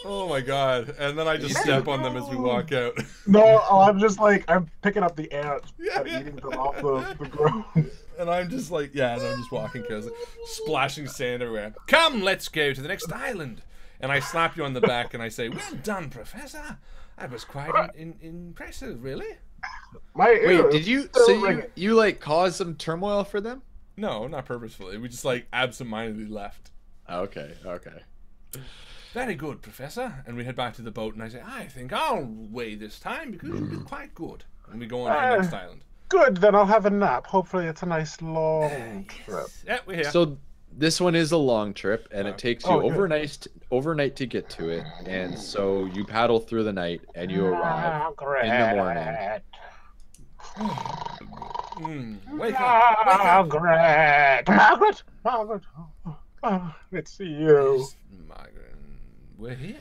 Oh my god. And then I just step on them as we walk out. No, I'm just like, I'm picking up the ants Yeah, and yeah. eating them off the ground. And I'm just like, yeah, and I'm just walking, cause splashing sand everywhere. Come, let's go to the next island. And I slap you on the back and I say, well done, Professor. That was quite impressive, really. My Wait, ear did is you? still So ringing. you like caused some turmoil for them? No, not purposefully. We just like absentmindedly left. Okay. Very good, Professor. And we head back to the boat and I say, I think I'll weigh this time because you've been quite good. And we go on to the next island. Good, then I'll have a nap. Hopefully it's a nice long trip. Yeah, we're here. So this one is a long trip, and it takes you Oh, good. overnight to get to it. And so you paddle through the night, and you arrive in the morning. Wake up. Wake up. Margaret! Oh, it's you. Margaret, we're here.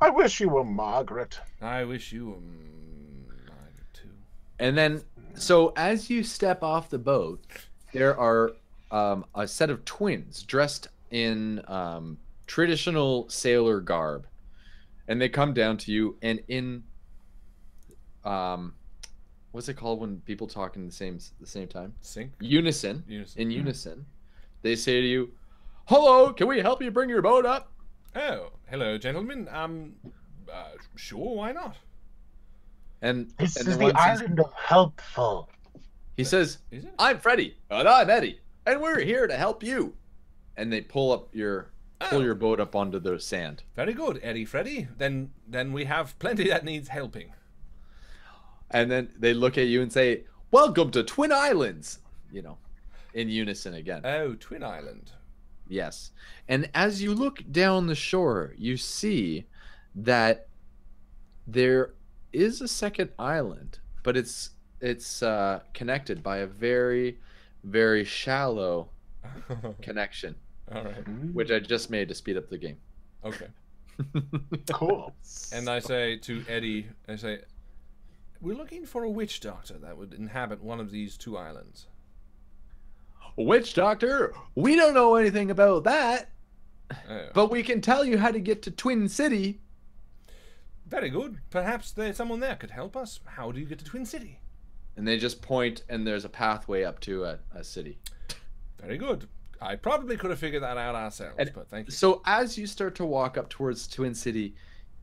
I wish you were Margaret. I wish you were Margaret too. And then, so as you step off the boat, there are a set of twins dressed in traditional sailor garb, and they come down to you, and in what's it called when people talk in the same time? Sync? Unison. Unison. In unison, they say to you, "Hello, can we help you bring your boat up?" Oh, hello, gentlemen. Sure, why not? And This and is one the says- island of helpful. He says, Is it? "I'm Freddie, and I'm Eddie, and we're here to help you." And they pull your boat up onto the sand. Very good, Eddie, Freddy. Then we have plenty that needs helping. And then they look at you and say, "Welcome to Twin Islands." You know, in unison again. Oh, Twin Island. Yes. And as you look down the shore, you see that there is a second island, but it's connected by a very, very shallow connection, All right. which I just made to speed up the game. Okay. Cool. And I say to Eddie, I say, we're looking for a witch doctor that would inhabit one of these two islands. Witch doctor, we don't know anything about that, Oh. but we can tell you how to get to Twin City. Very good. Perhaps there's someone there could help us. How do you get to Twin City? And they just point, and there's a pathway up to a city. Very good. I probably could have figured that out ourselves, And but thank you. So as you start to walk up towards Twin City,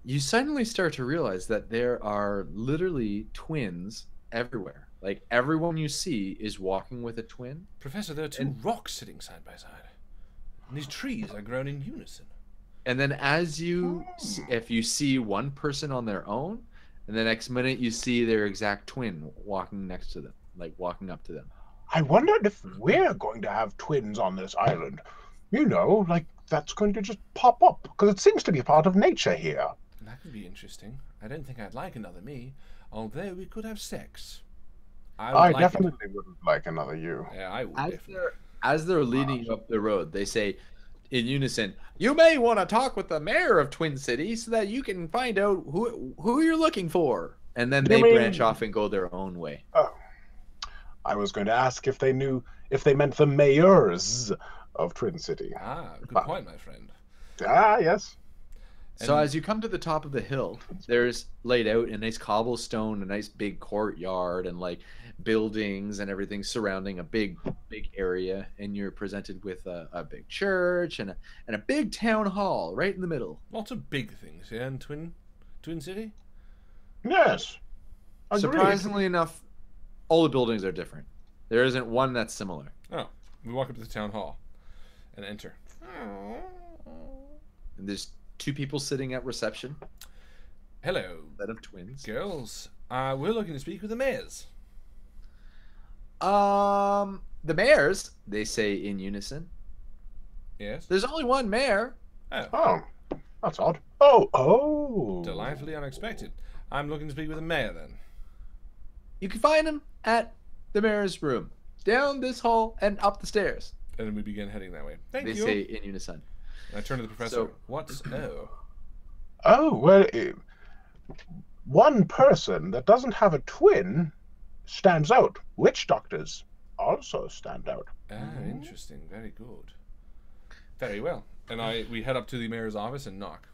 you suddenly start to realize that there are literally twins everywhere. Like everyone you see is walking with a twin. Professor, there are two rocks sitting side by side. And these trees are grown in unison. And then if you see one person on their own, and the next minute you see their exact twin walking next to them, like walking up to them. I wondered if we're going to have twins on this island. You know, like that's going to just pop up, because it seems to be part of nature here. That could be interesting. I don't think I'd like another me, although we could have sex. I would like it. definitely wouldn't like another you. Yeah, I would definitely. As they're leading you up the road, they say in unison, "You may want to talk with the mayor of Twin City so that you can find out who you're looking for." And then they branch off and go their own way. Oh, I was going to ask if they meant the mayors of Twin City. Ah, good point, my friend. Ah, yes. So as you come to the top of the hill, there's laid out a nice cobblestone, a nice big courtyard, and like buildings and everything surrounding a big area. And you're presented with a big church and a big town hall right in the middle. Lots of big things here in Twin City. Yes. Agreed. Surprisingly enough, all the buildings are different. There isn't one that's similar. Oh, we walk up to the town hall and enter. And there's 2 people sitting at reception. Hello, Set of twins. girls. We're looking to speak with the mayors. The mayors, they say in unison. Yes. There's only one mayor. Oh, that's odd. Oh. Delightfully unexpected. I'm looking to speak with the mayor then. You can find him at the mayor's room, down this hall and up the stairs. And then we begin heading that way. Thank They you. say in unison. And I turn to the professor. So- What's Oh, well, one person that doesn't have a twin stands out. Witch doctors also stand out. Interesting. Very good. Very well. And we head up to the mayor's office and knock.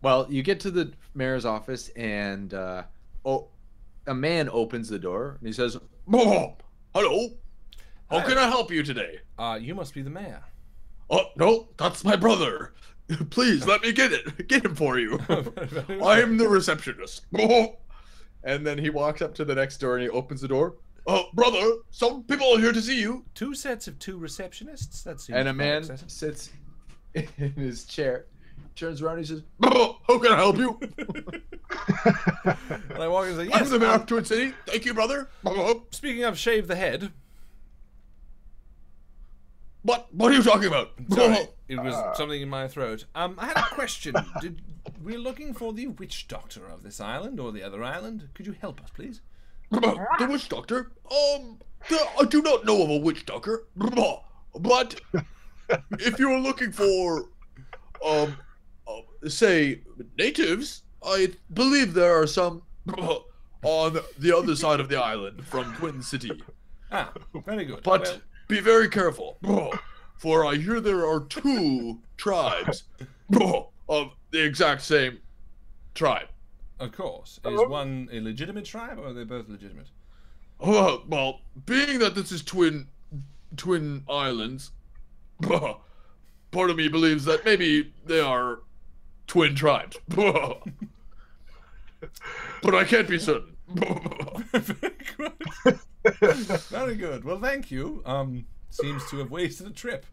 Well, you get to the mayor's office and a man opens the door and he says, Oh, hello. How can I help you today? You must be the mayor. Oh, no, that's my brother. Please, let me get him for you. I'm the receptionist. Oh. and then he walks up to the next door and he opens the door. Oh, brother, some people are here to see you. 2 sets of 2 receptionists? That seems And a quite man excessive. sits in his chair, turns around and he says, Oh, how can I help you? And I walk in and say, I'm yes, the mayor of Twin City. Thank you, brother. speaking of shave the head, What are you talking about? sorry, it was something in my throat. I had a question. We're looking for the witch doctor of this island or the other island. Could you help us, please? The witch doctor? I do not know of a witch doctor. But if you're looking for, say, natives, I believe there are some on the other side of the island from Twin City. Ah, very good. But Well, be very careful, for I hear there are 2 tribes of the exact same tribe. of course. Is one a legitimate tribe or are they both legitimate? Well, being that this is twin islands, part of me believes that maybe they are twin tribes. But I can't be certain. Very good. Very good. Well, thank you. Seems to have wasted a trip.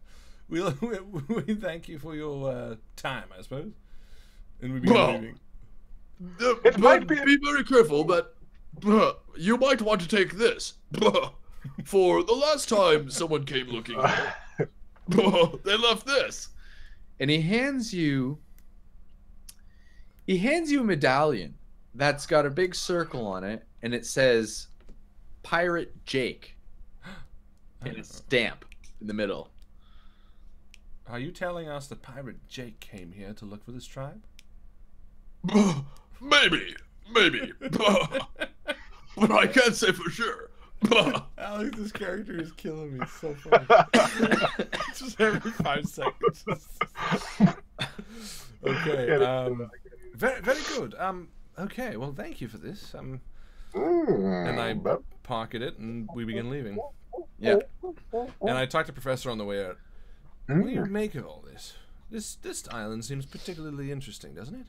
We thank you for your time, I suppose. And we begin Well, leaving. It might be- Be very careful, but you might want to take this. For the last time someone came looking, they left this. and he hands you a medallion that's got a big circle on it and it says Pirate Jake and a stamp in the middle. Are you telling us that Pirate Jake came here to look for this tribe? Maybe. But I can't say for sure. Alex, this character is killing me so funny. Just every 5 seconds. Okay. Very, very good. Okay. Well, thank you for this. And I pocket it, and we begin leaving. Yeah. And I talked to Professor on the way out. What do you make of all this? This island seems particularly interesting, doesn't it?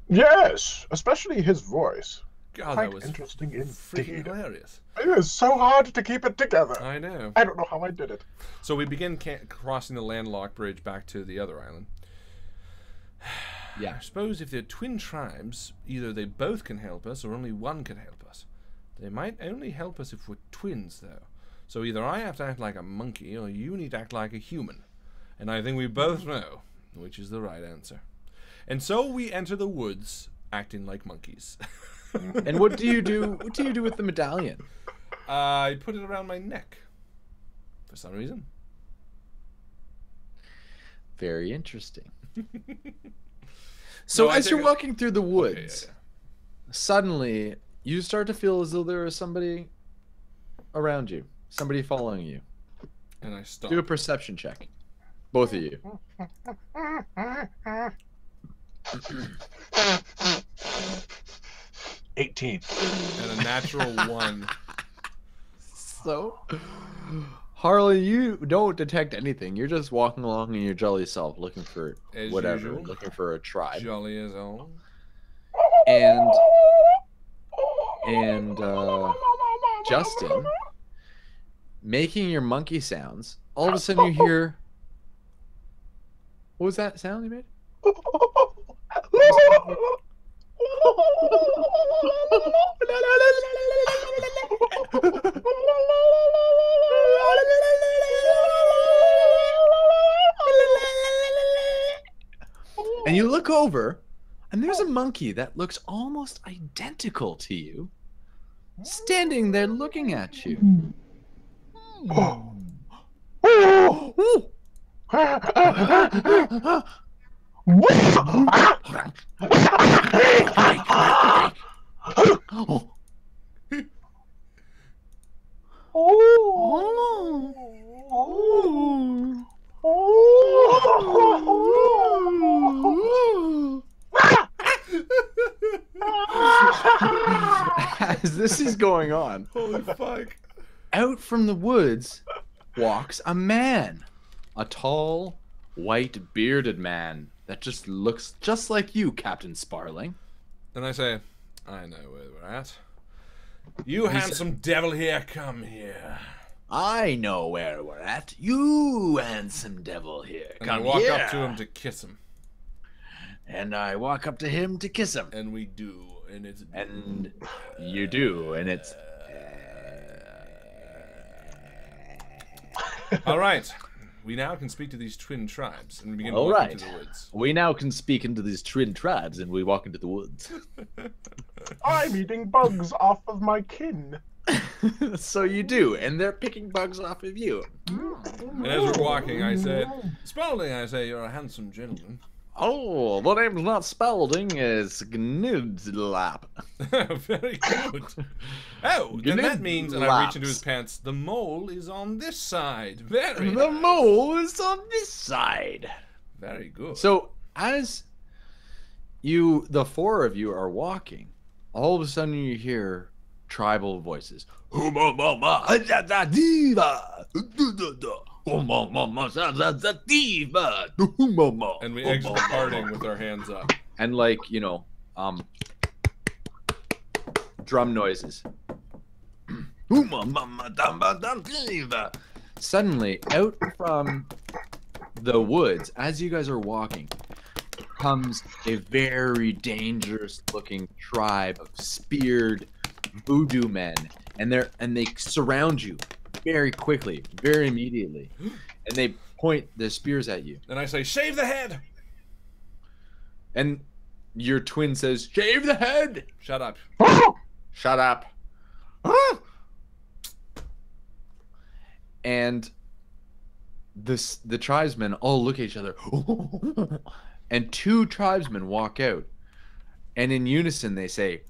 Yes, especially his voice. God, Quite that was interesting freaking indeed. hilarious. It is so hard to keep it together. I know. I don't know how I did it. So we begin crossing the landlocked bridge back to the other island. Yeah. I suppose if they're twin tribes, either they both can help us or only one can help us. They might only help us if we're twins, though. So either I have to act like a monkey or you need to act like a human. And I think we both know which is the right answer. And so we enter the woods acting like monkeys. And what do you do? What do you do with the medallion? I put it around my neck for some reason. Very interesting. So No, I as you're think- walking through the Okay, woods, yeah. suddenly you start to feel as though there is somebody around you, somebody following you. And I stop. Do a perception check. Both of you. 18. And a natural 1. So, Harlan, you don't detect anything. You're just walking along in your jolly self, looking for As whatever, usual. looking for a tribe. Jolly as all. And Justin, making your monkey sounds, all of a sudden you hear. What was that sound you made? And you look over, and there's a monkey that looks almost identical to you, standing there looking at you. As this is going on, Holy fuck. out from the woods walks a man. A tall, white, bearded man that just looks just like you, Captain Spaulding. And I say, I know where we're at. You handsome devil here, come here. I know where we're at. You handsome devil here. And Come I walk here. up to him to kiss him. And I walk up to him to kiss him. And we do. And it's... And you do, and it's... All right. We now can speak to these twin tribes and we begin All walking right. to the woods. We now can speak into these twin tribes, and we walk into the woods. I'm eating bugs off of my kin. So you do, and they're picking bugs off of you. And as we're walking, I said, Spaulding, I say, you're a handsome gentleman. Oh, the name's not Spaulding, it's Gnidlap. Very good. Oh, then that means, and I reach into his pants, the mole is on this side. Very The nice. mole is on this side. Very good. So, as you, the four of you, are walking, all of a sudden you hear tribal voices. And we exit the parting with our hands up. And like, you know, drum noises. Suddenly, out from the woods, as you guys are walking, comes a very dangerous looking tribe of speared voodoo men, and they surround you very quickly, very immediately, and they point their spears at you. And I say, shave the head! And your twin says, shave the head! Shut up. Shut up. And the tribesmen all look at each other. And two tribesmen walk out. And in unison they say,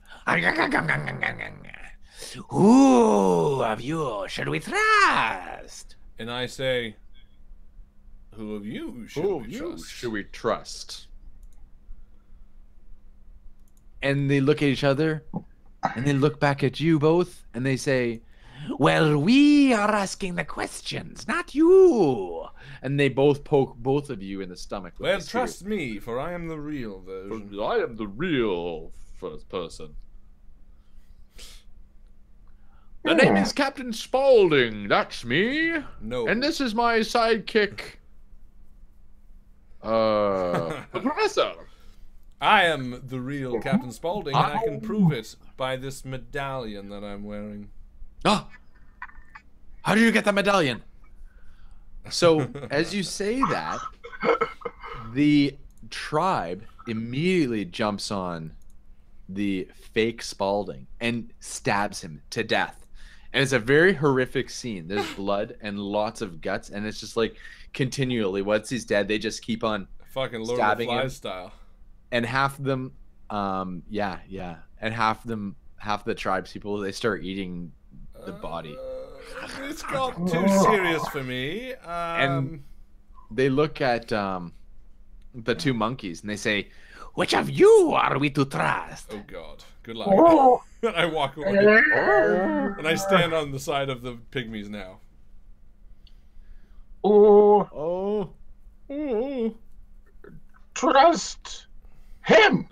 Who of you should we trust? And I say, who of you should who we of you trust? should we trust? And they look at each other, and they look back at you both, and they say, Well, we are asking the questions, not you. and they both poke both of you in the stomach. with Well, the trust me, for I am the real version. I am the real first person. The name is Captain Spaulding. That's me. No. And this is my sidekick, Professor. I am the real Captain Spaulding, and I can prove it by this medallion that I'm wearing. Oh, how do you get the medallion? So, as you say that, the tribe immediately jumps on the fake Spaulding and stabs him to death. And it's a very horrific scene. There's blood and lots of guts, and it's just like continually, once he's dead, they just keep on Fucking Lord of the stabbing him. Flies style. And half of them, and half the tribes people, they start eating the body. It's got too serious for me. they look at the two monkeys and they say, Which of you are we to trust? Oh God, good luck. Oh. And I walk away. And I stand on the side of the pygmies now. Oh, "Oh, trust him.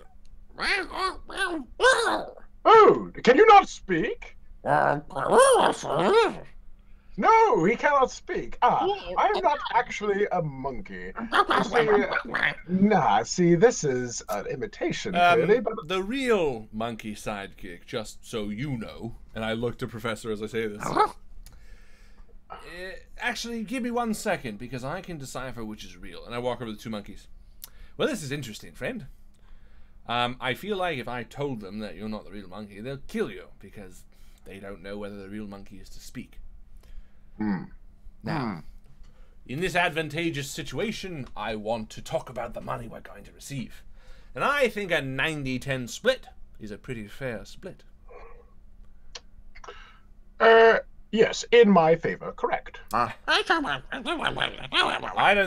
Oh, can you not speak? No, he cannot speak. I am not actually a monkey. See, this is an imitation, clearly, but... The real monkey sidekick, just so you know, and I look to Professor as I say this. Actually, give me 1 second, because I can decipher which is real. And I walk over to the two monkeys. Well, this is interesting, friend. I feel like if I told them that you're not the real monkey, they'll kill you, because they don't know whether the real monkey is to speak. Now, in this advantageous situation, I want to talk about the money we're going to receive. And I think a 90-10 split is a pretty fair split. Yes, in my favor, correct. I don't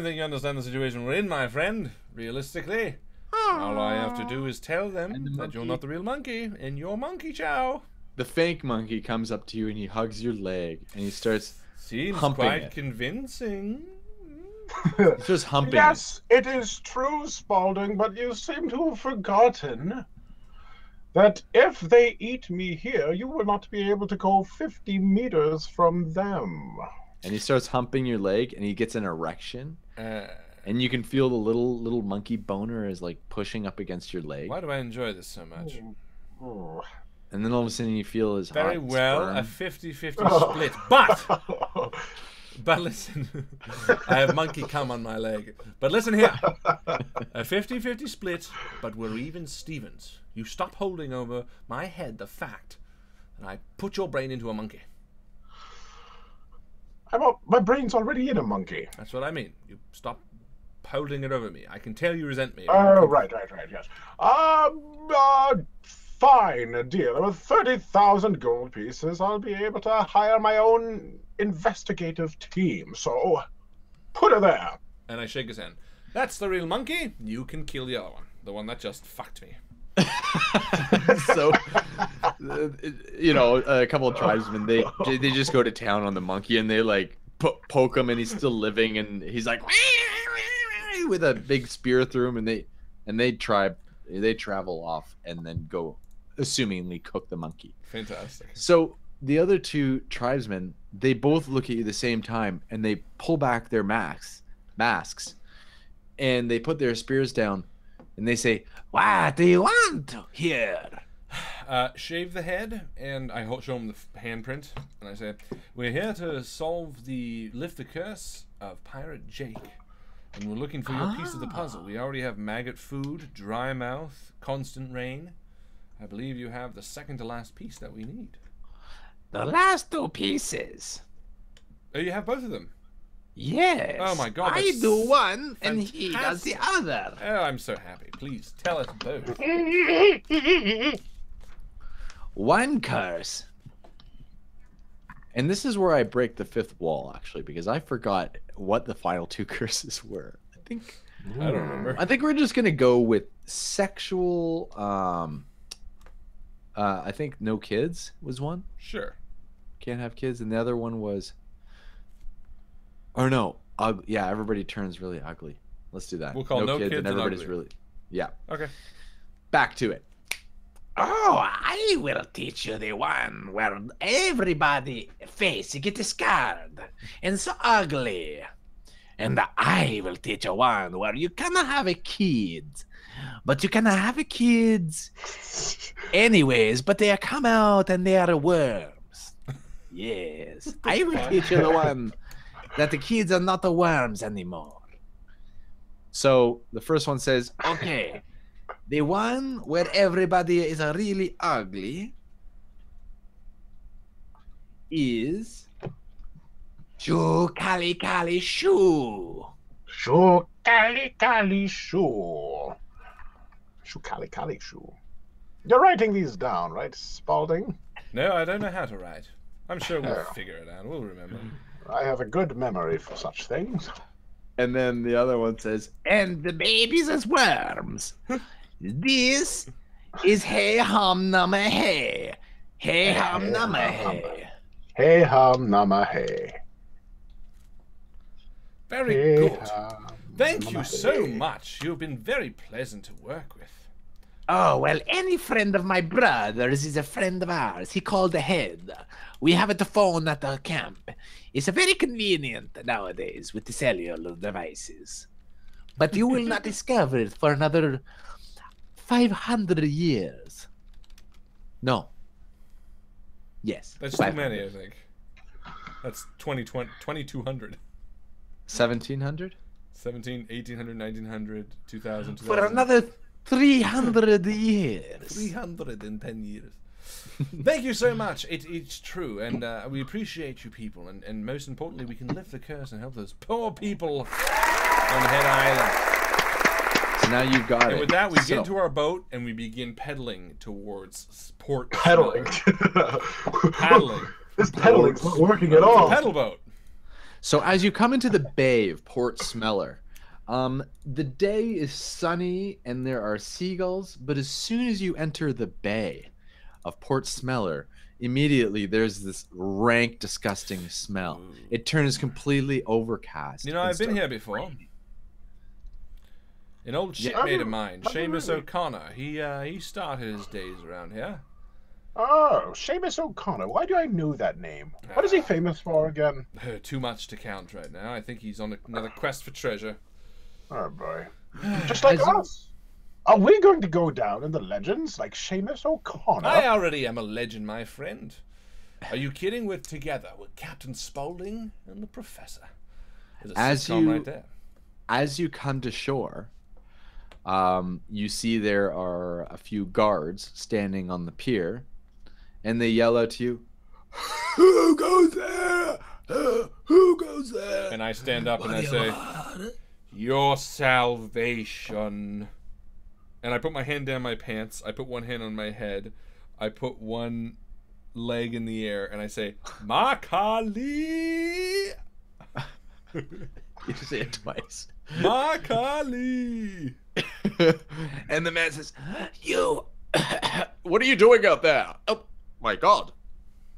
think you understand the situation we're in, my friend. Realistically, all I have to do is tell them that you're not the real monkey, and you're monkey chow. The fake monkey comes up to you and he hugs your leg and he starts Seems humping quite it. convincing. He's just humping Yes, it is true, Spaulding, but you seem to have forgotten that if they eat me here, you will not be able to go 50 meters from them. it. And he starts humping your leg and he gets an erection. And you can feel the little monkey boner is like pushing up against your leg. Why do I enjoy this so much? Oh. And then all of a sudden you feel his Very hot well, sperm. a 50-50 split. But listen, I have monkey cum on my leg. But listen here, a 50-50 split, but we're even Stevens. You stop holding over my head the fact that I put your brain into a monkey. My brain's already in a monkey. That's what I mean. You stop holding it over me. I can tell you resent me. Oh, right, yes. Fine deal. With 30,000 gold pieces, I'll be able to hire my own investigative team. So, put her there. And I shake his hand. That's the real monkey. You can kill the other one. The one that just fucked me. So, you know, a couple of tribesmen, they just go to town on the monkey and they like poke him and he's still living and he's like with a big spear through him and they travel off and then go assumingly cook the monkey. Fantastic. So the other two tribesmen, they both look at you at the same time and they pull back their masks and they put their spears down and they say, What do you want here? Shave the head, and I show him the handprint, and I say, we're here to lift the curse of Pirate Jake, and we're looking for your piece of the puzzle. We already have maggot food, dry mouth, constant rain. I believe you have the second to last piece that we need. The last two pieces. Oh, you have both of them? Yes. Oh my God, I that's do one and he does the fantastic. other. Oh, I'm so happy. Please, tell us both. one curse. And this is where I break the fifth wall, actually, because I forgot what the final two curses were. I don't remember. I think we're just gonna go with sexual. I think no kids was one. Sure. Can't have kids, and the other one was. Or no, yeah, everybody turns really ugly. Let's do that. We'll call no kids and and everybody's ugly. really. Yeah. Okay. Back to it. Oh, I will teach you the one where everybody face get scarred and so ugly. And I will teach you one where you cannot have a kid, but you cannot have a kids anyways, but they come out and they are worms. Yes, I will teach you the one that the kids are not the worms anymore. So the first one says, Okay, the one where everybody is really ugly is Shoo Kali Kali Shoo. Shoo Kali Kali Shoo. Shoo Kali Kali Shoo. You're writing these down, right, Spaulding? No, I don't know how to write. I'm sure we'll figure it out. We'll remember. I have a good memory for such things. And then the other one says, And the babies as worms. This is hey hum nama hey. Hey hum nama hey. Hey hum nama hey. Very Hey good. hum Thank you nama so hey. much. You've been very pleasant to work with. Oh, well, any friend of my brother's is a friend of ours. He called ahead. We have a phone at the camp. It's very convenient nowadays with the cellular devices. But you will not discover it for another 500 years. No. Yes. That's too 500. many, I think. That's 2200. 1700? 17, 1800, 1900, 2000, For another 300 years. 310 years. Thank you so much. It's true, and we appreciate you people, and most importantly, we can lift the curse and help those poor people on Head Island. So now you've got And it. with that, we So- get into our boat and we begin pedaling towards Port Pedaling. Smeller. Paddling. This pedaling's not working at all. Pedal boat. So as you come into the bay of Port Smeller, the day is sunny and there are seagulls, but as soon as you enter the bay of Port Smeller, immediately there's this rank, disgusting smell. It turns completely overcast. You know, and I've been starts here before. raining. An old Yeah. shipmate of mine, Have you Seamus really? O'Connor. He started his days around here. Oh, Seamus O'Connor. Why do I know that name? What is he famous for again? Too much to count right now. I think he's on another quest for treasure. Oh boy. Just like As you- us. Are we going to go down in the legends like Seamus O'Connor? I already am a legend, my friend. Are you kidding? We're together with Captain Spaulding and the Professor. There's a As sitcom you- right there. As you come to shore, you see there are a few guards standing on the pier, and they yell out to you, "Who goes there? Who goes there?" And I stand up and I say, "Your salvation." And I put my hand down my pants. I put one hand on my head. I put one leg in the air, and I say, "Makali, You say it twice. Makali." And the man says, You. What are you doing out there? Oh, my God.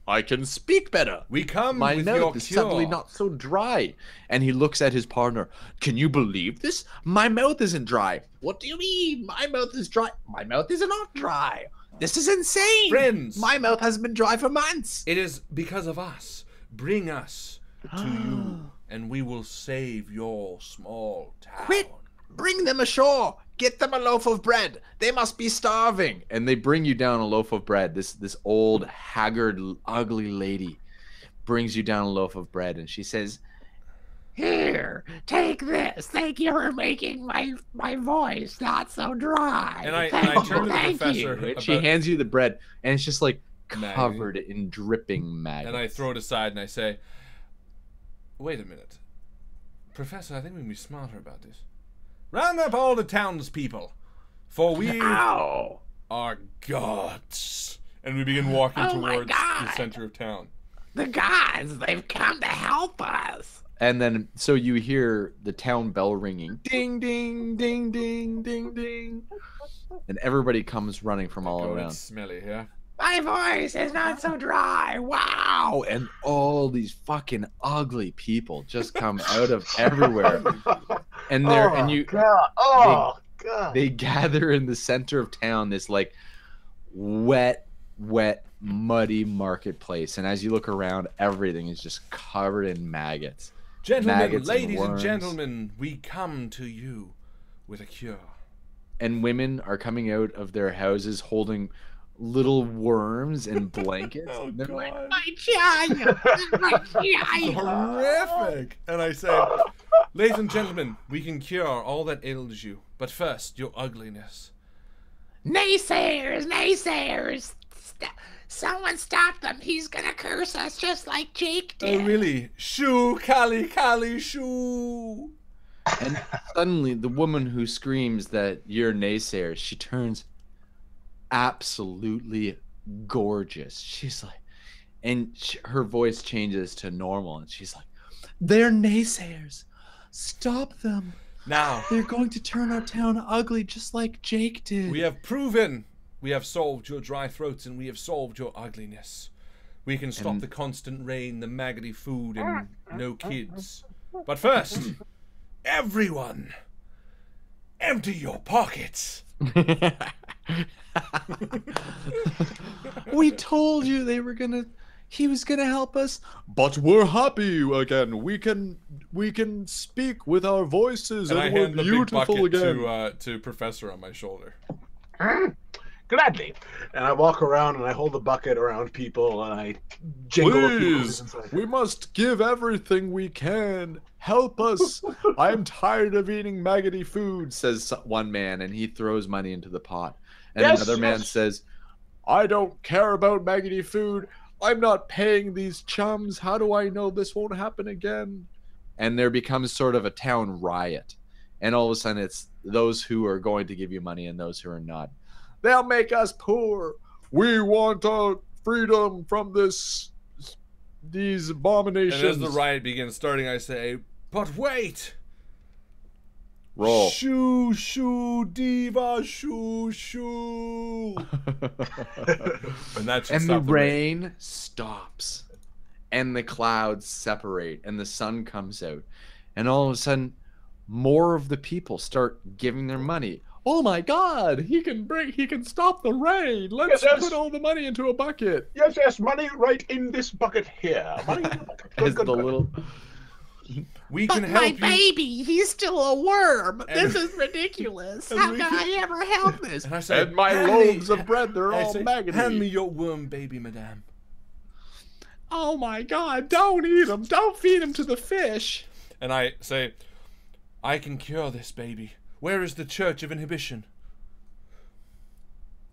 I can speak better. We come "My with your mouth is suddenly cure." not so dry." And he looks at his partner. "Can you believe this? My mouth isn't dry." "What do you mean? My mouth is dry." "My mouth is not dry. This is insane. Friends. My mouth has been dry for months." It is because of us. Bring us to you, and we will save your small town. "Quit! Bring them ashore. Get them a loaf of bread. They must be starving." And they bring you down a loaf of bread. This old, haggard, ugly lady brings you down a loaf of bread, and she says, Here, take this. Thank you for making my voice not so dry. And I Thank turn to the thank professor. you. and she About- hands you the bread, and it's just like Maggie. covered in dripping maggots. And I throw it aside and I say, "Wait a minute. Professor, I think we can be smarter about this. Round up all the townspeople, for we Ow. are gods." And we begin walking Oh my towards the God. center of town. The gods, they've come to help us. And then, so you hear the town bell ringing, ding, ding, ding, ding, ding, ding, and everybody comes running from all Oh, around. it's smelly, yeah? My voice is not so dry. Wow. Oh, and all these fucking ugly people just come out of everywhere, and they're Oh, and you God. Oh, God. they gather in the center of town, this like wet, muddy marketplace, and as you look around, everything is just covered in maggots. Gentlemen, Maggots and ladies and worms. gentlemen, we come to you with a cure. And women are coming out of their houses holding little worms and blankets. Oh, And they're like, God. My child. My child. Horrific! And I say, "Ladies and gentlemen, we can cure all that ails you. But first, your ugliness." Naysayers, naysayers. Someone stop them. He's gonna curse us just like Jake Oh, did. really? Shoo, Kali, Kali, shoo. And suddenly, the woman who screams that you're naysayers, she turns absolutely gorgeous. She's like, and her voice changes to normal, and she's like, "They're naysayers. Stop them. Now, They're going to turn our town ugly just like Jake did. we have proven we have solved your dry throats and we have solved your ugliness. We can stop the constant rain, the maggoty food, and no kids. But first, everyone, empty your pockets. We told you they were gonna. He was gonna help us. But we're happy again. We can speak with our voices, And I and we're hand the big beautiful bucket again. to Professor on my shoulder. Gladly. And I walk around and I hold the bucket around people and I jingle a few Please, inside. we must give everything we can. Help us. I'm tired of eating maggoty food, Says one man, and he throws money into the pot. And Yes, another man yes. says, I don't care about maggoty food. I'm not paying these chums. How do I know this won't happen again? and there becomes sort of a town riot. And all of a sudden, it's those who are going to give you money and those who are not. They'll make us poor. We want our freedom from these abominations. And as the riot begins starting, I say, but wait! Roll. Shoo, shoo, diva, shoo, shoo. And that's And the rain stops, and the clouds separate, and the sun comes out, and all of a sudden, more of the people start giving their money. Oh my God! He can stop the rain. Let's Yes. put all the money into a bucket. Yes, yes, money right in this bucket here. Money in the bucket. Good, As good, the good. little We But can my help you. baby, he's still a worm. And- This is ridiculous. and How we can can- I ever help this? And I say, And my "Hand loaves me- of bread, they're I all say, maggoty. hand me your worm baby, madame. Oh my God! Don't eat them. Don't feed them to the fish. And I say, I can cure this baby. Where is the Church of Inhibition?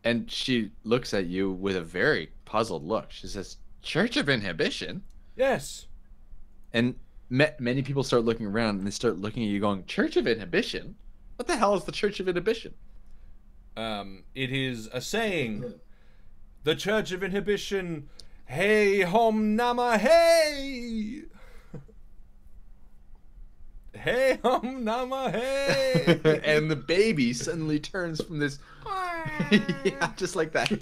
And she looks at you with a very puzzled look. She says, Church of Inhibition? Yes. And many people start looking around, and they start looking at you going, Church of Inhibition? What the hell is the Church of Inhibition? It is a saying. The Church of Inhibition. Hey, hom nama, hey! Hey, hom nama, hey! And the baby suddenly turns from this... yeah, just like that. And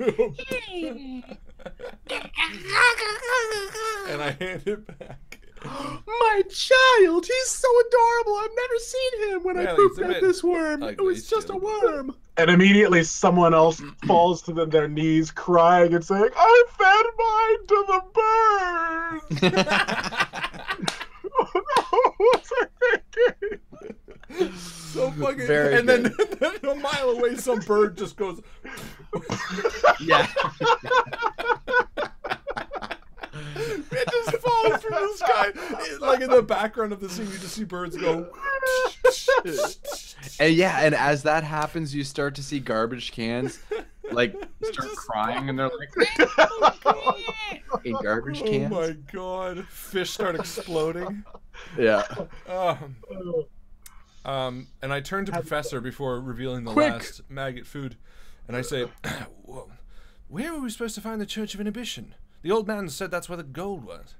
I hand it back. My child, he's so adorable. I've never seen him when Well, I pooped he's a at bit this worm. It ugly was just a still. worm. And immediately someone else falls to their knees crying and saying, I fed mine to the birds. What's I thinking? So fucking. Very and then a mile away, some bird just goes. Yeah. It just falls from the sky. Like in the background of the scene, you just see birds go. And yeah, and as that happens, you start to see garbage cans like start crying, and they're like in garbage Oh cans. my god! Fish start exploding. Yeah. And I turn to Professor before revealing the Quick. last maggot food, and I say, "Whoa, where were we supposed to find the Church of Inhibition? The old man said that's where the gold was."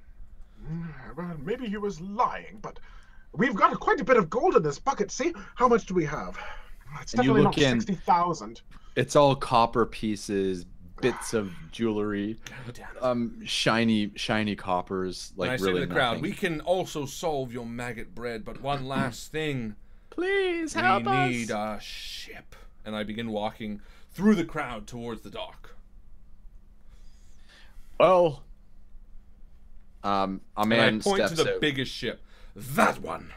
Well, maybe he was lying, but we've got quite a bit of gold in this bucket. See? How much do we have? It's And you definitely look not in. 60,000. It's all copper pieces, bits of jewelry, shiny coppers, And I like say really to the crowd, nothing. "We can also solve your maggot bread, but one last thing." Please We help us. need a ship. And I begin walking through the crowd towards the dock. Well, a And I man point to steps the out. biggest ship. That one.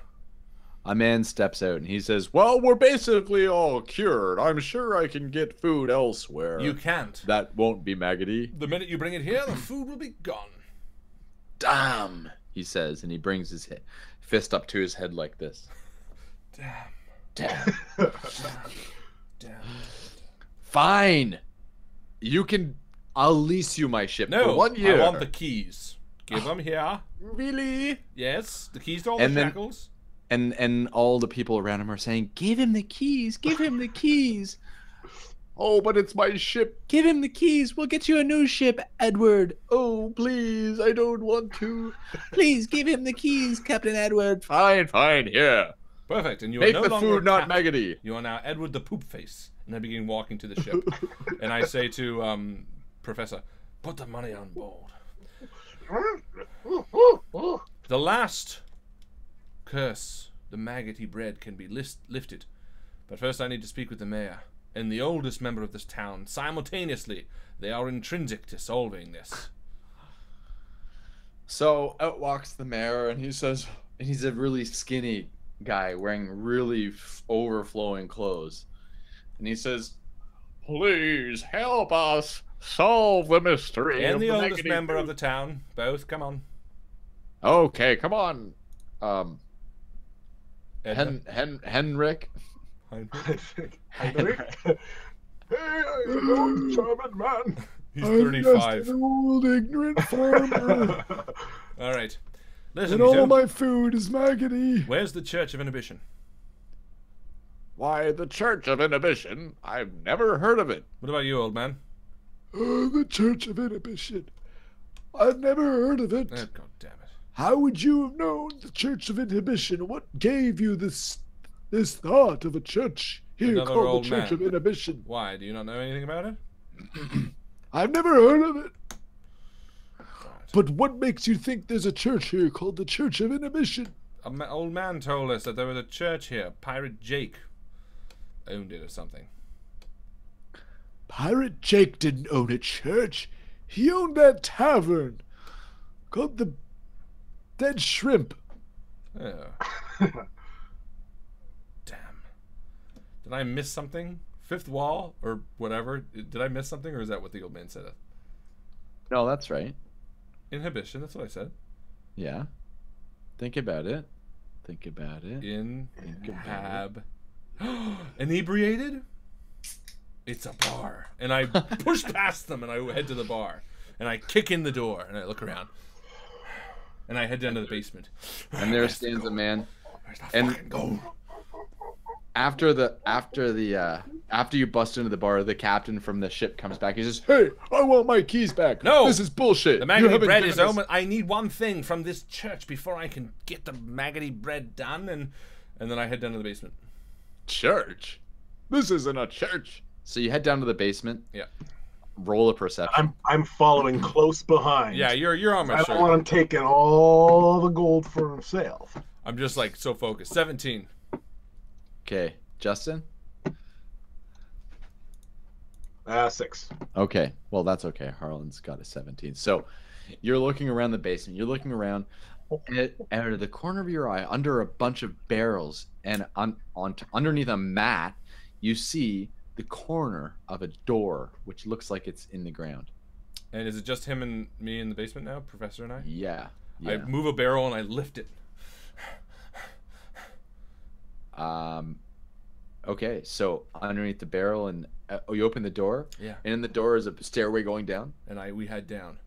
A man steps out and he says, Well, we're basically all cured. I'm sure I can get food elsewhere. You can't. That won't be maggoty. The minute you bring it here, the food will be gone. "Damn," he says, and he brings his fist up to his head like this. Damn. Damn. Damn. Fine. I'll lease you my ship No, for 1 year. I want the keys. Give them here. Really? Yes, the keys to all And the then- shackles. And all the people around him are saying, "Give him the keys. Give him the keys." Oh, but it's my ship. Give him the keys. We'll get you a new ship, Edward. Oh, please, I don't want to. Please give him the keys, Captain Edward. Fine, here. Perfect. And you Make are no the longer food not Cap- maggoty. You are now Edward the Poop Face. And I begin walking to the ship. And I say to Professor, put the money on board. The last curse, the maggoty bread, can be lifted. But first I need to speak with the mayor and the oldest member of this town. Simultaneously, they are intrinsic to solving this. So out walks the mayor, and he says, and he's a really skinny guy wearing really overflowing clothes. And he says, Please help us solve the mystery. And of the oldest maggoty member of food." the town. Both, come on. Okay, come on. Edna. Henrik. Heinrich? Hey, I'm an old German man. He's 35. Just an old ignorant farmer. All right. Listen, And all Viseau. my food is maggoty. Where's the Church of Inhibition? Why, the Church of Inhibition? I've never heard of it. What about you, old man? The Church of Inhibition. I've never heard of it. Oh, God damn it. How would you have known the Church of Inhibition? What gave you this thought of a church here Another called old the Church man. of Inhibition? Why? Do you not know anything about it? I've never heard of it. Right. But what makes you think there's a church here called the Church of Inhibition? An old man told us that there was a church here. Pirate Jake owned it or something. Pirate Jake didn't own a church. He owned that tavern called the Dead Shrimp. Oh. Damn. Did I miss something? Fifth wall or whatever? Did I miss something, or is that what the old man said? no, that's right. Inhibition, that's what I said. Yeah. Think about it. Think about it. Inhab. Inebriated? It's a bar. And I push past them and I head to the bar. And I kick in the door and I look around. And I head down to the basement. And there stands a man. Where's the and- fucking gold? After you bust into the bar, the captain from the ship comes back. He says, "Hey, I want my keys back. No! This is bullshit. The You maggoty haven't bread given is us-" almost... I need one thing from this church before I can get the maggoty bread done. And then I head down to the basement. Church? This isn't a church. So you head down to the basement. Yeah. Roll a perception. I'm following close behind. Yeah, you're on my I don't shirt. want him taking all the gold for himself. I'm just like so focused. 17. Okay, Justin. 6. Okay, well that's okay. Harlan's got a 17. So you're looking around the basement. You're looking around, and out of the corner of your eye, under a bunch of barrels, and underneath a mat, you see the corner of a door, which looks like it's in the ground. And is it just him and me in the basement now, Professor and I? Yeah. I move a barrel and I lift it. Okay, so underneath the barrel, and you open the door. Yeah. And in the door is a stairway going down. And we head down.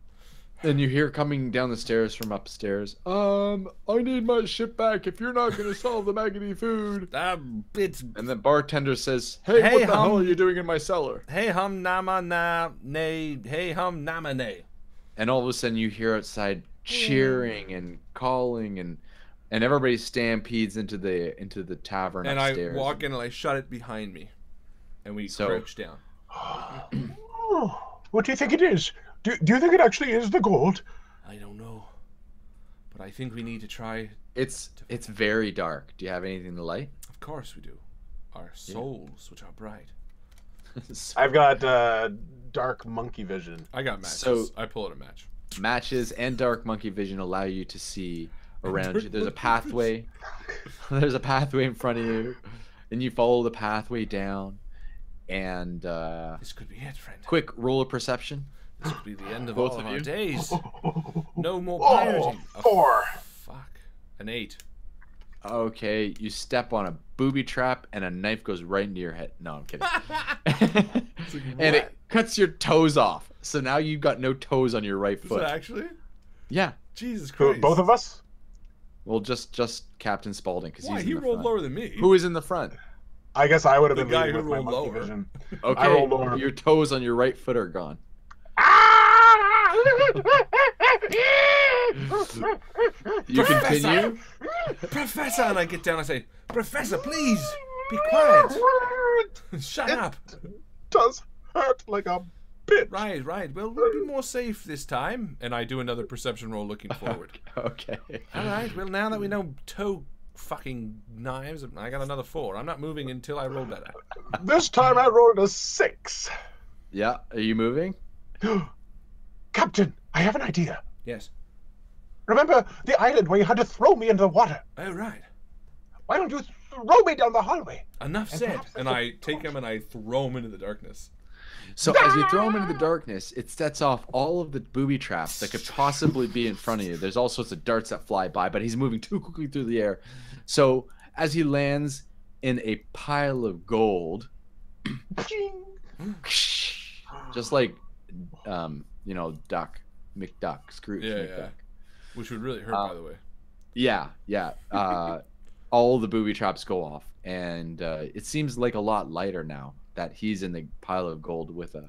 And you hear coming down the stairs from upstairs. I need my ship back if you're not going to solve the maggoty food. It's... And the bartender says, Hey, Hey, what the hell hum. are you doing in my cellar? Hey hum nama na nay. Hey hum nama nay. and all of a sudden you hear outside cheering and calling, and everybody stampedes into the tavern And upstairs. I walk in and I shut it behind me. And we crouch down. Oh, what do you think it is? Do you think it actually is the gold? I don't know. But I think we need to try. It's very dark. Do you have anything to light? Of course we do. Our souls, which are bright. I've got dark monkey vision. I got matches. So- I pull out a match. Matches and dark monkey vision allow you to see around you. There's a pathway. There's a pathway in front of you, and you follow the pathway down. And This could be it, friend. quick roll of perception. This could be the end of Both all of of our you? days. No more Oh, pirating. 4. Fuck. An 8. Okay, you step on a booby trap and a knife goes right into your head. No, I'm kidding. And it cuts your toes off. So now you've got no toes on your right Is foot. it actually? Yeah. Jesus Who, Christ. both of us? Well, just Captain Spaulding, because Why? he's He in the rolled front. lower than me. Who is in the front? I guess I would have The been guy leading who with my rolled monkey lower. vision. I Okay, rolled lower. your toes on your right foot are gone. You continue? Professor! And I get down and I say, Professor, please, be quiet. Shut up. Does hurt like a bitch. Right, right. Well, we'll be more safe this time. And I do another perception roll looking forward. Okay. All right, well, now that we know toe fucking knives, I got another 4. I'm not moving until I roll better. This time I rolled a 6. Yeah, are you moving? Captain, I have an idea. Yes. Remember the island where you had to throw me into the water? Oh, right. Why don't you throw me down the hallway? Enough said. And I take him and I throw him into the darkness. So as you throw him into the darkness, it sets off all of the booby traps that could possibly be in front of you. There's all sorts of darts that fly by, but he's moving too quickly through the air. So as he lands in a pile of gold, just like, you know, Duck, McDuck, Scrooge, Yeah, McDuck. yeah. Which would really hurt, by the way. Yeah, yeah. All the booby traps go off, and it seems like a lot lighter now that he's in the pile of gold with a,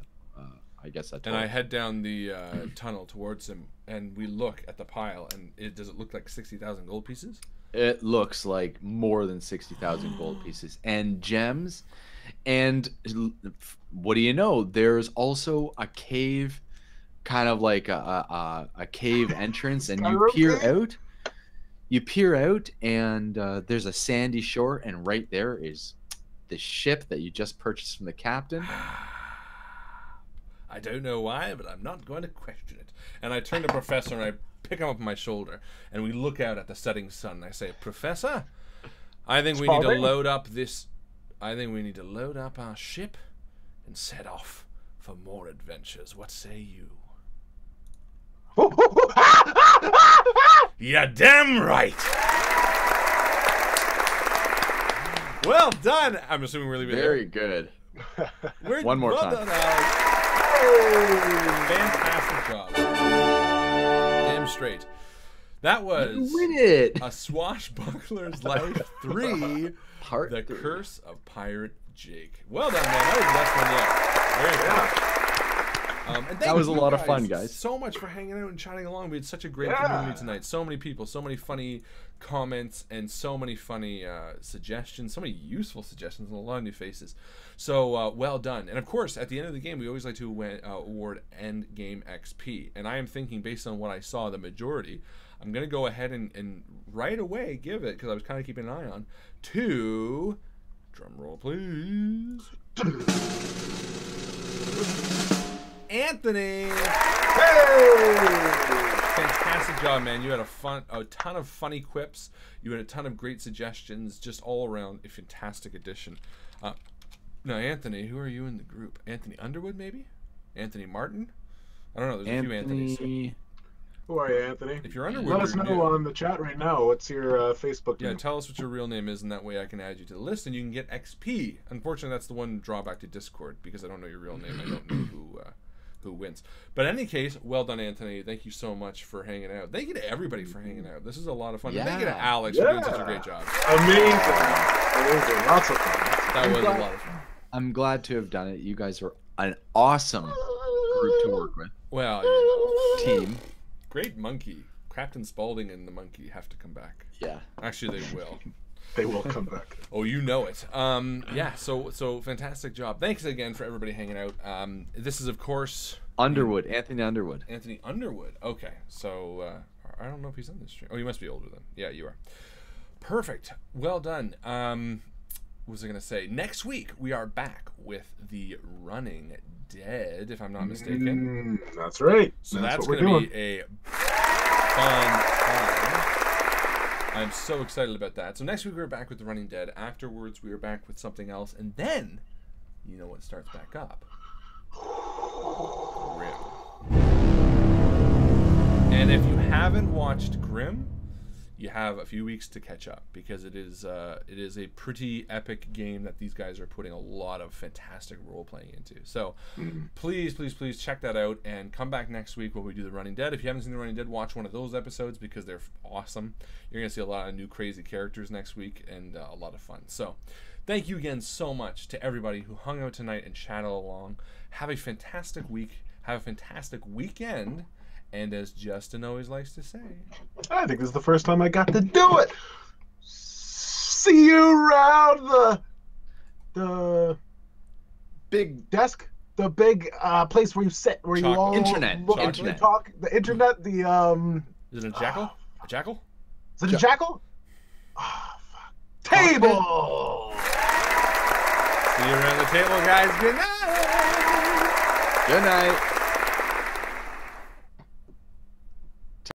I guess, a And torch. I head down the tunnel towards him, and we look at the pile, and does it look like 60,000 gold pieces? It looks like more than 60,000 gold pieces and gems. And what do you know? There's also a cave, kind of like a cave entrance, and you peer out. You peer out, and there's a sandy shore, and right there is the ship that you just purchased from the captain. I don't know why, but I'm not going to question it. And I turn to Professor and I pick him up on my shoulder, and we look out at the setting sun. And I say, Professor, I think we need to Spaulding? load up this. I think we need to load up our ship and set off for more adventures. What say you? You're damn right. Well done. I'm assuming we're leaving Very here. good. One more time. Done, Alex. Fantastic job. Damn straight. That was You win it. A Swashbuckler's Life 3, Part The 3. Curse of Pirate Jake. Well done, man. That was the best one yet. Very good. And thank That was a you lot of fun, guys. So much for hanging out and chatting along. We had such a great Yeah. community tonight. So many people, so many funny comments, and so many funny suggestions, so many useful suggestions, and a lot of new faces. So well done. And of course, at the end of the game, we always like to award end game XP. And I am thinking, based on what I saw, the majority, I'm going to go ahead and right away give it, because I was kind of keeping an eye on, to, drum roll please, Anthony. Fantastic job, man. You had a ton of funny quips. You had a ton of great suggestions. Just all around a fantastic addition. Now, Anthony, who are you in the group? Anthony Underwood, maybe? Anthony Martin? I don't know. There's a few Anthonys. Who are you, Anthony? If you're Underwood, Let us you're know new. on the chat right now. What's your Facebook Yeah, name? tell us what your real name is, and that way I can add you to the list, and you can get XP. Unfortunately, that's the one drawback to Discord, because I don't know your real name. I don't know who wins. But in any case, well done, Anthony. Thank you so much for hanging out. Thank you to everybody for hanging out. This is a lot of fun. Yeah. Thank you to Alex for doing such a great job. Amazing. Lots of fun. That was a lot of fun. I'm glad to have done it. You guys are an awesome group to work with. Well, you know, Team. great monkey. Captain Spaulding and the monkey have to come back. Yeah. Actually, they will. They will come back. Oh, you know it. Yeah, so fantastic job. Thanks again for everybody hanging out. This is, of course, Underwood. Anthony Underwood. Anthony Underwood. Okay, so I don't know if he's on this stream. Oh, you must be older then. Yeah, you are. Perfect. Well done. What was I going to say? Next week, we are back with the Running Dead, if I'm not mistaken. That's right. So that's that's what going we're to doing. be a fun time. I'm so excited about that. So next week we're back with The Running Dead. Afterwards we are back with something else. And then, you know what starts back up? Grim. And if you haven't watched Grim, you have a few weeks to catch up, because it is a pretty epic game that these guys are putting a lot of fantastic role playing into. So please check that out, and come back next week when we do the Running Dead. If you haven't seen the Running Dead, watch one of those episodes, because they're awesome. You're gonna see a lot of new crazy characters next week, and a lot of fun. So thank you again so much to everybody who hung out tonight and chatted along. Have a fantastic week. Have a fantastic weekend. And as Justin always likes to say, I think this is the first time I got to do it. See you around the big desk, the big place where you sit, where you all Internet. look and talk. The internet. The is it a jackal? A jackal? Is it a jackal? Oh, fuck. Table. See you around the table, guys. Good night. Good night.